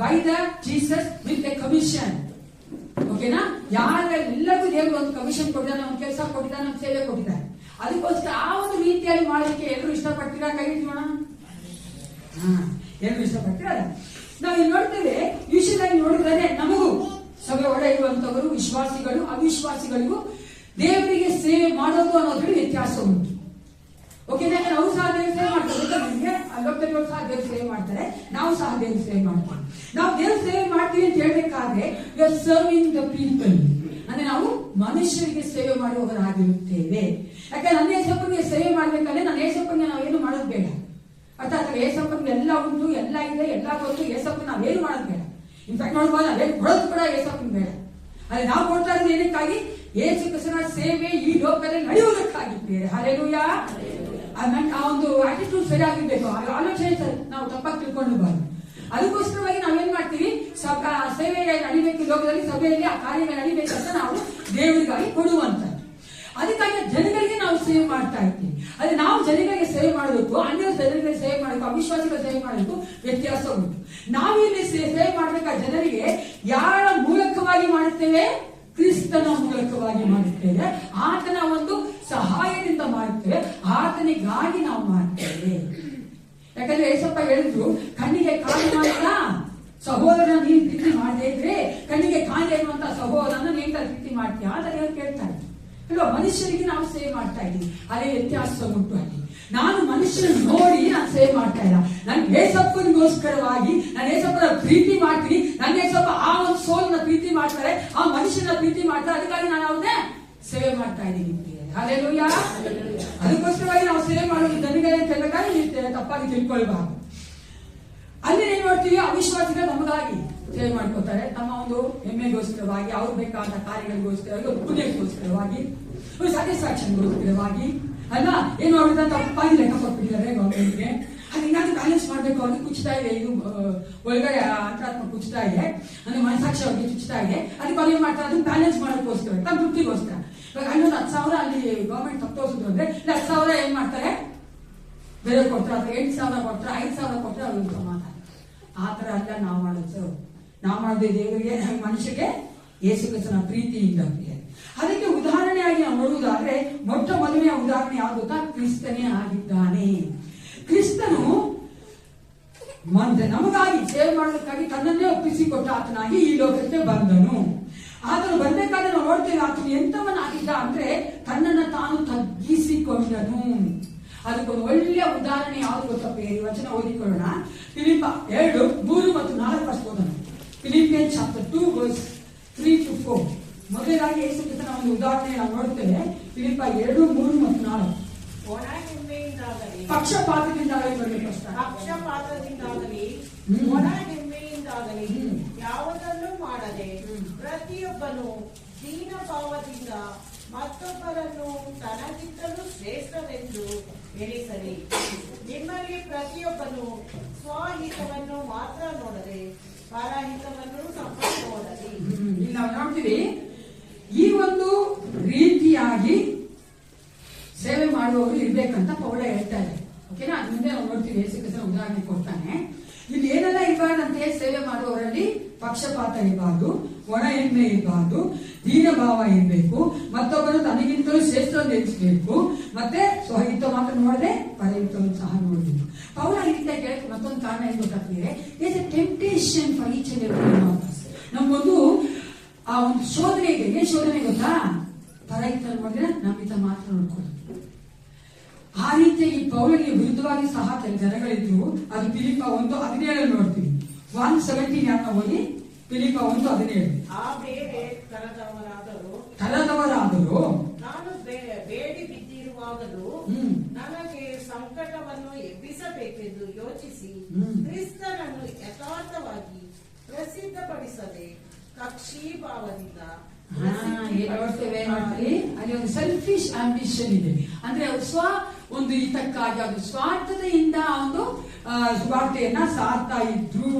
by the Jesus with a commission. ಓಕೆನಾ? ಯಾರೆಲ್ಲರಿಗೂ ದೇವರು ಒಂದು ಕಮಿಷನ್ ಕೊಟ್ಟಿದ್ದಾನೆ, ಒಂದು ಕೆಲಸ ಕೊಟ್ಟಿದ್ದಾನೆ, ಒಂದು ಸೇವೆ ಕೊಟ್ಟಿದ್ದಾನೆ. ಅದಕ್ಕೋಸ್ಕರ ಆ ಒಂದು ರೀತಿಯಲ್ಲಿ ಮಾಡೋದಕ್ಕೆ ಎಲ್ಲರೂ ಇಷ್ಟಪಡ್ತೀರಾ? ಕೈ ಇಟ್ಕೋಣ. ಎಲ್ಲರೂ ಇಷ್ಟಪಡ್ತೀರಲ್ಲ. ನಾವು ಇಲ್ಲಿ ನೋಡ್ತೇವೆ, ವಿಷಯದಲ್ಲಿ ನೋಡಿದ್ರೆ ನಮಗೂ ಸಭೆ ಒಳಗೆ ಇರುವಂತವರು ವಿಶ್ವಾಸಿಗಳು ಅವಿಶ್ವಾಸಿಗಳಿಗೂ ದೇವರಿಗೆ ಸೇವೆ ಮಾಡೋದು ಅನ್ನೋದ್ರಲ್ಲಿ ವ್ಯತ್ಯಾಸ ಉಂಟು. ಓಕೆನಾ? ನಾವು ಸಹ ದೇವ್ರ ಸೇವೆ ಮಾಡ್ತಾರೆ, ನಮಗೆ ಲೋಕದಲ್ಲಿಯವರು ಸಹ ದೇವ್ರ ಸೇವೆ ಮಾಡ್ತಾರೆ, ನಾವು ಸಹ ದೇವ್ರ ಸೇವೆ ಮಾಡ್ತೀವಿ. ನಾವು ದೇವ್ರ ಸೇವೆ ಮಾಡ್ತೀವಿ ಅಂತ ಹೇಳ್ಬೇಕಾದ್ರೆ you are serving the people, ಅಂದ್ರೆ ನಾವು ಮನುಷ್ಯರಿಗೆ ಸೇವೆ ಮಾಡುವವರಾಗಿರುತ್ತೇವೆ. ಯಾಕಂದ್ರೆ ನನ್ನ ಏಸಪ್ಪನಿಗೆ ಸೇವೆ ಮಾಡ್ಬೇಕಂದ್ರೆ ನನ್ನ ಏಸಪ್ಪನಿಗೆ ನಾವೇನು ಮಾಡೋದು ಬೇಡ. ಅರ್ಥಾತ್ ಏಸಪ್ಪನಿಗೆ ಎಲ್ಲ ಉಂಟು, ಎಲ್ಲ ಇದೆ, ಎಲ್ಲ ಗೊತ್ತು. ಏಸಪ್ಪ ನಾವೇನು ಮಾಡೋದು ಬೇಡ. ಇನ್ಫ್ಯಾಕ್ಟ್ ನೋಡ್ಬೋದು, ನಾವೇನು ಕೊಡೋದು ಕೂಡ ಏಸಪ್ಪನ ಬೇಡ. ಅದೇ ನಾವು ಕೊಡ್ತಾ ಇರೋದು ಏನಕ್ಕಾಗಿ? ಯೇಸು ಕ್ರಿಸ್ತನ ಸೇವೆ ಈ ಲೋಕದಲ್ಲಿ ನಡೆಯುವುದಕ್ಕಾಗಿದ್ದೇವೆ. ಹಲ್ಲೆಲೂಯಾ. ಆ ಒಂದು ಆಟಿಟ್ಯೂಡ್ ಸರಿಯಾಗಿರ್ಬೇಕು, ಆಲೋಚನೆ ನಾವು ತಪ್ಪಾಗಿ ತಿಳ್ಕೊಳ್ಳಬಾರ್ದು. ಅದಕ್ಕೋಸ್ಕರವಾಗಿ ನಾವೇನ್ ಮಾಡ್ತೀವಿ, ಸೇವೆ ನಡಿಬೇಕು ಲೋಕದಲ್ಲಿ, ಸಭೆಯಲ್ಲಿ ಆ ಕಾರ್ಯಗಳು ನಡಿಬೇಕಂತ ನಾವು ದೇವರಿಗಾಗಿ ಕೊಡುವಂತ. ಅದಕ್ಕಾಗಿ ಜನಗಳಿಗೆ ನಾವು ಸೇವೆ ಮಾಡ್ತಾ ಇರ್ತೀವಿ. ಅದೇ ನಾವು ಜನಗಳಿಗೆ ಸೇವೆ ಮಾಡಬೇಕು, ಅನ್ಯ ಜನಗಳಿಗೆ ಸೇವೆ ಮಾಡಬೇಕು, ಅವಿಶ್ವಾಸಿಗಳ ಸೇವೆ ಮಾಡಬೇಕು, ವ್ಯತ್ಯಾಸ ಉಂಟು. ನಾವಿಲ್ಲಿ ಸೇವೆ ಮಾಡಬೇಕಾದ ಜನರಿಗೆ ಯಾರ ಮೂಲಕವಾಗಿ ಮಾಡುತ್ತೇವೆ? ಕ್ರಿಸ್ತನ ಮೂಲಕವಾಗಿ ಮಾಡುತ್ತೇವೆ. ಆತನ ಒಂದು ಸಹಾಯದಿಂದ ಮಾಡುತ್ತೇವೆ, ಆತನಿಗಾಗಿ ನಾವು ಮಾಡ್ತೇವೆ. ಯಾಕಂದ್ರೆ ಏಸಪ್ಪ ಹೇಳಿದ್ರು, ಕಣ್ಣಿಗೆ ಕಾಣುವಂತ ಸಹೋದರನ ನೀನು ಪ್ರೀತಿ ಮಾಡದೇ ಇದ್ರೆ ಕಣ್ಣಿಗೆ ಕಾಣದೇ ಇರುವಂತ ಸಹೋದರನ ನೀನ್ ಪ್ರೀತಿ ಮಾಡ್ತೀಯಾ ಅಂತ ದೇವರು ಕೇಳ್ತಾರೆ ಅಲ್ವಾ? ಮನುಷ್ಯರಿಗೆ ನಾವು ಸೇವೆ ಮಾಡ್ತಾ ಇದ್ದೀವಿ, ಅದೇ ವ್ಯತ್ಯಾಸ ಉಂಟು. ಅಲ್ಲಿ ನಾನು ಮನುಷ್ಯನ ನೋಡಿ ನಾನು ಸೇವೆ ಮಾಡ್ತಾ ಇಲ್ಲ, ನನ್ ಏಸಪ್ಪನಿಗೋಸ್ಕರವಾಗಿ ನಾನು ಏಸಪ್ಪನ ಪ್ರೀತಿ ಮಾಡ್ತೀನಿ. ನನ್ನ ಏಸಪ್ಪ ಆ ಒಂದು ಸೋಲನ್ನ ಪ್ರೀತಿ ಮಾಡ್ತಾರೆ, ಆ ಮನುಷ್ಯನ ಪ್ರೀತಿ ಮಾಡ್ತಾರೆ, ಅದಕ್ಕಾಗಿ ನಾನು ಅವ್ರನ್ನೇ ಸೇವೆ ಮಾಡ್ತಾ ಇದ್ದೀನಿ. ಹಲ್ಲೆಲೂಯಾ. ಅದಕ್ಕೋಸ್ಕರವಾಗಿ ನಾವು ಸೇವೆ ಮಾಡೋದು ಜನಗಳೇ ಅಂತ ಹೇಳಬೇಕಾದ್ರೆ ತಪ್ಪಾಗಿ ತಿಳ್ಕೊಳ್ಬಾರ್ದು. ಅಲ್ಲಿ ಏನ್ ನೋಡ್ತೀವಿ, ಅವಿಶ್ವಾಸಿಗಳು ನಮಗಾಗಿ ಸೇವೆ ಮಾಡ್ಕೋತಾರೆ, ತಮ್ಮ ಒಂದು ಹೆಮ್ಮೆಗೋಸ್ಕರವಾಗಿ, ಅವ್ರು ಬೇಕಾದ ಕಾರ್ಯಗಳಿಗೋಸ್ಕರವಾಗಿ, ಪುಣ್ಯಕ್ಕೋಸ್ಕರವಾಗಿ, ಸ್ಯಾಟಿಸ್ಫ್ಯಾಕ್ಷನ್ಗೋಸ್ಕರವಾಗಿ ಅಲ್ಲ. ಏನ್ ಮಾಡಿದ್ರೆ ತಪ್ಪಾಗಿ ಲೆಕ್ಕ ಕೊಟ್ಬಿಟ್ಟಿದ್ದಾರೆ ಗೌರ್ಮೆಂಟ್ಗೆ. ಅದೇನಾದ್ರೂ ಬ್ಯಾಲೆನ್ಸ್ ಮಾಡ್ಬೇಕು, ಅದು ಕುಚ್ತಾ ಇದೆ, ಇದು ಒಳಗಡೆ ಅಂತರಾತ್ಮ ಕುಚ್ತಾ ಇದೆ, ಅಂದ್ರೆ ಮನಸಾಕ್ಷಿ ಅವ್ರಿಗೆ ಚುಚ್ತಾ ಇದೆ. ಅದಕ್ಕೆ ಅವ್ರು ಏನ್ ಮಾಡ್ತಾರೆ, ಅದನ್ನ ಬ್ಯಾಲೆನ್ಸ್ ಮಾಡೋಕ್ಕೋಸ್ಕರ, ತಮ್ಮ ತೃಪ್ತಿಗೋಸ್ಕರ. ಇವಾಗ ಅಲ್ಲೊಂದು 10,000 ಅಲ್ಲಿ ಗೌರ್ಮೆಂಟ್ ತಪ್ಪು ತೋರಿಸಿದ್ರು ಅಂದ್ರೆ 10,000 ಏನ್ ಮಾಡ್ತಾರೆ, ಬೇರೆ ಕೊಡ್ತಾರೆ, ಅಥವಾ 8,000 ಕೊಡ್ತಾರೆ, 5,000 ಕೊಟ್ಟರೆ ಅವ್ರಿಗೆ ಸಮಾಧಾನ. ಆತರ ಅಲ್ಲ ನಾವು ಮಾಡೋದು. ನಾವು ಮಾಡೋದೇ ದೇವರಿಗೆ, ಮನುಷ್ಯಗೆ ಯೇಸು ಕ್ರಿಸ್ತನ ಪ್ರೀತಿಯಿಂದ. ಅದಕ್ಕೆ ಉದಾಹರಣೆಯಾಗಿ ನಾವು ನೋಡುವುದಾದ್ರೆ ಮೊಟ್ಟ ಮೊದಲನೆಯ ಉದಾಹರಣೆ ಯಾವುದು ಗೊತ್ತಾ? ಕ್ರಿಸ್ತನೇ ಆಗಿದ್ದಾನೆ. ಕ್ರಿಸ್ತನು ನಮಗಾಗಿ ಸೇವೆ ಮಾಡೋದಕ್ಕಾಗಿ ತನ್ನನ್ನೇ ಒಪ್ಪಿಸಿಕೊಟ್ಟ ಆತನಾಗಿ ಈ ಲೋಕಕ್ಕೆ ಬಂದನು. ಆತನು ಬರ್ಬೇಕಾದ್ರೆ ನಾವು ನೋಡ್ತೇವೆ, ಆತನು ಎಂತವನಾಗಿದ್ದ ಅಂದ್ರೆ ತನ್ನನ್ನು ತಾನು ತಗ್ಗಿಸಿಕೊಂಡನು. ಅದಕ್ಕೊಂದು ಒಳ್ಳೆಯ ಉದಾಹರಣೆ ಯಾವುದು ಗೊತ್ತಾ? ಬೇರೆ ವಚನ ಓದಿಕೊಳ್ಳೋಣ. ಫಿಲಿಪ್ಪ 2:3 ಮತ್ತು 4 ಓದೋಣ. ಫಿಲಿಪಿಯನ್ ಚಾಪ್ಟರ್ 2 verse 3 to 4. ಮೊದಲಾಗಿ ಯೇಸು ಕ್ರಿಸ್ತನ ಒಂದು ಉದಾಹರಣೆ ನಾವು ನೋಡ್ತೇವೆ. ಫಿಲಿಪ್ಪ 2:3 ಮತ್ತು 4. ಪಕ್ಷಪಾತದಿಂದಾಗಲಿ ಒಣ ಹೆಮ್ಮೆಯಿಂದಾಗಲಿ ಯಾವುದನ್ನು ಮಾಡದೆ ಪ್ರತಿಯೊಬ್ಬನು ದೀನ ಭಾವದಿಂದ ಮತ್ತೊಬ್ಬರನ್ನು ತನಗಿಂತಲೂ ಶ್ರೇಷ್ಠವೆಂದು ಎಣಿಸಲಿ. ನಿಮ್ಮಲ್ಲಿ ಪ್ರತಿಯೊಬ್ಬನು ಸ್ವಹಿತವನ್ನು ಮಾತ್ರ ನೋಡದೆ ಪರಹಿತವನ್ನು ಸಂಪರ್ಕೋಡಲಿ. ಇಲ್ಲಿ ನಾವು ನೋಡ್ತೀವಿ, ಈ ಒಂದು ರೀತಿಯಾಗಿ ಸೇವೆ ಮಾಡುವವರು ಇರ್ಬೇಕಂತ ಪೌಲ ಹೇಳ್ತಾರೆ. ಓಕೆನಾ? ಅದ್ ಮುಂದೆ ನಾವು ನೋಡ್ತೀವಿ, ಯೇಸು ಕ್ರಿಸ್ತನ ಉದಾಹರಣೆ ಕೊಡ್ತಾನೆ. ಇಲ್ಲಿ ಏನೆಲ್ಲ ಇರಬಾರ್ದಂತೆ, ಸೇವೆ ಮಾಡುವವರಲ್ಲಿ ಪಕ್ಷಪಾತ ಇರಬಾರ್ದು, ಒಣ ಹೆಮ್ಮೆ ಇರಬಾರ್ದು, ದೀನ ಭಾವ ಇರಬೇಕು, ಮತ್ತೊಬ್ಬರು ತನಗಿಂತಲೂ ಶ್ರೇಷ್ಠವನ್ನು ಎನಿಸಬೇಕು, ಮತ್ತೆ ಸ್ವಹಿತ ಮಾತ್ರ ನೋಡದೆ ಪರಹಿತವನ್ನು ಸಹ ನೋಡಬೇಕು. ಪೌಲ ಈ ರೀತಿ ಕೇಳಕ್ಕೆ ಮತ್ತೊಂದು ಕಾರಣ ಏನು ಗೊತ್ತಾಗ್ತಿದೆ, is a temptation for each and every one of us. ನಮ್ಗೊಂದು ಆ ಒಂದು ಶೋಧನೆ ಇದೆ. ಏನ್ ಶೋಧನೆ ಗೊತ್ತಾ? ಪರಹಿತ ನೋಡಿದ್ರೆ ನಮ್ಮಿತ ಮಾತ್ರ ನೋಡ್ಕೊಳ್ಳೋದು. ಆ ರೀತಿಯಾಗಿ ಪೌಲನಿಗೆ ವಿರುದ್ಧವಾಗಿ ಸಹ ಕೆಲ ಜನಗಳಿದ್ರು. ಅದು ಫಿಲಿಪ್ಪ 1:17 ನೋಡ್ತೀವಿ. 1:17 ಯಾರನ್ನ ಓದಿ? ಫಿಲಿಪ್ಪ 1:17. ಆ ಬೇರೆ ತರದವರಾದರೂ ನಾನು ಬೇಡಿ ಬಿದ್ದಿರುವಾಗಲೂ ನನಗೆ ಸಂಕಟವನ್ನು ಎಬ್ಬಿಸಬೇಕೆಂದು ಯೋಚಿಸಿ ಕ್ರಿಸ್ತನನ್ನು ಯಥಾರ್ಥವಾಗಿ ಪ್ರಸಿದ್ಧಪಡಿಸದೆ ಕಕ್ಷಿ ಭಾವದಿಂದ ನೋಡ್ತೇವೆ. ಅಲ್ಲಿ ಒಂದು ಸೆಲ್ಫಿಶ್ ಆಂಬಿಷನ್ ಇದೆ. ಅಂದ್ರೆ ಒಂದು ಹಿತಕ್ಕಾಗಿ ಅದು ಸ್ವಾರ್ಥತೆಯಿಂದ ಒಂದು ಸುವಾರ್ತೆಯನ್ನ ಸಾರ್ತಾ ಇದ್ರು.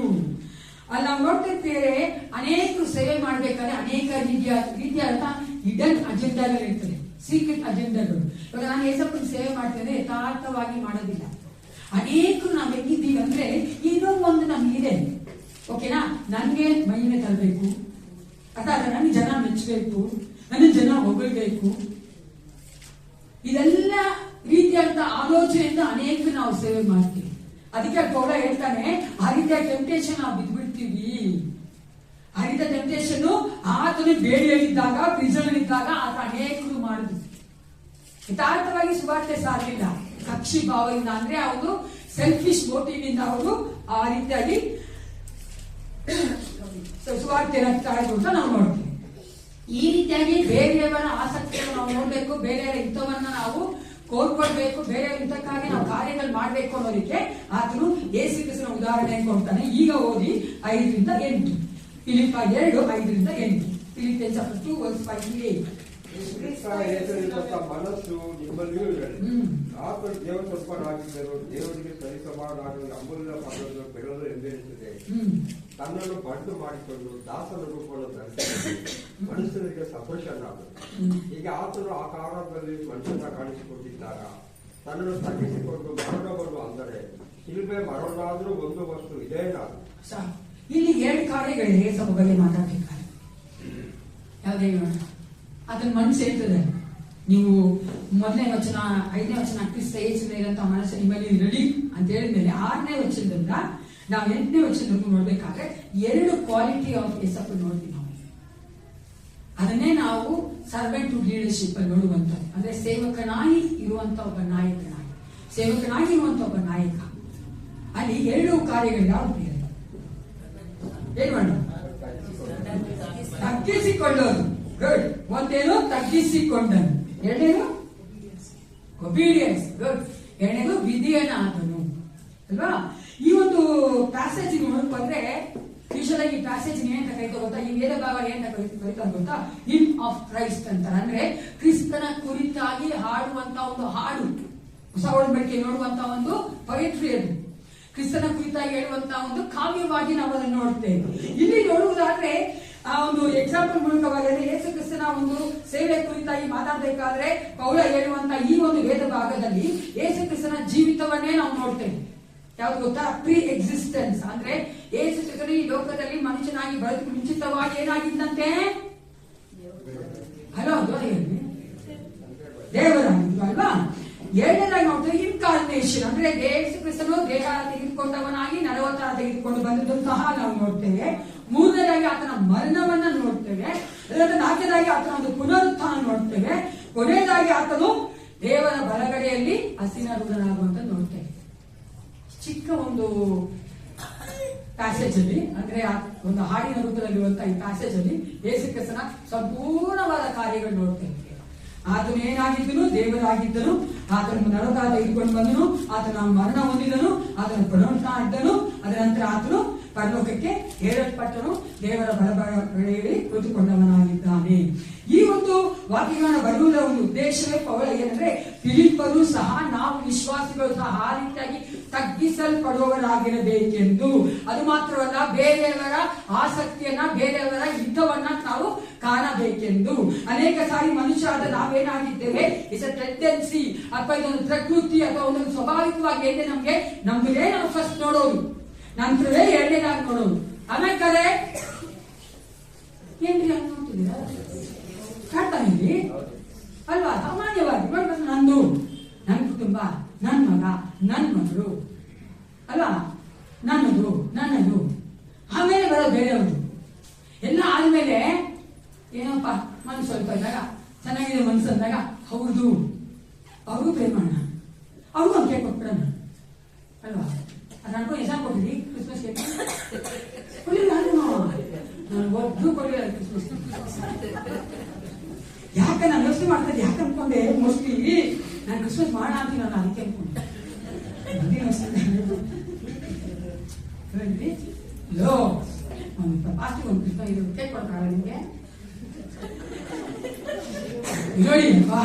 ಅಲ್ಲಿ ನಾವು ನೋಡ್ತಿರ್ತೇವೆ, ಅನೇಕರು ಸೇವೆ ಮಾಡ್ಬೇಕಾದ್ರೆ ಅನೇಕ ರೀತಿಯಾದ ಹಿಡನ್ ಅಜೆಂಡಾಗಳು ಇರ್ತದೆ, ಸೀಕ್ರೆಟ್ ಅಜೆಂಡಾಗಳು. ಇವಾಗ ನಾನು ಏಸಪ್ಪನ ಸೇವೆ ಮಾಡ್ತೇನೆ, ಯಥಾರ್ಥವಾಗಿ ಮಾಡೋದಿಲ್ಲ. ಅನೇಕರು ನಾವು ಹೆಂಗಿದ್ದೀವಿ ಅಂದ್ರೆ ಏನೋ ಒಂದು ನಮ್ಗಿದೆ, ಓಕೆನಾ, ನನ್ಗೆ ಮಹಿಮೆ ತರಬೇಕು, ಅಥವಾ ನನಗೆ ಜನ ಮೆಚ್ಚಬೇಕು, ನನ್ನ ಜನ ಹೊಗಳಬೇಕು, ಇದೆಲ್ಲ ರೀತಿಯಾದ ಆಲೋಚನೆಯಿಂದ ಅನೇಕ ನಾವು ಸೇವೆ ಮಾಡ್ತೀವಿ. ಅದಕ್ಕೆ ಪೌಲ ಹೇಳ್ತಾನೆ, ಆ ರೀತಿಯ ಟೆಂಪ್ಟೇಷನ್ ನಾವು ಬಿದ್ದ್ಬಿಡ್ತೀವಿ. ಆ ರೀತಿಯ ಟೆಂಪ್ಟೇಷನ್ ಆತನು ಬೇಡಿಯಲ್ಲಿದ್ದಾಗ, ಪ್ರಿಸನ್ ಇದ್ದಾಗ ಆತ ಅನೇಕರು ಮಾಡಿದ್ರು. ಯಥಾರ್ಥವಾಗಿ ಸುವಾರ್ತೆ ಸಾಗಿಲ್ಲ, ಕಕ್ಷಿ ಭಾವದಿಂದ, ಅಂದ್ರೆ ಅವರು ಸೆಲ್ಫಿಶ್ ಮೋಟಿವ್ ಇಂದ ಅವರು ಆ ರೀತಿಯಾಗಿ ಸುವಾರ್ತೆ ರಕ್ತ ಅಂತ ನಾವು ನೋಡ್ತೀವಿ. ಈ ರೀತಿಯಾಗಿ ಬೇರೆಯವರ ಆಸಕ್ತಿಯನ್ನು ನಾವು ನೋಡ್ಬೇಕು, ಬೇರೆಯವರ ಹಿತವನ್ನ ನಾವು ಕೋರ್ಕೊಳ್ಬೇಕು, ಬೇರೆಯವರ ಹಿತಕ್ಕಾಗಿ ನಾವು ಕಾರ್ಯಗಳು ಮಾಡ್ಬೇಕು ಅನ್ನೋದಕ್ಕೆ ಆತನು ಯೇಸು ಕ್ರಿಸ್ತನ ಉದಾಹರಣೆ ಕೊಡ್ತಾನೆ. ಈಗ ಓದಿ 5-8. ಫಿಲಿಪ್ಪ 2:5-8. ಫಿಲಿಪಿಯನ್ಸ್ 2:5-8. ಮನಸ್ಸು ನಿಮ್ಮಲ್ಲಿಯೂ ಇರಲಿ. ಆತನು ದೇವ ಸ್ವಲ್ಪನಾಗಿದ್ದರು, ದೇವರಿಗೆ ಸರಿಸಮಾನಾಗಲು ಅಮೂಲ್ಯ ಪದವನ್ನು ಬೆಳೆದು ಎಂದೆನಿಸಿದೆ. ತನ್ನನ್ನು ಬಂಡು ಮಾಡಿಕೊಂಡು ದಾಸನ ರೂಪವನ್ನು ಧರಿಸಿಕೊಂಡು ಮನುಷ್ಯರಿಗೆ ಸದೃಶನಾದನು. ಈಗ ಆತನು ಆ ಕಾರಣದಲ್ಲಿ ಮನುಷ್ಯನ ಕಾಣಿಸಿಕೊಂಡಿದ್ದಾಗ ತನ್ನನ್ನು ತಗ್ಗಿಸಿಕೊಂಡು ಮರಣವನ್ನು, ಅಂದರೆ ಶಿಲ್ಬೆ ಮರಣವಾದರೂ ಒಂದು ವಸ್ತು ಇದೇನಾ. ಇಲ್ಲಿ 2 ಕಾರ್ಯಗಳಿವೆ ಏಸಪ್ಪ ಬಗ್ಗೆ ಮಾತಾಡ್ಬೇಕಾದ್ರೆ. ಯಾವುದೇ ಅದನ್ನ ಮನಸ್ಸು ಹೇಳ್ತದೆ. ನೀವು 1ನೇ ವಚನ 5ನೇ ವಚನ ಕ್ರಿಸ್ತ ಯೇಸು ಮೇಲಂತ ಮನಸ್ಸು ನಿಮ್ಮಲ್ಲಿ ಇರಲಿ ಅಂತ ಹೇಳಿದ್ಮೇಲೆ 6ನೇ ವಚನದಿಂದ ನಾವು 8ನೇ ವಚನವರೆಗೂ ನೋಡ್ಬೇಕಾದ್ರೆ 2 ಕ್ವಾಲಿಟಿ ಆಫ್ ಏಸಪ್ಪ ನೋಡ್ತೀವಿ ನಾವು. ಅದನ್ನೇ ನಾವು ಸರ್ವೆಂಟ್ ಟು ಲೀಡರ್ಶಿಪ್ ಅಲ್ಲಿ ನೋಡುವಂತ, ಅಂದ್ರೆ ಸೇವಕನಾಗಿ ಇರುವಂತ ಒಬ್ಬ ನಾಯಕನಾಗಿ, ಸೇವಕನಾಗಿ ಇರುವಂತ ಒಬ್ಬ ನಾಯಕ. ಅಲ್ಲಿ 2 ಕಾರ್ಯಗಳು ಯಾವುದು ಏನ್ ಮಾಡ? ತಗ್ಗಿಸಿಕೊಳ್ಳೋದು. ಗುಡ್. ಒಂದೇನು ತಗ್ಗಿಸಿಕೊಂಡನು, ಎರಡನೇನು ಒಬೀಡಿಯನ್ಸ್. ಗುಡ್. ಎರಡನೇದು ವಿಧಿಯನಾದನು ಅಲ್ವಾ? ಈ ಒಂದು ಪ್ಯಾಸೇಜ್ ನೋಡಕ್ ಬಂದ್ರೆ ಯೂಶಲ್ ಆಗಿ ಈ ಪ್ಯಾಸೇಜ್ ಏನಂತ ಕರೀತಾ ಗೊತ್ತಾ? ಈ ವೇದ ಭಾಗ ಏನಂತ ಕರೀತಾರೆ ಗೊತ್ತಾ? ಹಿಮ್ ಆಫ್ ಕ್ರೈಸ್ಟ್ ಅಂತಾರೆ. ಅಂದ್ರೆ ಕ್ರಿಸ್ತನ ಕುರಿತಾಗಿ ಹಾಡುವಂತ ಒಂದು ಹಾಡು, ಹೊಸ ಒಡಂಬಡಿಕೆ ನೋಡುವಂತ ಒಂದು ಪೊಯಿಟ್ರಿ ಅದು. ಕ್ರಿಸ್ತನ ಕುರಿತಾಗಿ ಹೇಳುವಂತ ಒಂದು ಕಾವ್ಯವಾಗಿ ನಾವು ಅದನ್ನು ನೋಡ್ತೇವೆ. ಇಲ್ಲಿ ನೋಡುವುದಾದ್ರೆ ಆ ಒಂದು ಎಕ್ಸಾಂಪಲ್ ಮೂಲಕವಾಗಿ ಯೇಸು ಕ್ರಿಸ್ತನ ಒಂದು ಸೇವೆ ಕುರಿತಾಗಿ ಮಾತಾಡಬೇಕಾದ್ರೆ ಪೌಲ ಹೇಳುವಂತ ಈ ಒಂದು ವೇದ ಭಾಗದಲ್ಲಿ ಯೇಸು ಕ್ರಿಸ್ತನ ಜೀವಿತವನ್ನೇ ನಾವು ನೋಡ್ತೇವೆ. ಯಾವ್ದು ಗೊತ್ತಾ? Pre existence. ಅಂದ್ರೆ ಯೇಸು ಕ್ರಿಸ್ತನು ಈ ಲೋಕದಲ್ಲಿ ಮನುಷ್ಯನಾಗಿ ಬದುಕು ಮುಂಚಿತವಾಗಿ ಏನಾಗಿದ್ದಂತೆ? ಹಲೋ, ದೇವರಾಗಿದ್ದು ಅಲ್ವಾ? ಎರಡನೇದಾಗಿ ನೋಡ್ತೇವೆ ಇನ್ಕಾರ್ನೇಷನ್. ಅಂದ್ರೆ ಯೇಸು ಕ್ರಿಸ್ತನು ದೇಹ ತೆಗೆದುಕೊಂಡವನಾಗಿ ನರವತಾರ ತೆಗೆದುಕೊಂಡು ಬಂದದ್ದನ್ನು ಸಹ ನಾವು ನೋಡ್ತೇವೆ. ಮೂರನೇದಾಗಿ ಆತನ ಮರಣವನ್ನ ನೋಡ್ತೇವೆ. ನಾಲ್ಕನೇದಾಗಿ ಆತನ ಒಂದು ಪುನರುತ್ಥಾನ ನೋಡ್ತೇವೆ. ಕೊನೆಯದಾಗಿ ಆತನು ದೇವರ ಬಲಗಡೆಯಲ್ಲಿ ಹಸಿನಾಗುವಂತ ನೋಡ್ತೇವೆ. ಚಿಕ್ಕ ಒಂದು ಪ್ಯಾಸೇಜ್ ಅಲ್ಲಿ, ಅಂದ್ರೆ ಒಂದು ಹಾಡಿನ ರೂಪದಲ್ಲಿರುವಂತಹ ಈ ಪ್ಯಾಸೇಜ್ ಅಲ್ಲಿ ಯೇಸು ಕ್ರಿಸ್ತನ ಸಂಪೂರ್ಣವಾದ ಕಾರ್ಯಗಳು ನೋಡ್ತೇವೆ. ಆತನು ಏನಾಗಿದ್ದನು? ದೇವರಾಗಿದ್ದನು. ಆತನು ನರಕ ತೆಗೆದುಕೊಂಡು ಬಂದನು, ಆತನ ಮರಣ ಹೊಂದಿದನು, ಆತನು ಪುನರುತ್ಥಾನ ಇದ್ದನು. ಅದರ ನಂತರ ಆತನು ಪರಲೋಕಕ್ಕೆ ಏರಲ್ಪಟ್ಟನು, ದೇವರ ಬಲಗಡೆಯಲ್ಲಿ ಕುಳಿತುಕೊಂಡವನಾಗಿದ್ದಾನೆ. ಈ ಒಂದು ವಾಕ್ಯಗಳನ್ನು ಬರೆಯುವುದರ ಒಂದು ಉದ್ದೇಶವೇ ಪೌಲ ಏನಂದ್ರೆ, ಫಿಲಿಪ್ಪರು ಸಹ ನಾವು ವಿಶ್ವಾಸಿಗಳು ಸಹ ಆ ರೀತಿಯಾಗಿ ತಗ್ಗಿಸಲ್ಪಡುವವರಾಗಿರಬೇಕೆಂದು. ಅದು ಮಾತ್ರವಲ್ಲ, ಬೇರೆಯವರ ಆಸಕ್ತಿಯನ್ನ, ಬೇರೆಯವರ ಹಿತವನ್ನ ನಾವು ಕಾಣಬೇಕೆಂದು. ಅನೇಕ ಸಾರಿ ಮನುಷ್ಯ ಆದ ನಾವೇನಾಗಿದ್ದೇವೆ, ಇಟ್ಸ್ ಅ ಟೆಂಡೆನ್ಸಿ ಅಥವಾ ಇದೊಂದು ಪ್ರಕೃತಿ ಅಥವಾ ಒಂದು ಸ್ವಾಭಾವಿಕವಾಗಿ ಏನೇ ನಮ್ಗೆ ನಾವು ಫಸ್ಟ್ ನೋಡೋದು, ನಂತರವೇ ಎರಡನೇದಾಗಿ ನೋಡೋದು. ಆಮೇಲೆ ಏನ್ರಿ ಹಂಗೆ ನೋಡ್ತಿದ್ದೀರಾ? ಕಾಡ್ತಾನೆ ಇಲ್ಲಿ ಅಲ್ವಾ? ಸಾಮಾನ್ಯವಾಗಿ ನೋಡ್ಬೇಕು, ನಂದು, ನನ್ನ ಕುಟುಂಬ, ನನ್ನ ಮಗ, ನನ್ನ ಮಗಳು ಅಲ್ವಾ, ನನ್ನದು, ಆಮೇಲೆ ಬರೋದು ಬೇರೆಯವರು ಎಲ್ಲ ಆದ್ಮೇಲೆ ಏನಪ್ಪ ಮನಸ್ಸು ಸ್ವಲ್ಪ ಇದ್ದಾಗ, ಚೆನ್ನಾಗಿದೆ ಮನಸ್ಸು ಅಂದಾಗ, ಹೌದು ಅವ್ರಿಗೂ ಪ್ರೇಮ ಮಾಡೋಣ, ಅವ್ರಿಗೂ ಒಂದು ಕೇಕ್ ಕೊಟ್ಬಿಡೋಣ ಅಲ್ವಾ? ಅದು ಅನ್ಕೊಂಡು ಎಷ್ಟು ಕೊಟ್ಟಿದ್ರಿ ಕ್ರಿಸ್ಮಸ್ ಕೇಕ್? ಕೊಡಲಿಲ್ಲ, ನಾನು ಒಬ್ಬರು ಕೊಡಲಿಲ್ಲ ಕ್ರಿಸ್ಮಸ್. ಯಾಕೆ ನಾನು ಯೋಚನೆ ಮಾಡ್ತಿದ್ದೆ, ಯಾಕೆ ಅನ್ಕೊಂಡೆ ಮೋಸ್ಟ್ಲಿ ನಾನು ಕ್ರಿಸ್ಮಸ್ ಮಾಡೋಣ ಅಂತೀನಿ, ನಾನು ಅದಕ್ಕೆ ಅನ್ಕೊಂಡೆ. ಲೋ ಒಂದು ಪಾಸ್ಟಿಗೆ ಒಂದು ಕ್ರಿಸ್ಮಸ್ ಇದು ಕೇಕ್ ಕೊಡ್ತಾರ ನಿಮಗೆ ನೋಡಿ ಅಲ್ವಾ?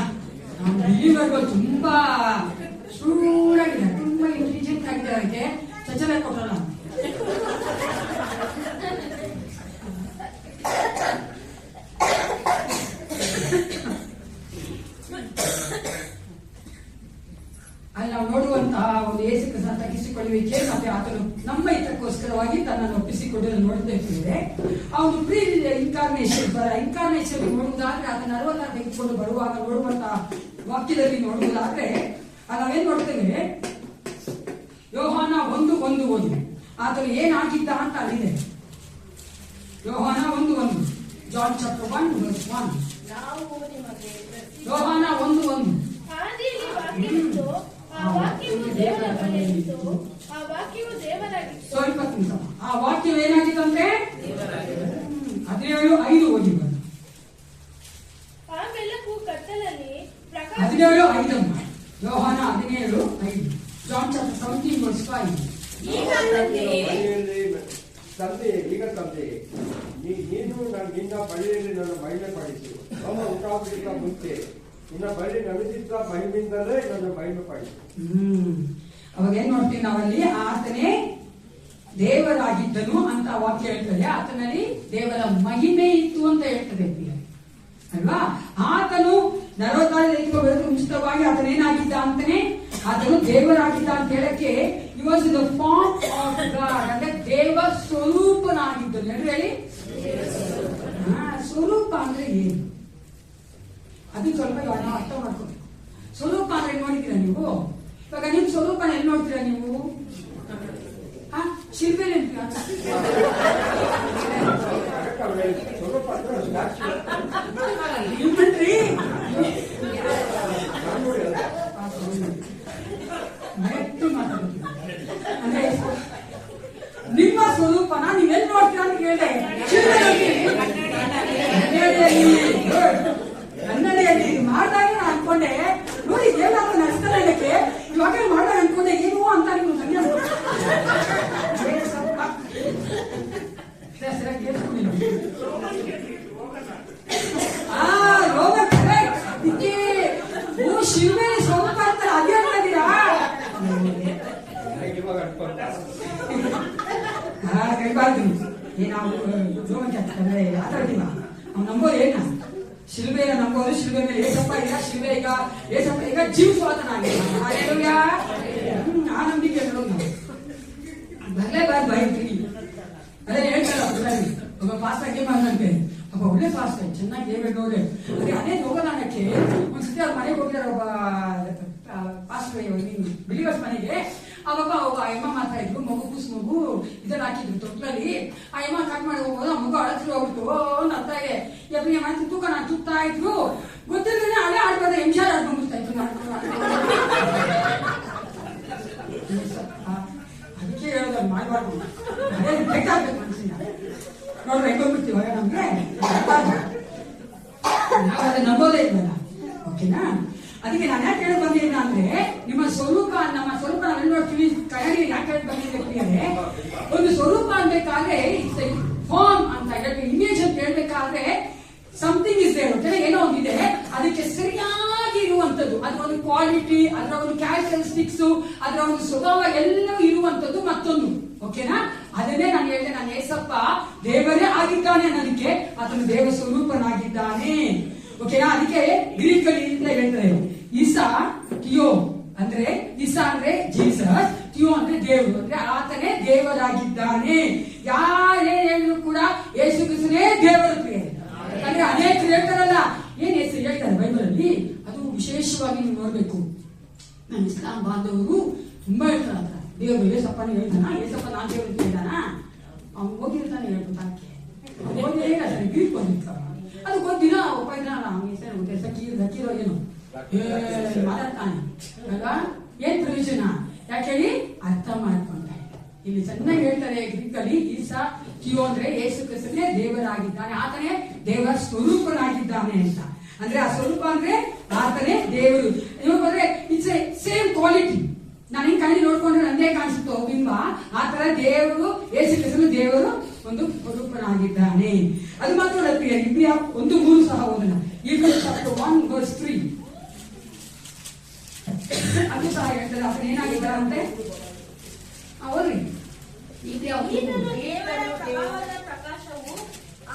ನಾವು ಇಲ್ಲಿವರೆಗೂ ತುಂಬಾ ಶೂರಾಗಿದೆ, ತುಂಬಾ ಇಂಟೆಲಿಜೆಂಟ್ ಆಗಿದೆ, ಅದಕ್ಕೆ ಚಚ್ಚಲ ಕೊಟ್ಟಲ್ಲ. ಅಲ್ಲಿ ನಾವು ನೋಡುವಂತಹ ಒಂದು ಯೇಸು ಕ್ರಿಸ್ತನ ತಗ್ಗಿಸಿಕೊಳ್ಳುವಿಕೆ ಮತ್ತೆ ಆತನು ನಮ್ಮ ಹಿತಕ್ಕೋಸ್ಕರವಾಗಿ ತನ್ನನ್ನು ಒಪ್ಪಿಸಿಕೊಡಲು ನೋಡ್ತಾ ಇರ್ತೇವೆ. ಅವನು ಪ್ರೀ ಇನ್ಕಾರ್ನೇಷನ್ ನೋಡುವುದಾದ್ರೆ ಅದನ್ನ 60 ತೆಗೆದುಕೊಂಡು ಬರುವಾಗ ನೋಡುವಂತಹ ವಾಕ್ಯದಲ್ಲಿ ನೋಡುವುದಾದ್ರೆ ನಾವೇನ್ ನೋಡ್ತೇವೆ, ಯೋಹಾನ 1:1 ಓದಿ. ಆತನು ಏನಾಗಿದ್ದ ಅಂತ ಅಲ್ಲಿದೆ. ಯೋಹಾನ 1:1, ಜಾನ್ ಚಾಪ್ಟರ್ 1:1. ಯೋಹಾನ 1:1. ಆದಿಯಲ್ಲಿ ವಾಕ್ಯವಿತ್ತು, ಆ ವಾಕ್ಯವು ದೇವರ ಬಳಿಯಲ್ಲಿತ್ತು, ಆ ವಾಕ್ಯವು ದೇವರಾಗಿತ್ತು. ಸ್ವಲ್ಪ ನಿಮಿಷ, ಆ ವಾಕ್ಯವು ಏನಾಗಿತ್ತಂತೆ? 17:5 ಓದಿ ಬಂದು. ಆ ಬೆಳಕು ಕತ್ತಲಲ್ಲಿ 17:5 ಯೋಹಾನ 17:5. John chapter 17:5. ತಂದೆ, ಈಗ ತಂದೆ, ನೀನು ನಿನ್ನ ಬಳಿಯಲ್ಲಿ ನನ್ನ ಮಹಿಮೆ ಪಡಿಸಿ, ನಮ್ಮ ಉಂಟಾಗುವುದಕ್ಕಿಂತ ಮುಂಚೆ ನಿನ್ನ ಬಳಿ ನಡೆದಿದ್ದ ಮಹಿಮೆಯಿಂದಲೇ ನನ್ನ ಮಹಿಮೆ ಪಡಿಸಿ. ಅವಾಗ ಏನ್ ನೋಡ್ತೀವಿ ನಾವಲ್ಲಿ, ಆತನೇ ದೇವರಾಗಿದ್ದನು ಅಂತ ವಾಕ್ಯ ಹೇಳ್ತದೆ. ಆತನಲ್ಲಿ ದೇವರ ಮಹಿಮೆ ಇತ್ತು ಅಂತ ಹೇಳ್ತದೆ ಅಲ್ವಾ? ಆತನು 46 ಬರೋದು ಮುಂಚಿತವಾಗಿ ಆತನೇನಾಗಿದ್ದ ಅಂತಾನೆ, ಆತನು ದೇವರಾಗಿದ್ದ ಅಂತ ಹೇಳಕ್ಕೆ he was in the form of God, ಅಂದ್ರೆ ದೇವ ಸ್ವರೂಪನಾಗಿದ್ದನು. ಹೇಳಿ, ಸ್ವರೂಪ ಅಂದ್ರೆ ಏನು ಅದು ಸ್ವಲ್ಪ ಇವಾಗ ನಾವು ಅರ್ಥ ಮಾಡ್ಕೋಬೇಕು. ಸ್ವರೂಪ ಅಂದ್ರೆ ನೋಡಿದ್ದೀರಾ ನೀವು? ಇವಾಗ ನಿಮ್ ಸ್ವರೂಪನ ಎಲ್ಲಿ ನೋಡ್ತೀರಾ ನೀವು? ಶಿಲ್ಪೆಯಲ್ಲಿ ಅಂದ್ರೆ ನಿಮ್ಮ ಸ್ವರೂಪನ ನೀವೆಲ್ಲಿ ನೋಡ್ತೀರಾ ಅಂತ ಕೇಳಿದೆ. ಕನ್ನಡಿಯಲ್ಲಿ ಮಾಡಿದಾಗ ನಾನು ಅನ್ಕೊಂಡೆ, ನೋಡಿ ದೇವರ ನಡೆಸ್ತಾರೆ ಇದಕ್ಕೆ, ಇವಾಗ ಮಾಡಿದಾಗ ಅನ್ಕೊಂಡೆ ಏನು ಅಂತ ನೀವು ಸರಿ ಶಿಲ್ವೆ ಸ್ವರೂಪ ಅಂತಾರೆ, ಅದೇ ಅಂತ ಇದ್ದೀರಾ? ನಾವು ನಾವು ನಂಬೋದು ಏನ? ಶಿಲ್ಬೆಯ ನಂಬೋದು, ಶಿಲ್ಬೆ ಮೇಲೆ ಏಸಪ್ಪ ಇಲ್ಲ, ಶಿಲ್ಬೆ ಈಗ ಜೀವಿಸುವಾತನಾಗಿಲ್ಲ. ಆ ನಂಬಿಕೆ ಹೇಳೋದು ನಾವು ಬರಲೇಬಾರ್ದು ಬೈತ್ರಿ. ಅದೇ ಹೇಳ್ತಾರ ಒಬ್ಬ ಪಾಸ್ಟ್ ಆಗಿ ಮಾಡ್ದಂತೆ, ಒಬ್ಬ ಒಳ್ಳೆ ಪಾಸ್ಟ್ ಚೆನ್ನಾಗಿ ಹೇಳ್ಬೇಕು ನೋಡಿ. ಅದೇ ಹೋಗೋದಾನಕ್ಕೆ ಒಂದ್ಸತಿ ಅವ್ರ ಮನೆಗೆ ಹೋಗಿದಾರೆ, ಒಬ್ಬ ಪಾಸ್ಟ್ ಬಿಲಿವರ್ಸ್ ಮನೆಗೆ. ಅವಾಗ ಅಮ್ಮ ಮಾತ್ರ ಇದ್ರು, ಮಗು ಕೂಸು ಮಗು ಇದನ್ನ ಹಾಕಿದ್ರು ತೊಟ್ಲಲ್ಲಿ. ಆ ಅಮ್ಮ ಕಟ್ ಮಾಡಿ ಹೋಗೋದು, ಆ ಮಗು ಅಳತ್ರು ಹೋಗ್ಬಿಟ್ಟು ಅತ್ತಾಗೆ ಎಬ್ಬರಿಗೆ ಮಾಡ್ತೀನಿ ತೂಕ ನಾನು ತುತ್ತಾ ಇದ್ರು. ಗೊತ್ತಿದ್ರೆ ಹಳೆ ಆಡ್ಬಾರ್ದು, ಎಂಶಾರ ಆಡ್ಕೊಂಡ್ಬಿಡ್ತಾ ಇದ್ರು. ಅದಕ್ಕೆ ಹೇಳೋದು ಮಾಡ್ಬಾರ್ದು, ಅದೇ ಬೇಕಾಗ್ಬೇಕು ಮನಸ್ಸಿನ. ನೋಡ್ರಿ ಹೆಂಗೋಗ್ಬಿಡ್ತೀವ ನಮ್ಗೆ, ನಾವು ಅದನ್ನ ನಂಬೋದೇ ಇಲ್ವಲ್ಲ. ಓಕೆನಾ? ಅದಕ್ಕೆ ನಾನು ಯಾಕೆ ಹೇಳಿ ಬಂದಿದ್ದೇನೆ ಅಂದ್ರೆ, ನಿಮ್ಮ ಸ್ವರೂಪ, ನಮ್ಮ ಸ್ವರೂಪ ನಾವೆಲ್ಲ ನೋಡ್ತೀವಿ. ಕನ್ನಡಿ ಯಾಕೆ ಹೇಳಿ ಬಂದಿದ್ದೆ ಅಂದ್ರೆ, ಒಂದು ಸ್ವರೂಪ ಅನ್ಬೇಕಾದ್ರೆ ಫಾರ್ಮ್ ಅಂತ ಹೇಳ್ಬೇಕು, ಇಮೇಜ್ ಅಂತ ಹೇಳ್ಬೇಕಾದ್ರೆ ಸಮಥಿಂಗ್ ಇಸ್ ದೇರ್, ಏನೋ ಒಂದಿದೆ, ಅದಕ್ಕೆ ಸರಿಯಾಗಿ ಇರುವಂತದ್ದು, ಅದರ ಒಂದು ಕ್ವಾಲಿಟಿ, ಅದರ ಒಂದು ಕ್ಯಾರೆಕ್ಟರಿಸ್ಟಿಕ್ಸ್, ಅದರ ಒಂದು ಸ್ವಭಾವ ಎಲ್ಲವೂ ಇರುವಂತದ್ದು ಮತ್ತೊಂದು. ಓಕೆನಾ? ಅದನ್ನೇ ನಾನು ಹೇಳಿದೆ, ನಾನು ಏಸಪ್ಪ ದೇವರೇ ಆಗಿದ್ದಾನೆ ಅನ್ನೋದಕ್ಕೆ ಆತನು ದೇವ ಸ್ವರೂಪನಾಗಿದ್ದಾನೆ. ಓಕೆನಾ? ಅದಕ್ಕೆ ಗ್ರೀಕ್ ಅಲ್ಲಿ ಹೇಳ್ತಾರೆ, ಇಸಾ ಟಿಯೋ ಅಂದ್ರೆ, ಇಸಾ ಅಂದ್ರೆ ಜೀಸಸ್, ಟಿಯೋ ಅಂದ್ರೆ ದೇವರು, ಅಂದ್ರೆ ಆತನೇ ದೇವರಾಗಿದ್ದಾನೆ. ಯಾರೇ ಹೇಳಿದ್ರು ಕೂಡ ಯೇಸು ಕ್ರಿಸ್ತನೇ ದೇವರ ಪ್ರಿಯ. ಯಾಕಂದ್ರೆ ಅನೇಕರು ಹೇಳ್ತಾರಲ್ಲ, ಏನ್ ಹೆಸರು ಹೇಳ್ತಾರೆ ಬೈಬಲಲ್ಲಿ, ಅದು ವಿಶೇಷವಾಗಿ ನೀವು ನೋಡ್ಬೇಕು. ನಮ್ಮ ಇಸ್ಲಾಂ ಬಾಂಧವರು ತುಂಬಾ ಹೇಳ್ತಾರ, ದೇವರು ಏಸಪ್ಪನ ಹೇಳ್ತಾನ, ಏಸಪ್ಪ ನಾನ್ ದೇವ್ರ ಹೇಳ್ತಾನ, ಅವ್ನು ಹೋಗಿರ್ತಾನೆ ಹೇಳ್ಕೊತಾಕೆ ಗ್ರೀಕ್ ಬಂದಿತ್ತ. ಅದು ಒಂದಿನ ಒಬ್ಬ ಹೆಸರು ಸಕೀರೋ ಏನು ಮಾತಾಡ್ತಾನೆ, ಏನ್ ಪ್ರಯೋಜನ? ಯಾಕೆ ಹೇಳಿ ಅರ್ಥ ಮಾಡ್ಕೊಂಡ. ಇಲ್ಲಿ ಚೆನ್ನಾಗಿ ಹೇಳ್ತಾರೆ ಗ್ರೀಕ್ ಅಲ್ಲಿ, ಈಸಾ ಕಿಯೋ ಅಂದ್ರೆ ಯೇಸು ಕ್ರಿಸ್ತನೇ ದೇವರಾಗಿದ್ದಾನೆ, ಆತನೇ ದೇವರ ಸ್ವರೂಪನಾಗಿದ್ದಾನೆ ಅಂತ. ಅಂದ್ರೆ ಆ ಸ್ವರೂಪ ಅಂದ್ರೆ ಆತನೇ ದೇವರು. ಇವಾಗ ಬಂದ್ರೆ ಇಟ್ಸ್ ಎ ಸೇಮ್ ಕ್ವಾಲಿಟಿ. ನಾನು ಹಿಂಗ್ ಕಣ್ಣಿ ನೋಡ್ಕೊಂಡ್ರೆ ನಂದೇ ಕಾಣಿಸುತ್ತೋ ಬಿಂಬ, ಆ ತರ ದೇವರು ಯೇಸು ಕ್ರಿಸ್ತನು ದೇವರು ಒಂದು ಸ್ವರೂಪನಾಗಿದ್ದಾನೆ. ಅದು ಮಾತ್ರ ಇಬ್ರಿಯ 1:3 ಸಹ ಓದೋಣ. Hebrews chapter 1:3 ಅದು ಸಹ ಹೇಳ್ತಾರೆ ಆತನ ಏನಾಗಿದ್ದಾರಂತೆ. ಓದ್ರಿ. ದೇವರ ಪ್ರಭಾವದ ಪ್ರಕಾಶವು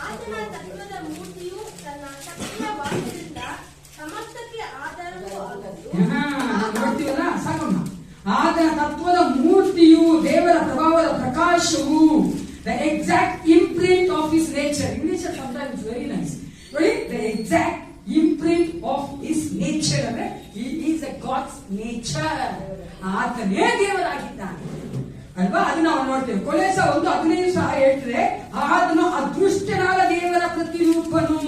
ಆತನ ತತ್ವದ ಮೂರ್ತಿಯು ತನ್ನ ಶಕ್ತಿಯ ವಾಕ್ಯದಿಂದ ಸಮಸ್ತಕ್ಕೆ ಆಧಾರವೂ ಆದದ್ದು. ನೋಡ್ತೀವಲ್ಲ ಸಾಕಮ್ಮ. ಆತನ ತತ್ವದ ಮೂರ್ತಿಯು, ದೇವರ ಪ್ರಭಾವದ ಪ್ರಕಾಶವು, the exact imprint of his nature. English sometimes very nice. Right? The exact imprint of his nature. ಅಂದ್ರೆ he is a God's nature. ಆತನೇ ದೇವರಾಗಿದ್ದಾನೆ ಅಲ್ವಾ? ಅದು ನಾವು ನೋಡ್ತೇವೆ. ಕೊಲೆಸ 1:15 ಸಹ ಹೇಳ್ತದೆ, ಆತನು ಅದೃಷ್ಟನಾದ ದೇವರ ಪ್ರತಿರೂಪನು.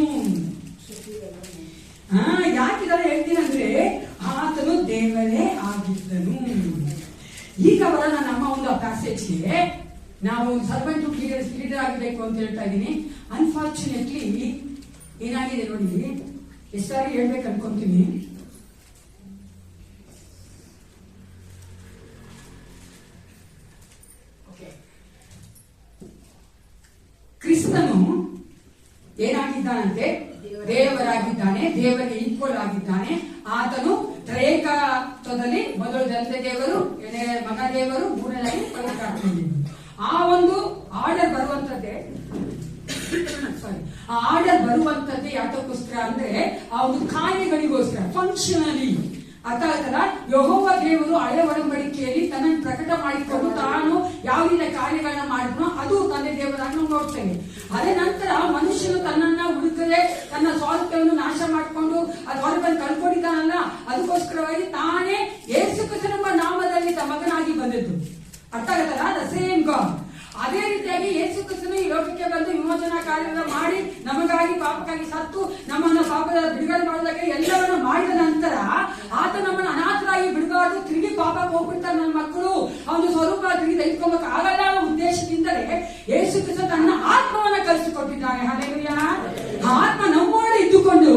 ಯಾಕಿದಾರೆ ಹೇಳ್ತೀನಿ ಅಂದ್ರೆ, ಆತನು ದೇವರೇ ಆಗಿದ್ದನು. ಈಗ ಬರೋಣ ನಮ್ಮ ಒಂದು ಪ್ಯಾಸೇಜ್ಗೆ. ನಾವು ಸರ್ವೆಂಟ್ ಲೀಡರ್ ಆಗಬೇಕು ಅಂತ ಹೇಳ್ತಾ ಇದ್ದೀನಿ. ಅನ್ಫಾರ್ಚುನೇಟ್ಲಿ ಏನಾಗಿದೆ ನೋಡಿ, ಎಷ್ಟಾರಿ ಹೇಳ್ಬೇಕು ಅನ್ಕೊಂತೀನಿ. ಕ್ರಿಸ್ತನು ಏನಾಗಿದ್ದಾನಂತೆ? ದೇವರಾಗಿದ್ದಾನೆ, ದೇವರಿಗೆ ಈಕ್ವಲ್ ಆಗಿದ್ದಾನೆ. ಆತನು ತ್ರೇಕತ್ವದಲ್ಲಿ ಮೊದಲು ತಂದೆ ದೇವರು, ಮಗ ದೇವರು, ಮೂರನೇದಾಗಿ ಪವಿತ್ರಾತ್ಮ. ಆ ಒಂದು ಆರ್ಡರ್ ಬರುವಂತದ್ದೇ ಆ ಆರ್ಡರ್ ಬರುವಂತದ್ದೇ ಯಾತಕ್ಕೋಸ್ಕರ ಅಂದ್ರೆ, ಆ ಒಂದು ಕಾರ್ಯಗಳಿಗೋಸ್ಕರ, ಫಂಕ್ಷನಲಿ. ಅರ್ಥ ಆಯ್ತಲ್ಲ? ಯೆಹೋವ ದೇವರು ಹಳೆಯ ಒಡಂಬಡಿಕೆಯಲ್ಲಿ ತನ್ನನ್ನು ಪ್ರಕಟ ಮಾಡಿಕೊಂಡು ತಾನು ಯಾವ ರೀತಿಯ ಕಾರ್ಯಗಳನ್ನ ಮಾಡಿದ್ನೋ ಅದು ತಂದೆ ದೇವರಾಗಿ ನಾವು ನೋಡ್ತೇವೆ. ಅದೇ ನಂತರ ಮನುಷ್ಯನು ತನ್ನನ್ನ ಹುಡುಕದೆ ತನ್ನ ಸ್ವಾರ್ಥವನ್ನು ನಾಶ ಮಾಡಿಕೊಂಡು ಅದು ಹೊರಬಂದು ಕಳ್ಕೊಂಡಿದ್ದಾನಲ್ಲ, ಅದಕ್ಕೋಸ್ಕರವಾಗಿ ತಾನೇ ಯೇಸು ಕ್ರಿಸ್ತನೆಂಬ ನಾಮದಲ್ಲಿ ತನ್ನ ಮಗನಾಗಿ ಬಂದದ್ದು. ಅರ್ಥ ಆಗತ್ತಲ್ಲ? The same god. ಅದೇ ರೀತಿಯಾಗಿ ಯೇಸು ಕ್ರಿಸ್ತನು ಈ ಲೋಕಕ್ಕೆ ಬಂದು ವಿಮೋಚನಾ ಕಾರ್ಯವನ್ನು ಮಾಡಿ ನಮಗಾಗಿ ಪಾಪಕ್ಕಾಗಿ ಸತ್ತು ನಮ್ಮನ್ನ ಪಾಪದ ಬಿಡುಗಡೆ ಮಾಡಿದಾಗ ಎಲ್ಲವನ್ನ ಮಾಡಿದ ನಂತರ ಆತ ನಮ್ಮನ್ನ ಅನಾಥರಾಗಿ ಬಿಡಬಾರ್ದು, ತಿರುಗಿ ಪಾಪಕ್ಕೆ ಹೋಗ್ಬಿಡ್ತಾರೆ ನನ್ನ ಮಕ್ಕಳು, ಅವನು ಸ್ವರೂಪ ತಿರುಗಿ ತೆಗೆದುಕೋಬೇಕು ಆಗಲ್ಲ ಅನ್ನೋ ಉದ್ದೇಶದಿಂದಲೇ ಯೇಸು ಕ್ರಿಸ್ತ ತನ್ನ ಆತ್ಮವನ್ನ ಕಲಿಸಿಕೊಟ್ಟಿದ್ದಾನೆ. ಹಲ್ಲೆಲೂಯಾ. ಆತ್ಮ ನಮ್ಮೊಳಗೆ ಇದ್ದುಕೊಂಡು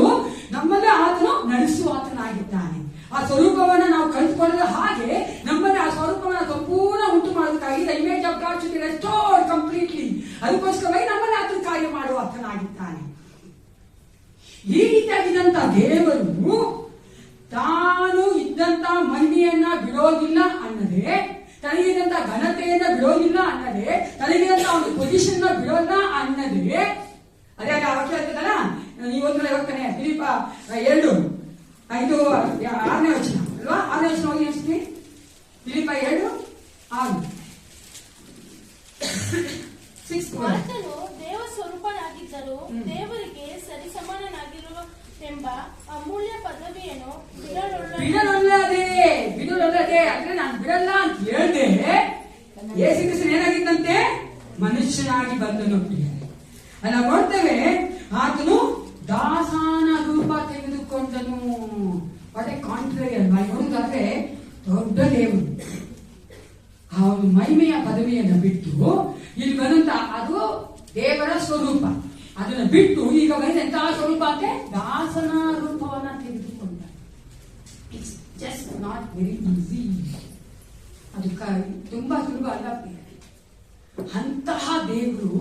ನಮ್ಮಲ್ಲೇ ಆತನು ನಡೆಸುವ ಆತನಾಗಿದ್ದಾನೆ. ಆ ಸ್ವರೂಪವನ್ನ ನಾವು ಕಲಿತುಕೊಳ್ಳದ ಹಾಗೆ ನಮ್ಮಲ್ಲಿ ಆ ಸ್ವರೂಪವನ್ನ ಸಂಪೂರ್ಣ ಉಂಟು ಮಾಡೋದಕ್ಕಾಗಿ the image of God should be restored completely. ಅದಕ್ಕೋಸ್ಕರವಾಗಿ ನಮ್ಮಲ್ಲಿ ಆತನ ಕಾರ್ಯ ಮಾಡುವ ಆತನಾಗಿದ್ದಾನೆ. ಈ ರೀತಿಯಾಗಿದ್ದಂತ ದೇವರು ತಾನು ಇದ್ದಂತ ಮಹಿಮೆಯನ್ನ ಬಿಡೋದಿಲ್ಲ ಅನ್ನದೆ, ತನಗಿದಂತ ಘನತೆಯನ್ನ ಬಿಡೋದಿಲ್ಲ ಅನ್ನದೆ, ತನಗಿದಂತ ಒಂದು ಪೊಸಿಷನ್ ಬಿಡೋಲ್ಲ ಅನ್ನದೆ. ಅದೇ ಆ ವಾಕ್ಯ ಹೇಳ್ತದಲ್ಲ, ನೀವೊಂದರ ಹೋಗ್ತಾನೆ ಫಿಲಿಪ್ಪ 2:5-6ನೇ ವಚನ ಅಲ್ವಾ? 6ನೇ ವಚನ ಹೋಗಿ ಅನಿಸ್ತೀನಿ. ಫಿಲಿಪ್ಪ 2:6. ಆತನು ದೇವ ಸ್ವರೂಪನಾಗಿದ್ದರೂ ದೇವರಿಗೆ ಸರಿಸಮಾನನಾಗಿರುವ ಎಂಬ ಅಮೂಲ್ಯ ಪದವಿಯನ್ನು ಬಿಡಲೊಲ್ಲದೆ ಅಂದ್ರೆ ನಾನು ಬಿಡಲ್ಲ ಅಂತ ಹೇಳ್ದೆ. ಯೇಸು ಕ್ರಿಸ್ತನು ಏನಾಗಿದ್ದಂತೆ? ಮನುಷ್ಯನಾಗಿ ಬಂದನು. ಅಲ್ಲ ನೋಡ್ತೇವೆ, ಆತನು ದಾಸನ ರೂಪ ತೆಗೆದುಕೊಂಡನು. ವಾಟ್ ಎ ಕಾಂಟ್ರರಿ ಅಲ್ವಾ? ನೋಡುದಾದ್ರೆ ದೊಡ್ಡ ದೇವರು ಅವನು ಮಹಿಮೆಯ ಪದವಿಯನ್ನು ಬಿಟ್ಟು ಇಲ್ಲಿ ಬಂದಂತ ಅದು ದೇವರ ಸ್ವರೂಪ, ಅದನ್ನ ಬಿಟ್ಟು ಈಗ ಬಂದಂತಹ ಸ್ವರೂಪ ಅಂದ್ರೆ ದಾಸನ ರೂಪವನ್ನ ತೆಗೆದುಕೊಂಡ. It's just not very easy. ಅದು ತುಂಬಾ ಸುಲಭ ಅಲ್ಲ. ಅಂತಹ ದೇವರು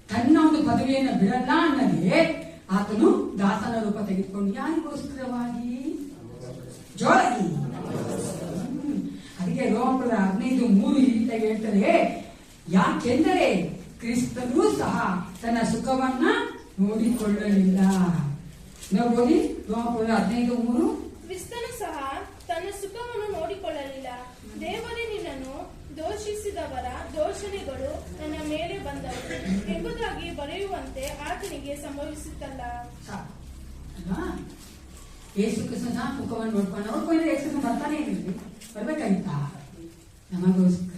ತನ್ನ ಒಂದು ಪದವಿಯನ್ನು ಬಿಡಲ್ಲ ಅನ್ನದೇ ಆತನು ದಾಸನ ರೂಪ ತೆಗೆದುಕೊಂಡು ಯಾರಿಗೋಸ್ಕರವಾಗಿ? ಜೋರಾಗಿ. ಅದಕ್ಕೆ ರೋಮಪುರ 15:3 ಈ ರೀತಿಯಾಗಿ ಹೇಳ್ತಾರೆ, ಯಾಕೆಂದರೆ ಕ್ರಿಸ್ತನು ಸಹ ತನ್ನ ಸುಖವನ್ನ ನೋಡಿಕೊಳ್ಳಲಿಲ್ಲ. ನೋಡಿ ರೋಮಪುರ 15:3. ಕ್ರಿಸ್ತನು ಸಹ ತನ್ನ ಸುಖವನ್ನು ನೋಡಿಕೊಳ್ಳಲಿಲ್ಲ, ದೇವರೇ ನಿನ್ನನ್ನು ದೋಷಿಸಿದ ಮಾಡಿದವರ ದೂಷಣೆಗಳು ನನ್ನ ಮೇಲೆ ಬಂದವು ಎಂಬುದಾಗಿ ಬರೆಯುವಂತೆ ಆತನಿಗೆ ಸಂಭವಿಸುತ್ತಲ್ಲ. ಅಲ್ವಾ? ಯೇಸು ಕ್ರಿಸ್ತನ ಮುಖವನ್ನು ನೋಡ್ಕೊಂಡು ನೋಡ್ಕೊಂಡ್ರೆ ಯೇಸು ಕ್ರಿಸ್ತನ ಬರ್ತಾನೆ ಇರಲಿ, ಬರ್ಬೇಕಾಗಿತ್ತ? ನಮಗೋಸ್ಕರ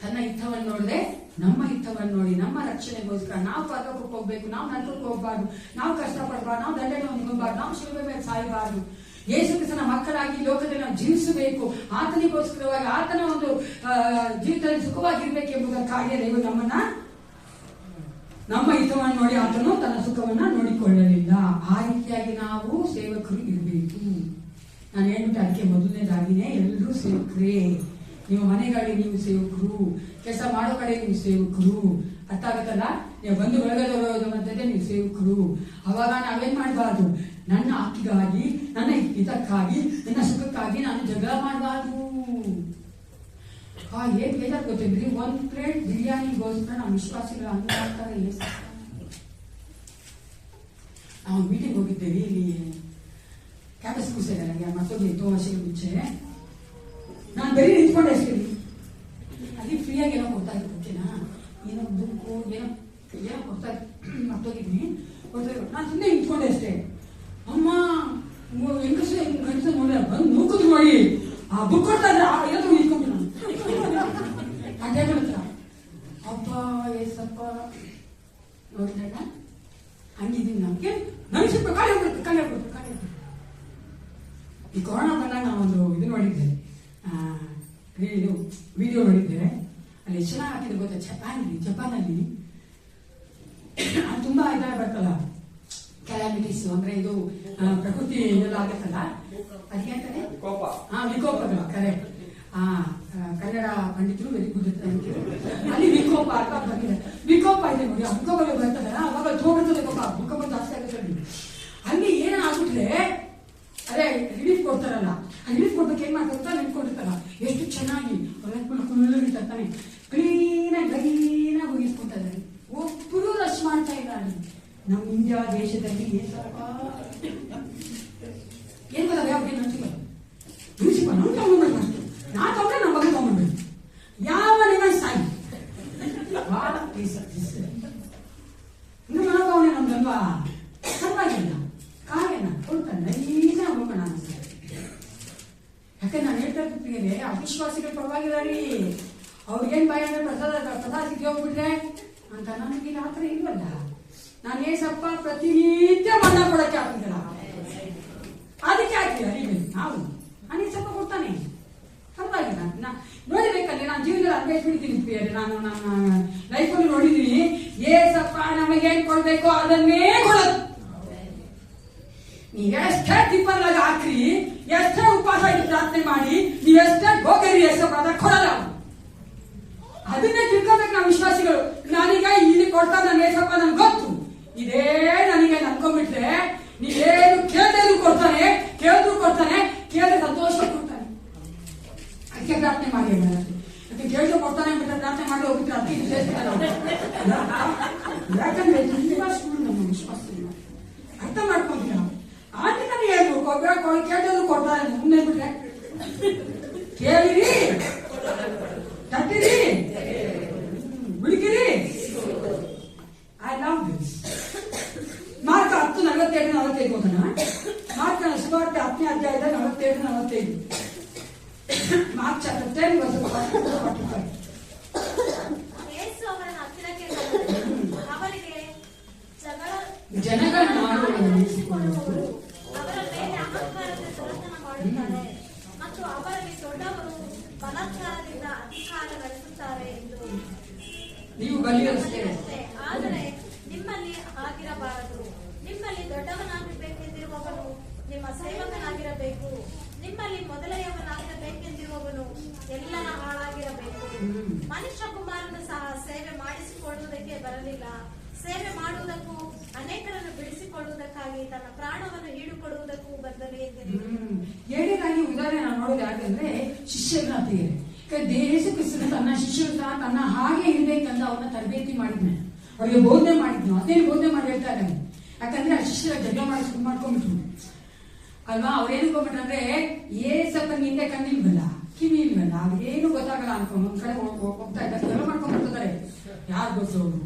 ತನ್ನ ಹಿತವನ್ನು ನೋಡದೆ ನಮ್ಮ ಹಿತವನ್ನು ನೋಡಿ ನಮ್ಮ ರಕ್ಷಣೆಗೋಸ್ಕರ ನಾವು ಪರಲೋಕಕ್ಕೆ ಹೋಗ್ಬೇಕು, ನಾವು ನರಕಕ್ಕೆ ಹೋಗ್ಬಾರ್ದು, ನಾವು ಕಷ್ಟಪಡಬಾರ್ದು, ನಾವು ದಂಡನೆ ಹೊಂದ್ಕೋಬಾರ್ದು, ನಾವು ಶಿಲುಬೆ ಮೇಲೆ ಸಾಯಬಾರ್ದು. ಯೇಸು ಕ್ರಿಸ್ತನ ಮಕ್ಕಳಾಗಿ ಲೋಕದಲ್ಲಿ ನಾವು ಜೀವಿಸಬೇಕು, ಆತನಿಗೋಸ್ಕರವಾಗಿ ಆತನ ಒಂದು ಜೀವಿತದಲ್ಲಿ ಸುಖವಾಗಿರ್ಬೇಕೆಂಬುದಕ್ಕಾಗಿ ದೇವರು ನಮ್ಮನ್ನ ನಮ್ಮ ಹಿತವನ್ನು ನೋಡಿ ಆತನು ತನ್ನ ಸುಖವನ್ನ ನೋಡಿಕೊಳ್ಳಲಿಲ್ಲ. ಆ ರೀತಿಯಾಗಿ ನಾವು ಸೇವಕರು ಇರಬೇಕು. ನಾನು ಹೇಳ್ಬಿಟ್ಟು ಅದಕ್ಕೆ ಮೊದಲನೇದಾಗಿನೇ ಎಲ್ಲರೂ ಸೇವಕರೇ. ನೀವು ಮನೆಗಳಿಗೆ ನೀವು ಸೇವಕರು, ಕೆಲಸ ಮಾಡೋ ಕಡೆ ನೀವು ಸೇವಕರು, ಅರ್ಥ ಆಗುತ್ತಲ್ಲ? ನೀವು ಬಂದು ಒಳಗಡೆ ಮಧ್ಯೆ ನೀವು ಸೇವಕರು. ಅವಾಗ ನಾವೇನ್ ಮಾಡಬಾರ್ದು, ನನ್ನ ಹಕ್ಕಿಗಾಗಿ, ನನ್ನ ಹಿತಕ್ಕಾಗಿ, ನನ್ನ ಸುಖಕ್ಕಾಗಿ ನಾನು ಜಗಳ ಮಾಡಬಾರ್ದು. ಏನ್ ಬೇಜಾರು ಗೊತ್ತಿದ್ರಿ, 1 ಪ್ಲೇಟ್ ಬಿರಿಯಾನಿಗೋಸ್ಕರ ನಾವು ವಿಶ್ವಾಸಿಗಳು ಹಂಗೆ ಮಾಡ್ತಾರೆ. ನಾವು ಮೀಟಿಂಗ್ ಹೋಗಿದ್ದೇವೆ ಇಲ್ಲಿ ಕ್ಯಾಂಪಸ್ ಕೂಸಿದ್ದಾರೆ ಮತ್ತೊಂದು 2 ವರ್ಷಗಳ ಮುಂಚೆ. ನಾನು ಬರೀ ನಿಂತ್ಕೊಂಡೆ ಅಷ್ಟೇ, ಅಲ್ಲಿ ಫ್ರೀಯಾಗಿ ಏನೋ ಕೊಡ್ತಾ ಇದ್ರು, ಓಕೆನಾ? ಏನೋ ಬುಕ್ಕು ಏನೋ ಏನೋ ಕೊಡ್ತಾ ಇದ್ರು, ಮತ್ತೋಗಿದ್ನಿ ನಾನು ಸುಮ್ಮನೆ ನಿಂತ್ಕೊಂಡೆ ಅಷ್ಟೇ. ಅಮ್ಮ ಹೆಂಗಸು ನೋಡ ಬಂದು ನೂಕುದು ನೋಡಿ ಆ ಬುಕ್ ಕೊಡ್ತಾ ಇದ್ರೆ ಏನಾದ್ರು ನಿಂತ್ಕೊಂಡು ನಾನು ಅಡ್ಡ ಹತ್ರ ಅಪ್ಪ ಏಸಪ್ಪ ನೋಡಿದಾಗ ಹಂಗಿದ್ದೀನಿ. ನಮ್ಗೆ ನನಗೆ ಸ್ವಲ್ಪ ಕಾಲಿ ಹೋಗ್ಬಿಡ್ತು. ಈ ಕೊರೋನಾ ಬಂದಾಗ ನಾವೊಂದು ಇದು ನೋಡಿದ್ದೆ, ಇದು ವಿಡಿಯೋ ನೋಡಿದ್ದೆ. ಅಲ್ಲಿ ಎಷ್ಟು ಚೆನ್ನಾಗಿ ಹಾಕಿದ್ರು ಗೊತ್ತಾ? ಜಪಾನಲ್ಲಿ ತುಂಬಾ ಇದಾಗಿ ಬರ್ತಲ್ಲ ಕ್ಯಾಲಾಮಿಟೀಸ್, ಅಂದ್ರೆ ಇದು ಪ್ರಕೃತಿ ಇದೆಲ್ಲ ಆಗತ್ತಲ್ಲ, ಅದಕ್ಕೆ ಅಂತಾನೆ ವಿಕೋಪಗಳು. ಕರೆಕ್ಟ್. ಕನ್ನಡ ಪಂಡಿತರು ವೆರಿ ಗುಡ್ ಅಲ್ಲಿ ವಿಕೋಪ ಅಂತ ಬಂದಿದೆ. ವಿಕೋಪ ಇದೆ ನೋಡಿ, ಆ ವಿಕೋಪಗಳು ಬರ್ತದಲ್ಲ ಅವಾಗ ತೋಬಿಡ್ತದೆ ಭೂಕಂಪ ಜಾಸ್ತಿ ಆಗುತ್ತೆ. ಅಲ್ಲಿ ಏನಾಗ್ಬಿಟ್ರೆ ಅದೇ ರಿಲೀಫ್ ಕೊಡ್ತಾರಲ್ಲ, ಆ ರಿಲೀಫ್ ಕೊಡ್ಬೇಕು ಏನ್ ಮಾಡ್ತಾ ನಿಂತ್ಕೊಂಡಿರ್ತಾರ, ಎಷ್ಟು ಚೆನ್ನಾಗಿ ಕುಳ್ಳತಾನೆ ಕ್ಲೀನಾಗಿ ಹೋಗಿಸ್ಕೊತಾ ಇದ್ದಾರೆ. ಒಬ್ಬರು ರಶ್ ಮಾಡ್ತಾ ಇಲ್ಲ. ನಮ್ಮ ಇಂಡಿಯಾ ದೇಶದಲ್ಲಿ ಏನ್ ಗೊತ್ತಾಗ ಯಾವ ಪ್ರಿನ್ಸಿಪಲ್ ನಮ್ಗೆ ತಗೊಂಡ್ಬೇಕು, ನಾ ತಗೊಂಡ್ರೆ ನಮ್ಮ ಬಗ್ಗೆ ತಗೊಂಡ್ಬೇಕು, ಯಾವ ನಿಮ್ಮ ಸಾಯಿ ಮನೋಭಾವನೆ ನಮ್ದಲ್ವಾ? ಪರವಾಗಿಲ್ಲ, ಕಾಯನ ಕೊಡ್ತಾನೆ ನೈನ ಹೋಗೋಣ ಅನ್ಸುತ್ತೆ. ಯಾಕಂದ್ರೆ ನಾನು ಹೇಳ್ತಾ ಇರ್ತೀನಿ, ಅವಿಶ್ವಾಸಿಗಳ ಪರವಾಗಿಲ್ಲ, ಅವ್ರಿಗೇನ್ ಭಯ ಅಂದ್ರೆ ಪ್ರಸಾದ ಸಿಕ್ಕಿ ಹೋಗ್ಬಿಟ್ರೆ ಅಂತ. ನನಗೆ ರಾತ್ರಿ ಇಲ್ವಲ್ಲ, ನಾನು ಏಸಪ್ಪ ಪ್ರತಿನಿತ್ಯ ಮಣ್ಣ ಕೊಡಕ್ಕೆ ಹಾಕಿದ್ದಲ್ಲ, ಅದಕ್ಕೆ ಹಾಕಿಲ್ಲ ನಾವು ನಾನು ಸ್ವಲ್ಪ ಕೊಡ್ತಾನೆ, ಪರವಾಗಿಲ್ಲ. ನೋಡಿಬೇಕಲ್ಲಿ ನಾನು ಜೀವನದಲ್ಲಿ ಅನ್ವಯಿಸ್ಬಿಡ್ತೀನಿ ಪ್ರಿಯರೇ. ನಾನು ನನ್ನ ಲೈಫಲ್ಲಿ ನೋಡಿದ್ದೀನಿ, ಏಸಪ್ಪ ನಮಗೇನ್ ಕೊಡ್ಬೇಕು ಅದನ್ನೇ ಕೊಡೋದು. ನೀವ್ ಎಷ್ಟೇ ತಿಪ್ಪಲ್ಲಾಗ ಹಾಕ್ರಿ, ಎಷ್ಟೇ ಉಪವಾಸ ಇಟ್ಟು ಪ್ರಾರ್ಥನೆ ಮಾಡಿ, ನೀವೆಷ್ಟೇ ಹೋಗಿರಿ ಏಸಪ್ಪ ಅದ ಕೊಡಲ್ಲ. ಅದನ್ನೇ ತಿಳ್ಕೊಬೇಕು ನಾವು ವಿಶ್ವಾಸಿಗಳು. ನನಗೆ ಇಲ್ಲಿ ಕೊಡ್ತಾ ನನ್ನ ಏಸಪ್ಪ ನನ್ಗೆ ಗೊತ್ತು, ಇದೇ ನನಗೆ ಅನ್ಕೊಂಡ್ಬಿಟ್ರೆ ನೀವೇನು ಕೇಳಿದ್ರು ಕೊಡ್ತಾನೆ, ಕೇಳಿದ್ರು ಕೊಡ್ತಾನೆ, ಕೇಳಿದ್ರೆ ಸಂತೋಷ ಕೊಡ್ತಾನೆ. ಅದಕ್ಕೆ ಪ್ರಾರ್ಥನೆ ಮಾಡಿ, ಅದಕ್ಕೆ ಕೇಳಿದ್ರು ಕೊಡ್ತಾನೆ ಬಿಟ್ಟರೆ ಪ್ರಾರ್ಥನೆ ಮಾಡಿ ಹೋಗ್ಬಿಟ್ರೆ ಅದಕ್ಕೆ ಯಾಕಂದ್ರೆ ತುಂಬಾ ಸುಳ್ಳು ನಮ್ಮ ವಿಶ್ವಾಸ ಅರ್ಥ ಮಾಡ್ಕೊಂತೀವಿ ನಾವು. ಆದ್ರೆ ಹೇಳ್ಬೇಕು ಕೇಳಿದ್ರು ಕೊಡ್ತಾನೆ, ಮುಂದೆ ಬಿಟ್ರೆ ಕೇಳಿರಿ, ತಟ್ಟಿರಿ, ಬಿಡುಕಿರಿ. I love this. ಮಾರ್ಕ 10:47-45 ಹೋಗೋಣ. ಮಾರ್ಕನ ಸುವಾರ್ತೆ 10ನೇ ಅಧ್ಯಾಯದ 47-45. Mark chapter 10 verse 45. ಯೇಸು ಅವರನ್ನು ಹತ್ತಿರಕ್ಕೆ ಕರೆದು ಅವರಿಗೆ ಜನಗಳ ಮಾಡಿಸಿಕೊಳ್ಳುವರು, ಅವರ ಮೇಲೆ ಅಹಂಕಾರದಿಂದ ದೊರೆತನ ಮಾಡುತ್ತಾರೆ ಮತ್ತು ಅವರಲ್ಲಿ ದೊಡ್ಡವರು ಬಲಾತ್ಕಾರದಿಂದ ಅಧಿಕಾರ ನಡೆಸುತ್ತಾರೆ ಎಂದು ನೀವು ಬಲಿಯಷ್ಟೇ. ಆದರೆ ನಿಮ್ಮಲ್ಲಿ ಆಗಿರಬಾರದು. ನಿಮ್ಮಲ್ಲಿ ದೊಡ್ಡವನಾಗಬೇಕೆಂದಿರುವವನು ನಿಮ್ಮ ಸೇವಕನಾಗಿರಬೇಕು. ನಿಮ್ಮಲ್ಲಿ ಮೊದಲೆಯವನಾಗಿರಬೇಕೆಂದಿರುವವನು ಎಲ್ಲರ ಹಾಳಾಗಿರಬೇಕು. ಮನುಷ್ಯ ಕುಮಾರನು ಸಹ ಸೇವೆ ಮಾಡಿಸಿಕೊಳ್ಳುವುದಕ್ಕೆ ಬರಲಿಲ್ಲ, ಸೇವೆ ಮಾಡುವುದಕ್ಕೂ ಅನೇಕರನ್ನು ಬಿಡಿಸಿಕೊಳ್ಳುವುದಕ್ಕಾಗಿ ತನ್ನ ಪ್ರಾಣವನ್ನು ಈಡುಕೊಡುವುದಕ್ಕೂ ಬಂದನು ಎಂದಿರು. ಏಳನೇದಾಗಿ ಉದಾಹರಣೆ ನಾವು ನೋಡೋದು ಯಾಕಂದ್ರೆ ಶಿಷ್ಯರಾಗ್ತಿದ್ದಾರೆ. ಯೇಸು ಕ್ರಿಸ್ತನು ತನ್ನ ಶಿಷ್ಯರು ಸಹ ತನ್ನ ಹಾಗೆ ಇರ್ಬೇಕಂತ ಅವ್ರನ್ನ ತರಬೇತಿ ಮಾಡಿದ್ನೆ, ಅವ್ರಿಗೆ ಬೋಧನೆ ಮಾಡಿದ್ನು. ಅದೇನು ಬೋಧನೆ ಮಾಡಿ ಹೇಳ್ತಾ ಇದ್ದಾನೆ, ಯಾಕಂದ್ರೆ ಆ ಶಿಷ್ಯರ ಜಗಳ ಮಾಡ್ಕೊಂಡ್ಬಿಟ್ರು ಅಲ್ವಾ. ಅವ್ರು ಏನಕೊಂಡ್ಬಿಟ್ರಂದ್ರೆ ಏಸಪ್ಪನ ಹಿಂದೆ ಕಂಡಿಲ್ವಲ್ಲ, ಕಿವಿ ಇಲ್ವಲ್ಲ, ಅದೇನು ಗೊತ್ತಾಗಲ್ಲ ಅನ್ಕೊಂಡು ಒಂದ್ ಕಡೆ ಹೋಗ್ತಾ ಇದ್ದಾರೆ, ಎಲ್ಲ ಮಾಡ್ಕೊಂಡು ಬರ್ತಿದ್ದಾರೆ. ಯಾರು ದೊಡ್ಡವರು,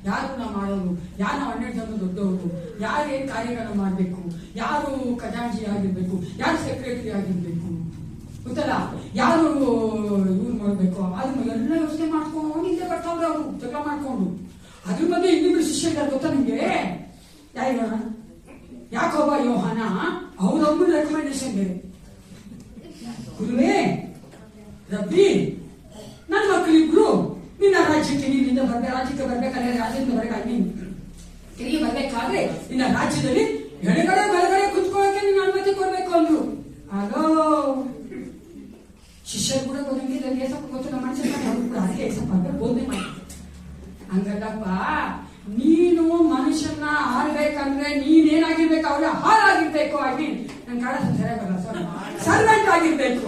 ಯಾರು ನಾವು ಮಾಡೋರು, ಯಾರು ನಾವು 12 ಜನ ದೊಡ್ಡವರು, ಯಾರು ಏನ್ ಕಾರ್ಯಗಳನ್ನ ಮಾಡ್ಬೇಕು, ಯಾರು ಖಜಾಂಚಿ ಆಗಿರ್ಬೇಕು, ಯಾರು ಸೆಕ್ರೆಟರಿ ಆಗಿರ್ಬೇಕು, ಗೊತ್ತಲ್ಲ, ಯಾರು ಇವ್ರು ಮಾಡ್ಬೇಕು, ಅದನ್ನ ಎಲ್ಲ ಯೋಚನೆ ಮಾಡ್ಕೊಂಡು ಹಿಂದೆ ಬರ್ತಾವ್ರೆ ಅವರು ಜಗಳ ಮಾಡ್ಕೊಂಡು. ಅದ್ರ ಮಧ್ಯೆ ಇನ್ನಿಬ್ರು ಶಿಷ್ಯರಿದ್ದಾರೆ ಗೊತ್ತಾ ನಿಮ್ಗೆ? ಯಾರು? ಯಾಕೋಬ, ಯೋಹಾನ. ಅವ್ರೊಬ್ಬರು ರೆಕಮೆಂಡೇಶನ್ ಬೇರೆ. ಗುರುವೇ, ರಬ್ಬಿ, ನನ್ನ ಮಕ್ಕಳಿಬ್ರು ನಿನ್ನ ರಾಜ್ಯಕ್ಕೆ ನೀನಿಂದ ರಾಜ್ಯಕ್ಕೆ ಬರ್ಬೇಕಾದ್ರೆ, ರಾಜ್ಯದಿಂದ ತಿರುಗಿ ಬರ್ಬೇಕಾದ್ರೆ ನಿನ್ನ ರಾಜ್ಯದಲ್ಲಿ ಎಡಗಡೆ ಬಲಗಡೆ ಕುತ್ಕೊಳ್ಳೋಕೆ ನೀನು ಅನುಮತಿ ಕೊಡ್ಬೇಕು ಅಂದ್ರು. ಆಗೋ ಶಿಷ್ಯರು ಕೂಡ ಗೊತ್ತಿಲ್ಲ, ಏಸಪ್ಪ ಗೊತ್ತು, ನಮ್ಮ ಮನುಷ್ಯ ಕೂಡ ಅದಕ್ಕೆ ಏಸಪ್ಪ ಅಂತ ಬೋಧನೆ ಮಾಡಿ. ಹಂಗಲ್ಲಪ್ಪ, ನೀನು ಮನುಷ್ಯನ ಆಳ್ಬೇಕಂದ್ರೆ ನೀನೇನಾಗಿರ್ಬೇಕು, ಅವ್ರಿಗೆ ಹಾಳಾಗಿರ್ಬೇಕು. ಐ ಮೀನ್ ನನ್ ಕಾಳ ಸರಿಯಾಗಿ ಬರಲ್ಲ, ಸಾರಿ, ಸರ್ವೆಂಟ್ ಆಗಿರ್ಬೇಕು.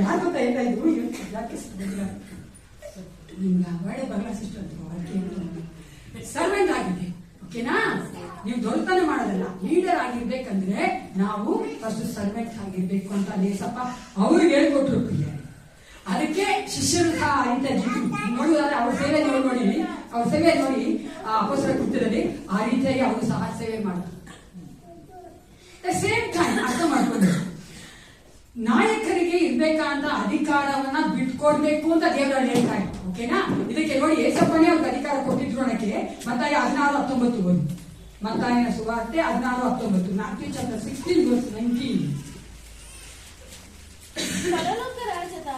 ಯಾರು ಗೊತ್ತಾ ಹೇಳ್ತಾ ಇದ್ರು, ಯಾಕೆ ನಿಮ್ಗೆ ಒಳ್ಳೆ ಬರಲ್ಲ ಸಿಸ್ಟರ್, ಸರ್ವೆಂಟ್ ಆಗಿರ್ಬೇಕು. ಓಕೆನಾ? ನೀವು ದೊಡ್ಡತನ ಮಾಡೋದಲ್ಲ, ಲೀಡರ್ ಆಗಿರ್ಬೇಕಂದ್ರೆ ನಾವು ಫಸ್ಟ್ ಸರ್ವೆಂಟ್ ಆಗಿರ್ಬೇಕು ಅಂತ ಲೇಸಪ್ಪ ಅವ್ರಿಗೆ ಹೇಳ್ಕೊಟ್ರು. ಅದಕ್ಕೆ ಶಿಷ್ಯರು ಸಹ ಇಂಥ ನೋಡುವುದಾದ್ರೆ ಅವ್ರ ಸೇವೆ ನೋಡಿ, ಅವ್ರ ಸೇವೆ ನೋಡಿ ಅಪೋಸ್ತರ ಕೃತ್ಯದಲ್ಲಿ ಆ ರೀತಿಯಾಗಿ ಅವರು ಸಹ ಸೇವೆ ಮಾಡ್ತಾರೆ. ಸೇಮ್ ಟೈಮ್ ಅರ್ಥ ಮಾಡ್ಕೊಂಡು ನಾಯಕರಿಗೆ ಇರ್ಬೇಕಂತ ಅಧಿಕಾರವನ್ನ ಬಿಟ್ಕೊಡ್ಬೇಕು ಅಂತ ದೇವರಲ್ಲಿ ಹೇಳ್ತಾ ಇದ್ರು. ಓಕೆನಾ? ಇದಕ್ಕೆ ನೋಡಿ ಏಸಪ್ಪನೇ ಅವ್ರಿಗೆ ಅಧಿಕಾರ ಕೊಟ್ಟಿದ್ರು ಅನ್ನಕ್ಕೆ ಮತ್ತಾಯ 16:19 ಓದಿ. ಮತ್ತಾಯನ ಸುವಾರ್ತೆ 16:19, Matthew chapter 16 verse 19. ಪರಲೋಕ ರಾಜ್ಯದ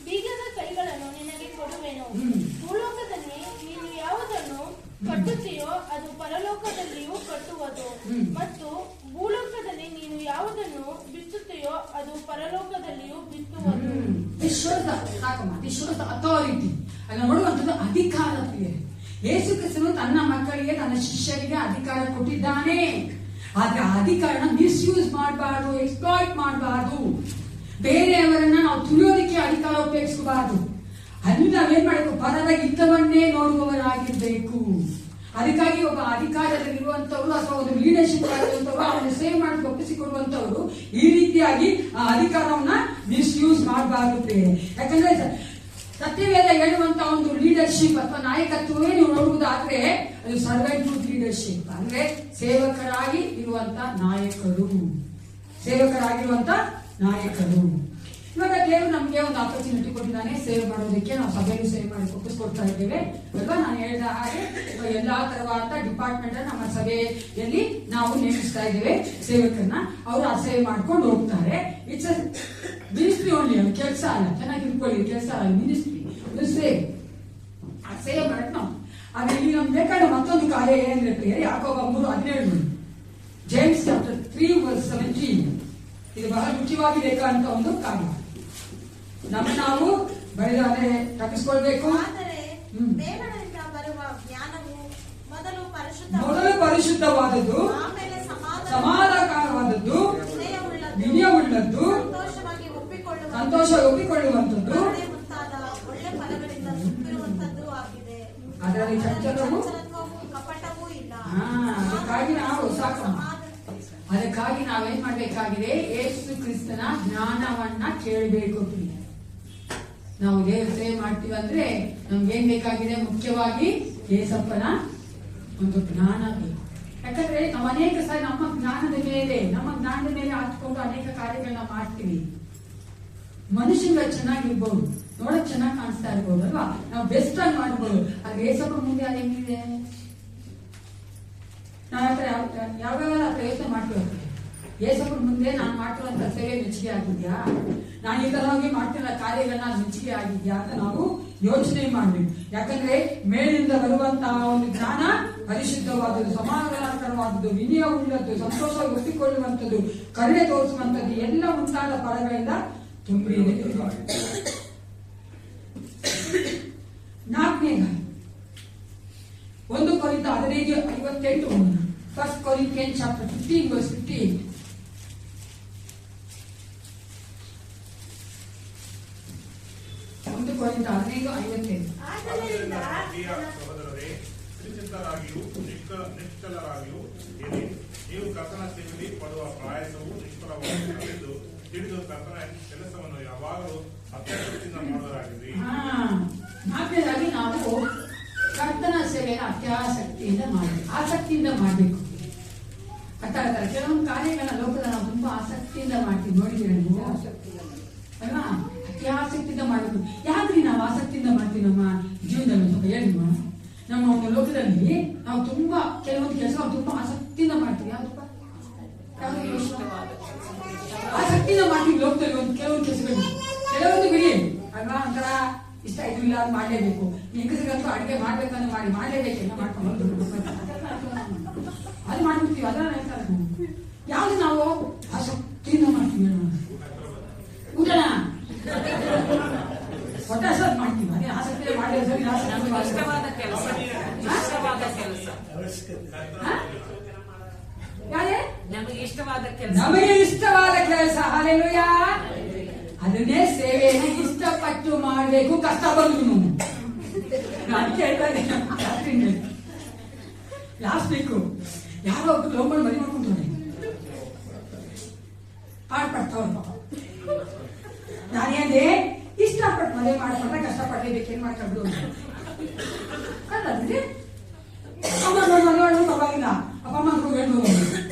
ಬೀಗದ ಕೈಗಳನ್ನು ನಿನಗೆ ಕೊಡುವೆನು. ಭೂಲೋಕದಲ್ಲಿ ನೀನು ಯಾವುದನ್ನು ಕಟ್ಟುತ್ತೀಯೋ ಅದು ಪರಲೋಕದಲ್ಲಿಯೂ ಕಟ್ಟುವುದು, ಮತ್ತು ಭೂಲೋಕದಲ್ಲಿ ನೀನು ಯಾವುದನ್ನು ಬಿತ್ತುತ್ತೀಯೋ ಅದು ಪರಲೋಕದಲ್ಲಿಯೂ ಬಿತ್ತುವುದು. ಅಥಾರಿಟಿ ಅಲ್ಲ, ನೋಡುವಂಥದ್ದು ಅಧಿಕಾರ. ಯೇಸು ಕ್ರಿಸ್ತನು ತನ್ನ ಮಕ್ಕಳಿಗೆ, ತನ್ನ ಶಿಷ್ಯರಿಗೆ ಅಧಿಕಾರ ಕೊಟ್ಟಿದ್ದಾನೆ. ಆದ್ರೆ ಆ ಅಧಿಕಾರನ ಮಿಸ್ಯೂಸ್ ಮಾಡಬಾರ್ದು, ಎಕ್ಸ್ಪ್ಲಾಯ್ಟ್ ಮಾಡಬಾರ್ದು. ಬೇರೆಯವರನ್ನ ನಾವು ತುಳಿಯೋದಕ್ಕೆ ಅಧಿಕಾರ ಉಪಯೋಗಿಸಬಾರ್ದು. ಅಲ್ಲಿ ನಾವೇನ್ ಮಾಡಬೇಕು, ಪರದ ಹಿತವನ್ನೇ ನೋಡುವವರಾಗಿರ್ಬೇಕು. ಅದಕ್ಕಾಗಿ ಒಬ್ಬ ಅಧಿಕಾರದಲ್ಲಿರುವಂತವ್ರು ಅಥವಾ ಒಂದು ಲೀಡರ್ಶಿಪ್ ಆಗಿರುವಂತವ್ರು, ಅವನ್ನ ಸೇವ್ ಮಾಡಿ ಒಪ್ಪಿಸಿಕೊಡುವಂತವ್ರು ಈ ರೀತಿಯಾಗಿ ಆ ಅಧಿಕಾರವನ್ನ ಮಿಸ್ಯೂಸ್ ಮಾಡಬಾರ್ದು. ಯಾಕಂದ್ರೆ ಸತ್ಯವೇದ ಹೇಳುವಂತ ಒಂದು ಲೀಡರ್ಶಿಪ್ ಅಥವಾ ನಾಯಕತ್ವವೇ ನೀವು ನೋಡುವುದಾದ್ರೆ ಅದು ಸರ್ವೆಂಟ್ಹುಡ್ ಲೀಡರ್ಶಿಪ್, ಅಂದ್ರೆ ಸೇವಕರಾಗಿ ಇರುವಂತ ನಾಯಕರು, ಸೇವಕರಾಗಿರುವಂತ ನಾಯಕರು. ಇವಾಗ ದೇವರು ನಮ್ಗೆ ಒಂದು ಆಪರ್ಚುನಿಟಿ ಕೊಟ್ಟಿದ್ದಾನೆ ಸೇವೆ ಮಾಡೋದಕ್ಕೆ. ನಾವು ಸಭೆಯಲ್ಲಿ ಸೇವೆ ಮಾಡಿ ಒಪ್ಪಿಸ್ಕೊಡ್ತಾ ಇದ್ದೇವೆ ಅಲ್ವಾ? ನಾನು ಹೇಳಿದ ಹಾಗೆ ಎಲ್ಲಾ ತರವಾದ ಡಿಪಾರ್ಟ್ಮೆಂಟ್ ನಮ್ಮ ಸಭೆಯಲ್ಲಿ ನಾವು ನೇಮಿಸ್ತಾ ಇದ್ದೇವೆ ಸೇವಕರನ್ನ. ಅವರು ಆ ಸೇವೆ ಮಾಡ್ಕೊಂಡು ಹೋಗ್ತಾರೆ. ಇಟ್ಸ್ ಮಿನಿಸ್ಟ್ರಿ ಓನ್ಲಿ, ಅದು ಕೆಲಸ ಅಲ್ಲ. ಚೆನ್ನಾಗಿ ತಿಳ್ಕೊಳ್ಳಿ, ಕೆಲಸ ಅಲ್ಲ, ಮಿನಿಸ್ಟ್ರಿ ಆ ಸೇವೆ ಮಾಡಕ್ ನಾವು. ಆದ್ರೆ ಇಲ್ಲಿ ನಮ್ಗೆ ಬೇಕಾದ ಮತ್ತೊಂದು ಕಾರ್ಯ ಏನಂದ್ರೆ ಯಾಕೋಬ 3:17, ಜೇಮ್ಸ್ ಚಾಪ್ಟರ್ 3 verse 17. ಇದು ಬಹಳ ಮುಖ್ಯವಾಗಿ ಬೇಕಾದಂತ ಒಂದು ಕಾರ್ಯ. ನಾವು ಬರೆದಾದ್ರೆ ತಪ್ಪಿಸ್ಕೊಳ್ಬೇಕು. ಆದರೆ ದೇವರಿಂದ ಬರುವ ಜ್ಞಾನವು ಮೊದಲು ಪರಿಶುದ್ಧವಾದದ್ದು, ಆಮೇಲೆ ಸಮಾಧಾನಕಾರವಾದದ್ದು, ವಿನಯವುಳ್ಳದ್ದು, ಸಂತೋಷ ಒಪ್ಪಿಕೊಳ್ಳುವಂಥದ್ದು, ಮುಂತಾದ ಒಳ್ಳೆ ಫಲಗಳಿಂದ ತುಂಬಿರುವಂತದ್ದು ಆಗಿದೆ. ಅದರಲ್ಲಿ ಚಂಚಲವೂ ಕಪಟವೂ ಇಲ್ಲ. ಅದಕ್ಕಾಗಿ ನಾವೇನ್ ಮಾಡ್ಬೇಕಾಗಿದೆ, ಯೇಸು ಕ್ರಿಸ್ತನ ಜ್ಞಾನವನ್ನ ಕೇಳಬೇಕು. ನಾವು ದೇವ್ರ ಸೇವೆ ಮಾಡ್ತೀವಿ ಅಂದ್ರೆ ನಮ್ಗೇನ್ ಬೇಕಾಗಿದೆ, ಮುಖ್ಯವಾಗಿ ಯೇಸಪ್ಪನ ಒಂದು ಜ್ಞಾನ ಬೇಕು. ಯಾಕಂದ್ರೆ ನಾವು ಅನೇಕ ಸಾರಿ ನಮ್ಮ ಜ್ಞಾನದ ಮೇಲೆ ಹಾಕಿಕೊಂಡು ಅನೇಕ ಕಾರ್ಯಗಳನ್ನ ಮಾಡ್ತೀವಿ. ಮನುಷ್ಯಂಗ ಚೆನ್ನಾಗಿರ್ಬೋದು, ನೋಡಕ್ ಚೆನ್ನಾಗಿ ಕಾಣಿಸ್ತಾ ಇರ್ಬೋದು ಅಲ್ವಾ, ನಾವು ಬೆಸ್ಟ್ ಆಗಿ ಮಾಡ್ಬೋದು. ಆದ್ರೆ ಯೇಸಪ್ಪ ಮುಂದೆ ಅದೇನಿದೆ, ನಾವು ಯಾವ್ಯಾವ ಪ್ರಯತ್ನ ಮಾಡ್ತೀವಿ. ಯೇಸಪ್ಪನ ಮುಂದೆ ನಾನು ಮಾಡ್ತಿರುವಂತ ಸೇವೆ ಮೆಚ್ಚುಗೆ ಆಗಿದ್ಯಾ, ನಾನು ಈ ತರವಾಗಿ ಮಾಡ್ತಿರೋ ಕಾರ್ಯಗಳನ್ನ ಮೆಚ್ಚುಗೆ ಆಗಿದ್ಯಾ ಅಂತ ನಾವು ಯೋಚನೆ ಮಾಡ್ಬೇಕು. ಯಾಕಂದ್ರೆ ಮೇಲಿಂದ ಬರುವಂತಹ ಒಂದು ಜ್ಞಾನ ಪರಿಶುದ್ಧವಾದದ್ದು, ಸಮಾಧಾನಕರವಾದದ್ದು, ವಿನಯ ಉಳ್ಳದ್ದು, ಸಂತೋಷ ಒಪ್ಪಿಕೊಳ್ಳುವಂಥದ್ದು, ಕರುಣೆ ತೋರಿಸುವಂಥದ್ದು ಎಲ್ಲ ಮುಂತಾದ ಪದಗಳಿಂದ ತುಂಬಿದೆ. 4ನೇ 1 ಕೊರಿಂಥ 15:58. 1 Corinthians chapter 15 verse 58. 1 ಕೊರಿಂಥ 15:58. ಸಹೋದರರೇ, ಪರಿಶುದ್ಧರಾಗಿಯೂ ನಿಷ್ಕಲರಾಗಿಯೂ ನೀವು ಕರ್ತನ ಸೇವೆಯಲ್ಲಿ ಪಡುವ ಪ್ರಯಾಸವು ನಿಷ್ಫಲವಾಗಿದ್ದು ತಿಳಿದು ಕರ್ತನ ಕೆಲಸವನ್ನು ಯಾವಾಗಲೂ ಅತ್ಯಾಸಕ್ತಿಯಿಂದ ಮಾಡುವರಾಗಿದ್ರಿ. ನಾಲ್ಕನೇದಾಗಿ ನಾವು ಕರ್ತನ ಸೇವೆಯನ್ನು ಅತ್ಯಾಸಕ್ತಿಯಿಂದ ಮಾಡಬೇಕು, ಆಸಕ್ತಿಯಿಂದ ಮಾಡಬೇಕು. ಅರ್ಥ ಆಗ್ತಾರೆ. ಕೆಲವೊಂದು ಕಾರ್ಯಗಳನ್ನ ಲೋಕದ ನಾವು ತುಂಬಾ ಆಸಕ್ತಿಯಿಂದ ಮಾಡ್ತೀವಿ, ನೋಡಿದ್ದೀರಾ ನೀವು ಅಲ್ವಾ? ಅತ್ಯಾಸಕ್ತಿಯಿಂದ ಮಾಡಬೇಕು. ಯಾಕ್ರಿ ನಾವು ಆಸಕ್ತಿಯಿಂದ ಮಾಡ್ತೀವಿ ನಮ್ಮ ಜೀವನದಲ್ಲಿ? ಸ್ವಲ್ಪ ಹೇಳಿ. ನಮ್ಮ ಒಂದು ಲೋಕದಲ್ಲಿ ನಾವು ತುಂಬಾ ಕೆಲವೊಂದು ಕೆಲಸ ನಾವು ತುಂಬಾ ಆಸಕ್ತಿಯಿಂದ ಮಾಡ್ತೀವಿ. ಯಾವ್ದಪ್ಪ? ಆಸಕ್ತಿಯಿಂದ ಮಾಡ್ತೀವಿ ಲೋಕದಲ್ಲಿ ಒಂದು ಕೆಲವೊಂದು ಕೆಲಸಗಳು. ಕೆಲವೊಂದು ಬಿಡಿ ಅಲ್ವಾ, ಒಂಥರ ಇಷ್ಟ ಇದು ಇಲ್ಲ ಅದು ಮಾಡಲೇಬೇಕು. ಹೆಂಗಸರಿಗಂತೂ ಅಡುಗೆ ಮಾಡ್ಬೇಕಂದ್ರೆ ಮಾಡಲೇಬೇಕೆಲ್ಲ ಮಾಡ್ಕೊಂಡು ಅದು ಮಾಡ್ಬಿಡ್ತೀವಿ. ಅದನ್ನ ಹೇಳ್ತಾರೆ. ಯಾವ್ದು ನಾವು ಆಸಕ್ತಿಯಿಂದ ಮಾಡ್ತೀವಿ? ಊಟನ ಹೊಟ್ಟೆ ಸರ್ ಮಾಡ್ತೀವಿ. ಅದೇ ಆಸಕ್ತಿ ಮಾಡಿ ಇಷ್ಟವಾದ ಕೆಲಸ, ಇಷ್ಟವಾದ ಕೆಲಸ, ನಮಗೆ ಇಷ್ಟವಾದ ಕೆಲಸ, ನಮಗೆ ಇಷ್ಟವಾದ ಕೆಲಸ. ಹಲ್ಲೆಲೂಯಾ. ಅದನ್ನೇ ಸೇವೆಯನ್ನು ಇಷ್ಟಪಟ್ಟು ಮಾಡಬೇಕು. ಕಷ್ಟ ಬಂದ್ರು ನಾನು ಕೇಳ್ತಾ ಇದ್ದೇನೆ. ಲಾಸ್ಟ್ ವೀಕು ಯಾರೋ ಒಬ್ರು ಲೋಕಲ್ ಮನೆ ಮಾಡ್ಕೊಂಡ್ರೆ ಪಾಡ್ಪಡ್ತಾವ್ರ ಪಾಪ. ನಾನೇಂದೆ ಇಷ್ಟಪಟ್ಟು ಮದುವೆ ಮಾಡ್ಕೊಂಡ್ರೆ ಕಷ್ಟಪಡ್ಲೇಬೇಕು, ಏನ್ ಮಾಡ್ಕೊಂಡು ಅಲ್ಲಂದ್ರೆ ಅಮ್ಮ ನೋಡು ಪರವಾಗಿಲ್ಲ. ಅಪ್ಪ ಅಮ್ಮ ಹೇಳ್ಬೋದು.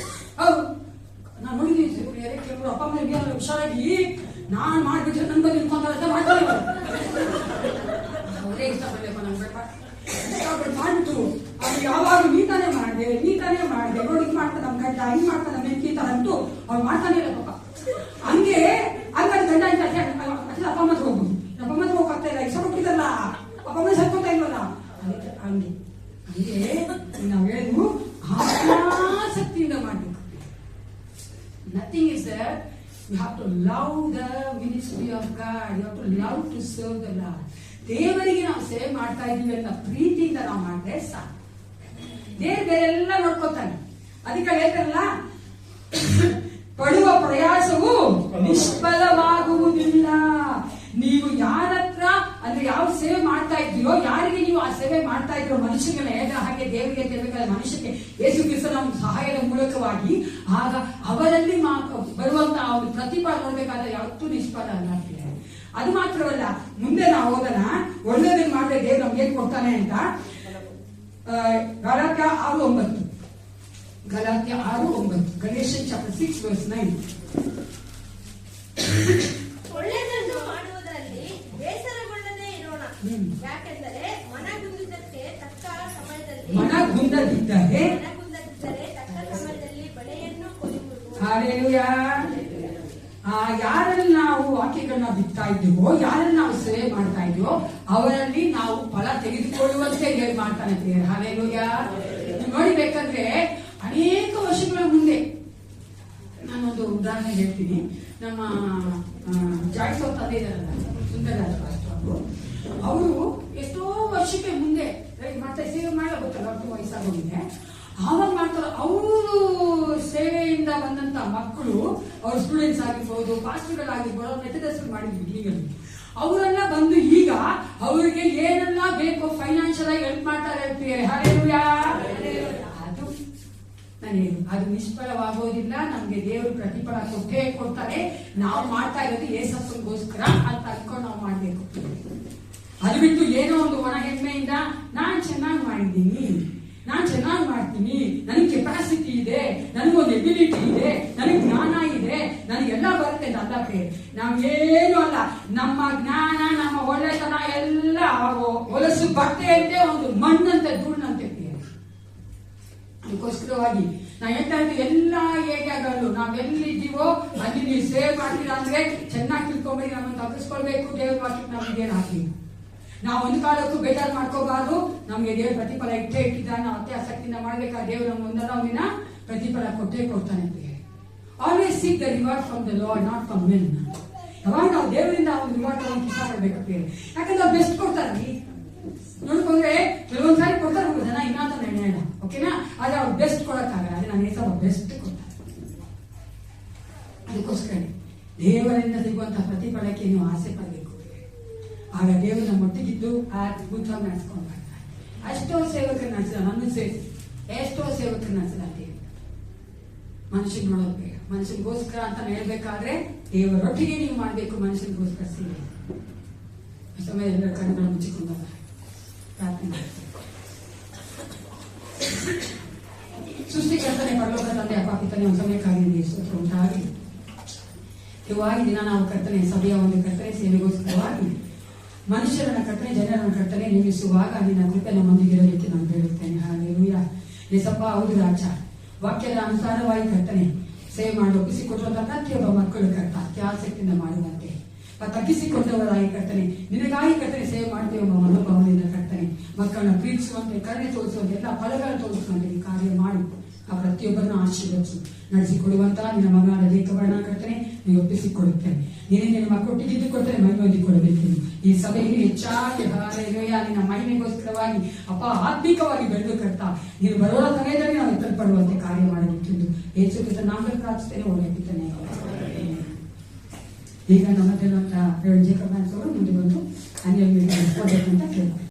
ಹೌದು, ನಾನು ನೋಡಿದ್ದೀನಿ ಕೆಲವರು ಅಪ್ಪ ಅಮ್ಮ ಹುಷಾರಾಗಿ ನಾನ್ ಮಾಡ್ಬಿಟ್ರೆ ನನ್ ಬಗ್ಗೆ ನಿಂತ್ಕೊಂಡ್ರೆ ಮಾಡ್ತಾರೆ. ಅವರೇ ಇಷ್ಟಪಡ್ಬೇಕು, ನಮ್ಗೆ ಇಷ್ಟಪಟ್ಟು ಮಾಡ್ಬಿಟ್ಟು ಅವ್ರು ಯಾವಾಗ ನೀತಾನೆ ಮಾಡಿದೆ ನೋಡಿ ಮಾಡ್ತಾನೆ ನಮ್ ಗಂಡ ಹಿಂಗ್ ಮಾಡ್ತಾನೆ ನಮ್ಮ ಹೆಂಡತಿ ಅಂತೂ ಅವ್ರು ಮಾಡ್ತಾನೆ ಇಲ್ಲ ಪಾಪ. ಹಂಗೆ ಹಂಗಾದ್ರೆ ಗಂಡ ಅಂತ ಅಪ್ಪ ಅಮ್ಮ ಹೋಗ್ಬೋದು. ಅಪ್ಪ ಅಮ್ಮ ಹೋಗ್ತಾ ಇಲ್ಲ, ಇಷ್ಟಪಟ್ಟಿದ್ದಲ್ಲ, ಅಪ್ಪ ಅಮ್ಮ ಸತ್ಕೋತಾ ಇಲ್ವಲ್ಲ. ಅದಕ್ಕೆ ಹಂಗೆ ನಾವು ಹೇಳಿದ್ವು ಆಸಕ್ತಿಯಿಂದ ಮಾಡ್ಬೇಕು. Nothing is there. You have to love the ministry of God. You have to love to serve the Lord. ದೇವರಿಗೆ ನಾವು ಸೇವೆ ಮಾಡ್ತಾ ಇದೀವಿ ಅಂತ ಪ್ರೀತಿಯಿಂದ ನಾವು ಮಾಡಿದ್ರೆ ಸಾಕು. ಬೇರೆಲ್ಲ ನೋಡ್ಕೋತಾನೆ. ಅದಕ್ಕೆ ಹೇಳ್ತಾರಲ್ಲ, ಪಡುವ ಪ್ರಯಾಸವು ನಿಷ್ಫಲವಾಗುವುದಿಲ್ಲ. ನೀವು ಯಾರ ಹತ್ರ ಅಂದ್ರೆ ಯಾವ ಸೇವೆ ಮಾಡ್ತಾ ಇದ್ದೀರೋ, ಯಾರಿಗೆ ನೀವು ಆ ಸೇವೆ ಮಾಡ್ತಾ ಇದ್ರೋ ಮನುಷ್ಯನಿಗೆ ಹೇಗ ಹಾಗೆ ದೇವರಿಗೆ ತಿಳ್ಬೇಕಾದ ಮನುಷ್ಯಕ್ಕೆ ಯೇಸು ಕ್ರಿಸ್ತನ ಸಹಾಯದ ಮೂಲಕವಾಗಿ ಆಗ ಅವರಲ್ಲಿ ಬರುವಂತಹ ಒಂದು ಪ್ರತಿಫಲ ನೋಡ್ಬೇಕಾದ್ರೆ ಯಾವತ್ತೂ ನಿಷ್ಫಲ ಅಲ್ಲ. ಅದು ಮಾತ್ರವಲ್ಲ, ಮುಂದೆ ನಾವು ಹೋಗೋಣ, ಒಳ್ಳೆಯದನ್ನು ಮಾಡಿದ್ರೆ ದೇವ್ರು ನಮ್ಗೆ ಏನ್ ಕೊಡ್ತಾನೆ ಅಂತ. Galatia 6:9 Galatians chapter 6 verse 9. ಒಳ್ಳೆಯದನ್ನು ಮಾಡುವುದರಲ್ಲಿ ಬೇಸರಗೊಳ್ಳದೆ ಇರೋಣ, ಯಾಕೆಂದರೆ ಮನಗುಂದಿದ್ದರೆ ತಕ್ಕ ಸಮಯದಲ್ಲಿ ಬೆಳೆಯನ್ನು ಕೊಯ್ಯುವುದು. ಹಲ್ಲೆಲೂಯಾ. ಯಾರಲ್ಲಿ ನಾವು ವಾಕ್ಯಗಳನ್ನ ಬಿತ್ತಾ ಇದ್ದೀವೋ, ಯಾರಲ್ಲಿ ನಾವು ಸೇವೆ ಮಾಡ್ತಾ ಇದೀವೋ ಅವರಲ್ಲಿ ನಾವು ಫಲ ತೆಗೆದುಕೊಳ್ಳುವಂತೆ ಹೇಳಿ ಮಾಡ್ತಾನೆ ದೇವರು. ಹಲ್ಲೆಲೂಯಾ. ನೋಡಿಬೇಕಂದ್ರೆ ಅನೇಕ ವರ್ಷಗಳ ಮುಂದೆ ನಾನೊಂದು ಉದಾಹರಣೆ ಹೇಳ್ತೀನಿ. ನಮ್ಮ ಜಾಯ್ಸ್ ಅವ್ರ ತಂದೆ ಇದಾರಲ್ಲ, ಸುಂದರರಾಜ ಪಾಸ್ಟರ್ ಅವರು ಎಷ್ಟೋ ವರ್ಷಕ್ಕೆ ಮುಂದೆ ಮಾಡ್ತಾ ಸೇವೆ ಮಾಡಲ್ಲ, ಗೊತ್ತಲ್ಲ, ಅವ್ರಿಗೆ ವಯಸ್ಸಾಗೋಗಿದೆ. ಆವಾಗ ಮಾಡ್ತಾರೆ. ಅವರು ಸೇವೆಯಿಂದ ಬಂದಂತ ಮಕ್ಕಳು, ಅವ್ರ ಸ್ಟೂಡೆಂಟ್ಸ್ ಆಗಿರ್ಬೋದು, ಪಾಸ್ಟರ್ಗಳಾಗಿರ್ಬೋದು, ಅವ್ರ ಮೆಥಡಿಸ್ಟ್ ಮಾಡಿದ್ವಿ ಈಗಲ್ಲಿ. ಅವರೆಲ್ಲ ಬಂದು ಈಗ ಅವರಿಗೆ ಏನೆಲ್ಲ ಬೇಕೋ ಫೈನಾನ್ಷಿಯಲ್ ಆಗಿ ಹೆಲ್ಪ್ ಮಾಡ್ತಾರೆ. ಹಲ್ಲೆಲೂಯಾ. ಅದು ನಾನು ಅದು ನಿಷ್ಫಲವಾಗೋದಿಲ್ಲ. ನಮ್ಗೆ ದೇವರು ಪ್ರತಿಫಲ ಕೊಟ್ಟೇ ಕೊಡ್ತಾರೆ. ನಾವು ಮಾಡ್ತಾ ಇರೋದು ಯೇಸಪ್ಪನಿಗೋಸ್ಕರ ಅಂತ ಅನ್ಕೊಂಡು ನಾವು ಮಾಡ್ಬೇಕು. ಅದು ಬಿಟ್ಟು ಏನೋ ಒಂದು ಒಣ ಹೆಮ್ಮೆಯಿಂದ ನಾನ್ ಚೆನ್ನಾಗಿ ಮಾಡಿದ್ದೀನಿ, ನಾನ್ ಚೆನ್ನಾಗಿ ಮಾಡ್ತೀನಿ, ನನಗೆ ಕೆಪಾಸಿಟಿ ಇದೆ, ನನಗೊಂದು ಎಬಿಲಿಟಿ ಇದೆ, ನನಗೆ ಜ್ಞಾನ ಇದೆ, ನನಗೆಲ್ಲ ಬರುತ್ತೆ ಅಂತ ಅಲ್ಲ ಪ್ರೇರ್. ನಾವೇನು ಅಲ್ಲ, ನಮ್ಮ ಜ್ಞಾನ ನಮ್ಮ ಒಳ್ಳೆತನ ಎಲ್ಲ ಹೊಲಸು ಬಟ್ಟೆಯಂತೆ, ಒಂದು ಮಣ್ಣಂತೆ ಧೂಳಿನಂತೆ ಪ್ರೇರ್. ಅದಕ್ಕೋಸ್ಕರವಾಗಿ ನಾ ಹೇಳ್ತಾ ಇದ್ದೀವಿ, ಎಲ್ಲಾ ಏರಿಯಾಗಳಲ್ಲೂ ನಾವೆಲ್ಲಿದ್ದೀವೋ ಅಲ್ಲಿ ನೀವು ಸೇವೆ ಮಾಡ್ತೀರಾ ಅಂದ್ರೆ ಚೆನ್ನಾಗಿ ತಿಳ್ಕೊಂಬೇಡಿ, ನಮ್ಮನ್ನು ತಪ್ಪಿಸ್ಕೊಳ್ಬೇಕು. ದೇವ್ರ ವಾಕ್ಯಕ್ಕೆ ನಮ್ಗೇನು ಹಾಕಿ ನಾವು ಒಂದು ಕಾಲಕ್ಕೂ ಬೇಜಾರು ಮಾಡ್ಕೋಬಾರ್ದು. ನಮ್ಗೆ ದೇವ್ರ ಪ್ರತಿಫಲ ಇಟ್ಟೇ ಇಟ್ಟಿದ್ದಾನೆ. ನಾವು ಅತಿ ಆಸಕ್ತಿಯಿಂದ ಮಾಡ್ಬೇಕಾದ್ರೆ ದೇವ್ರು ನಮ್ಗೆ ಒಂದಲ್ಲ ಒಂದಿನ ಪ್ರತಿಫಲ ಕೊಟ್ಟೇ ಕೊಡ್ತಾನೆ. Always seek the reward from the lord, not from men. ಯಾವಾಗ ನಾವು ದೇವರಿಂದ ಒಂದು ರಿವಾರ್ಡ್ ತಗೊಂಡು ಇಷ್ಟಪಡ್ಬೇಕು. ಯಾಕಂದ್ರೆ ಅವ್ರು ಬೆಸ್ಟ್ ಕೊಡ್ತಾರೆ. ನೋಡ್ಕೊಂಡ್ರೆ ಕೆಲವೊಂದ್ಸಾರಿ ಕೊಡ್ತಾರೆ ಜನ ಇಲ್ಲ ಅಂತ ನಾನು ಹೇಳ, ಓಕೆನಾ? ಆದ್ರೆ ಅವ್ರು ಬೆಸ್ಟ್ ಕೊಡಕ್ಕಾಗಲ್ಲ. ಅದೇ ನಾನು ಹೆಸರು ಬೆಸ್ಟ್ ಕೊಡ್ತಾರೆ. ಅದಕ್ಕೋಸ್ಕರ ದೇವರಿಂದ ಸಿಗುವಂತಹ ಪ್ರತಿಫಲಕ್ಕೆ ನೀವು ಆಸೆ ಪಡಬೇಕು. ಆಗ ದೇವರು ನಮ್ಮ ಒಟ್ಟಿಗಿದ್ದು ಅದ್ಭುತವಾಗಿ ನಡೆಸ್ಕೊಂಡು ಬರ್ತಾರೆ. ಅಷ್ಟೋ ಸೇವಕರು ನಡೆಸಿದ, ನನ್ನ ಸೇರಿಸಿ ಎಷ್ಟೋ ಸೇವಕರು ನಡೆಸಿದ ದೇವರು. ಮನುಷ್ಯನ್ ನೋಡೋದು ಬೇಡ. ಮನುಷ್ಯನಿಗೋಸ್ಕರ ಅಂತ ಹೇಳ್ಬೇಕಾದ್ರೆ ದೇವರೊಟ್ಟಿಗೆ ನೀವು ಮಾಡ್ಬೇಕು. ಮನುಷ್ಯನಿಗೋಸ್ಕರ ಸೇವೆ ಸಮಯ ಎಲ್ಲರ ಕಣ್ಣುಗಳು ಮುಚ್ಚಿಕೊಂಡಾಗ ಪ್ರಾರ್ಥನೆ ಮಾಡ್ತಾರೆ. ಸೃಷ್ಟಿಕರ್ತನೆ ಪರಲೋಕ ತಂದೆ ಅಪ್ಪ ಪಿತನೆ ಒಂದು ಸಮಯಕ್ಕಾಗಿ ನಿಮಗೆ ಸ್ತೋತ್ರ ಉಂಟಾಗಲಿ. ಇವಾಗಿ ದಿನ ನಾವು ಕರ್ತನೆ ಸಭೆಯ ಒಂದು ಕರ್ತನೆ ಸೇವೆಗೋಸ್ಕರವಾಗಿ ಮನುಷ್ಯರನ್ನ ಕರ್ತನೆ ಜನರನ್ನ ಕರ್ತನೆ ನೇಮಿಸುವಾಗ ನಿನ್ನ ಕೃಪೆ ನಮ್ಮೊಂದಿಗಿರಲಿಕ್ಕೆ ನಾನು ಬೇಡುತ್ತೇನೆ. ಹಾಲೆಲೂಯಾ. ಯೇಸಪ್ಪ, ಹೌದು ರಾಜ, ವಾಕ್ಯದ ಅನುಸಾರವಾಗಿ ಕರ್ತನೆ ಸೇವೆ ಮಾಡಿ ಒಪ್ಪಿಸಿಕೊಟ್ಟಿರುವಂತಹ ಪ್ರತಿಯೊಬ್ಬ ಮಕ್ಕಳು ಕರ್ತ ಅತ್ಯಾಸಕ್ತಿಯಿಂದ ಮಾಡುವಂತೆ ತಗ್ಗಿಸಿಕೊಂಡವರಾಗಿ ಕರ್ತನೆ ನಿನಗಾಗಿ ಕರ್ತನೆ ಸೇವೆ ಮಾಡ್ತೇವೆ ಎಂಬ ಮನೋಭಾವನೆಯಿಂದ ಕರ್ತನೆ ಮಕ್ಕಳನ್ನ ಪ್ರೀತಿಸುವಂತೆ ಕರುಣೆ ತೋರಿಸುವಂತೆ ಎಲ್ಲ ಫಲಗಳನ್ನು ತೋರಿಸುವಂತೆ ಈ ಕಾರ್ಯ ಮಾಡಿ ಆ ಪ್ರತಿಯೊಬ್ಬರನ್ನು ಆಶೀರ್ವದಿಸು ನಡೆಸಿಕೊಡುವಂತಹ ನಿನ್ನ ಮಗನ ದೇಕವರ್ಣ ಕರ್ತನೆ ನೀವು ಒಪ್ಪಿಸಿಕೊಡುತ್ತೇನೆ. ನೀನೇ ನಿನ್ನ ಮಕ್ಕಳೊಟ್ಟಿದ್ದು ಕೊಡ್ತೇನೆ ಮಹಿಮೆ ಹೊಂದಿಕೊಳ್ಳಬೇಕೆಂದು ಈ ಸಭೆಯಲ್ಲಿ ಹೆಚ್ಚಾಗಿ ಹಾಲೆಲೂಯಾ ನಿನ್ನ ಮಹಿಮೆಗೋಸ್ಕರವಾಗಿ ಅಪ್ಪ ಆತ್ಮಿಕವಾಗಿ ಬೆಳೆದು ಕರ್ತ ನೀನು ಬರುವ ಸಮಯದಲ್ಲಿ ನಾವು ಎತ್ತಲ್ಪಡುವಂತೆ ಕಾರ್ಯ ಮಾಡಬೇಕೆಂದು ಯೇಸು ಕ್ರಿಸ್ತನ ನಾಮದಲ್ಲಿ ಪ್ರಾರ್ಥಿಸ್ತೇನೆ. ಒಳ್ಳೆಯತನೇ ಈಗ ನಮ್ಮದೆಲ್ಲಂತ ಜೇಕಬ್ ಅವರು ಮುಂದೆ ಬಂದು ಅನ್ಯ ಕೊಡಬೇಕಂತ ಕೇಳ್ತಾರೆ.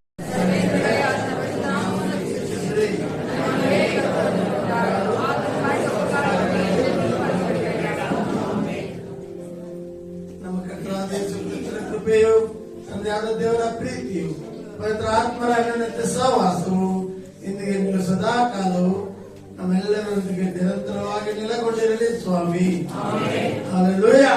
ನಮ್ಮ ಕರ್ತನಾದ ಯೇಸು ಕ್ರಿಸ್ತನ ಕೃಪೆಯು ತಂದೆಯಾದ ದೇವರ ಪ್ರೀತಿಯು ಪವಿತ್ರ ಆತ್ಮರ ಅನಂತ ಸಹವಾಸವು ಇಂದಿಗೆ ಸದಾ ಕಾಲವು ನಮ್ಮೆಲ್ಲರೊಂದಿಗೆ ನಿರಂತರವಾಗಿ ನೆಲೆಗೊಂಡಿರಲಿ ಸ್ವಾಮಿ. ಹಲ್ಲೆಲೂಯಾ.